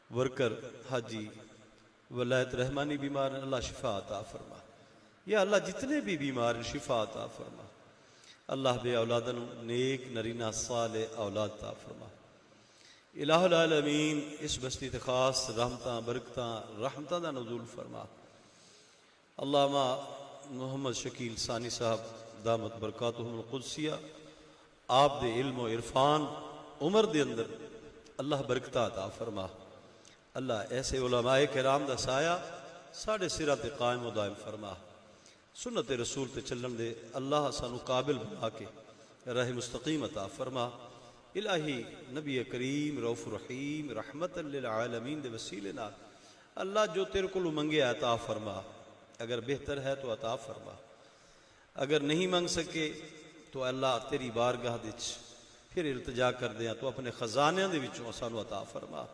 ورکر حاجی ولایت رحمانی بیمار ہیں، اللہ شفا عطا فرما۔ یا اللہ جتنے بھی بیمار ہیں شفا عطا فرما، اللہ بے اولادن نیک نرینہ صالح اولاد عطا فرما۔ الہ العالمین اس بستی تے خاص رحمتاں برکتاں رحمتاں دا نزول فرما۔ علامہ محمد شکیل ثانی صاحب دامت برکاتہم القدسیہ آپ دے علم و عرفان عمر دے اندر اللہ برکتہ عطا فرما۔ اللہ ایسے علماء کرام دا سایہ ساڑھے سرہ تے قائم و دائم فرما، سنت رسول تے چلن دے اللہ سانو قابل بنا کے راہ مستقیم عطا فرما۔ الہی نبی کریم رؤوف رحیم رحمت للعالمین دے وسیلے نال اللہ جو تیرے کو منگے عطا فرما، اگر بہتر ہے تو عطا فرما، اگر نہیں مانگ سکے تو اللہ تیری بارگاہ وچ پھر التجا کردے ہیں تو اپنے خزانیاں دے وچوں سانو عطا فرما۔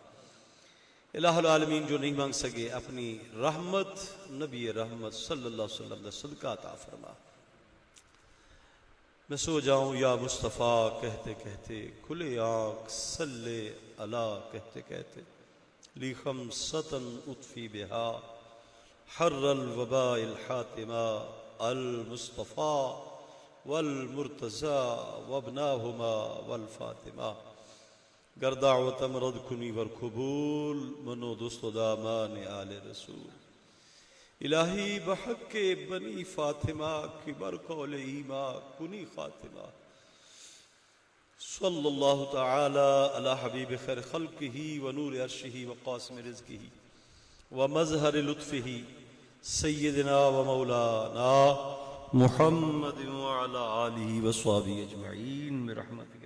الہ العالمین جو نہیں مانگ سکے اپنی رحمت نبی رحمت صلی اللہ علیہ وسلم دا صدقہ عطا فرما۔ میں سو جاؤں یا مصطفیٰ کہتے کہتے، کھلے آنکھ صلی اللہ کہتے کہتے، لی خمسۃ اطفی بہا حر الوباء الحاتمہ المصطفیٰ والمرتضیٰ وابناہما والفاطمہ۔ گر دعوت مرد کنی ور قبول منو دوست و دامان آل رسول۔ الہی بحق بنی فاطمہ کی بر قول ایما کنی خاتمہ۔ صلی اللہ تعالی علی حبیب خیر خلقہ و نور عرشہ و قاسم رزقہ و مظہر لطفہ سیدنا و مولانا محمد وعلی آلہ و صحابہ اجمعین برحمتک۔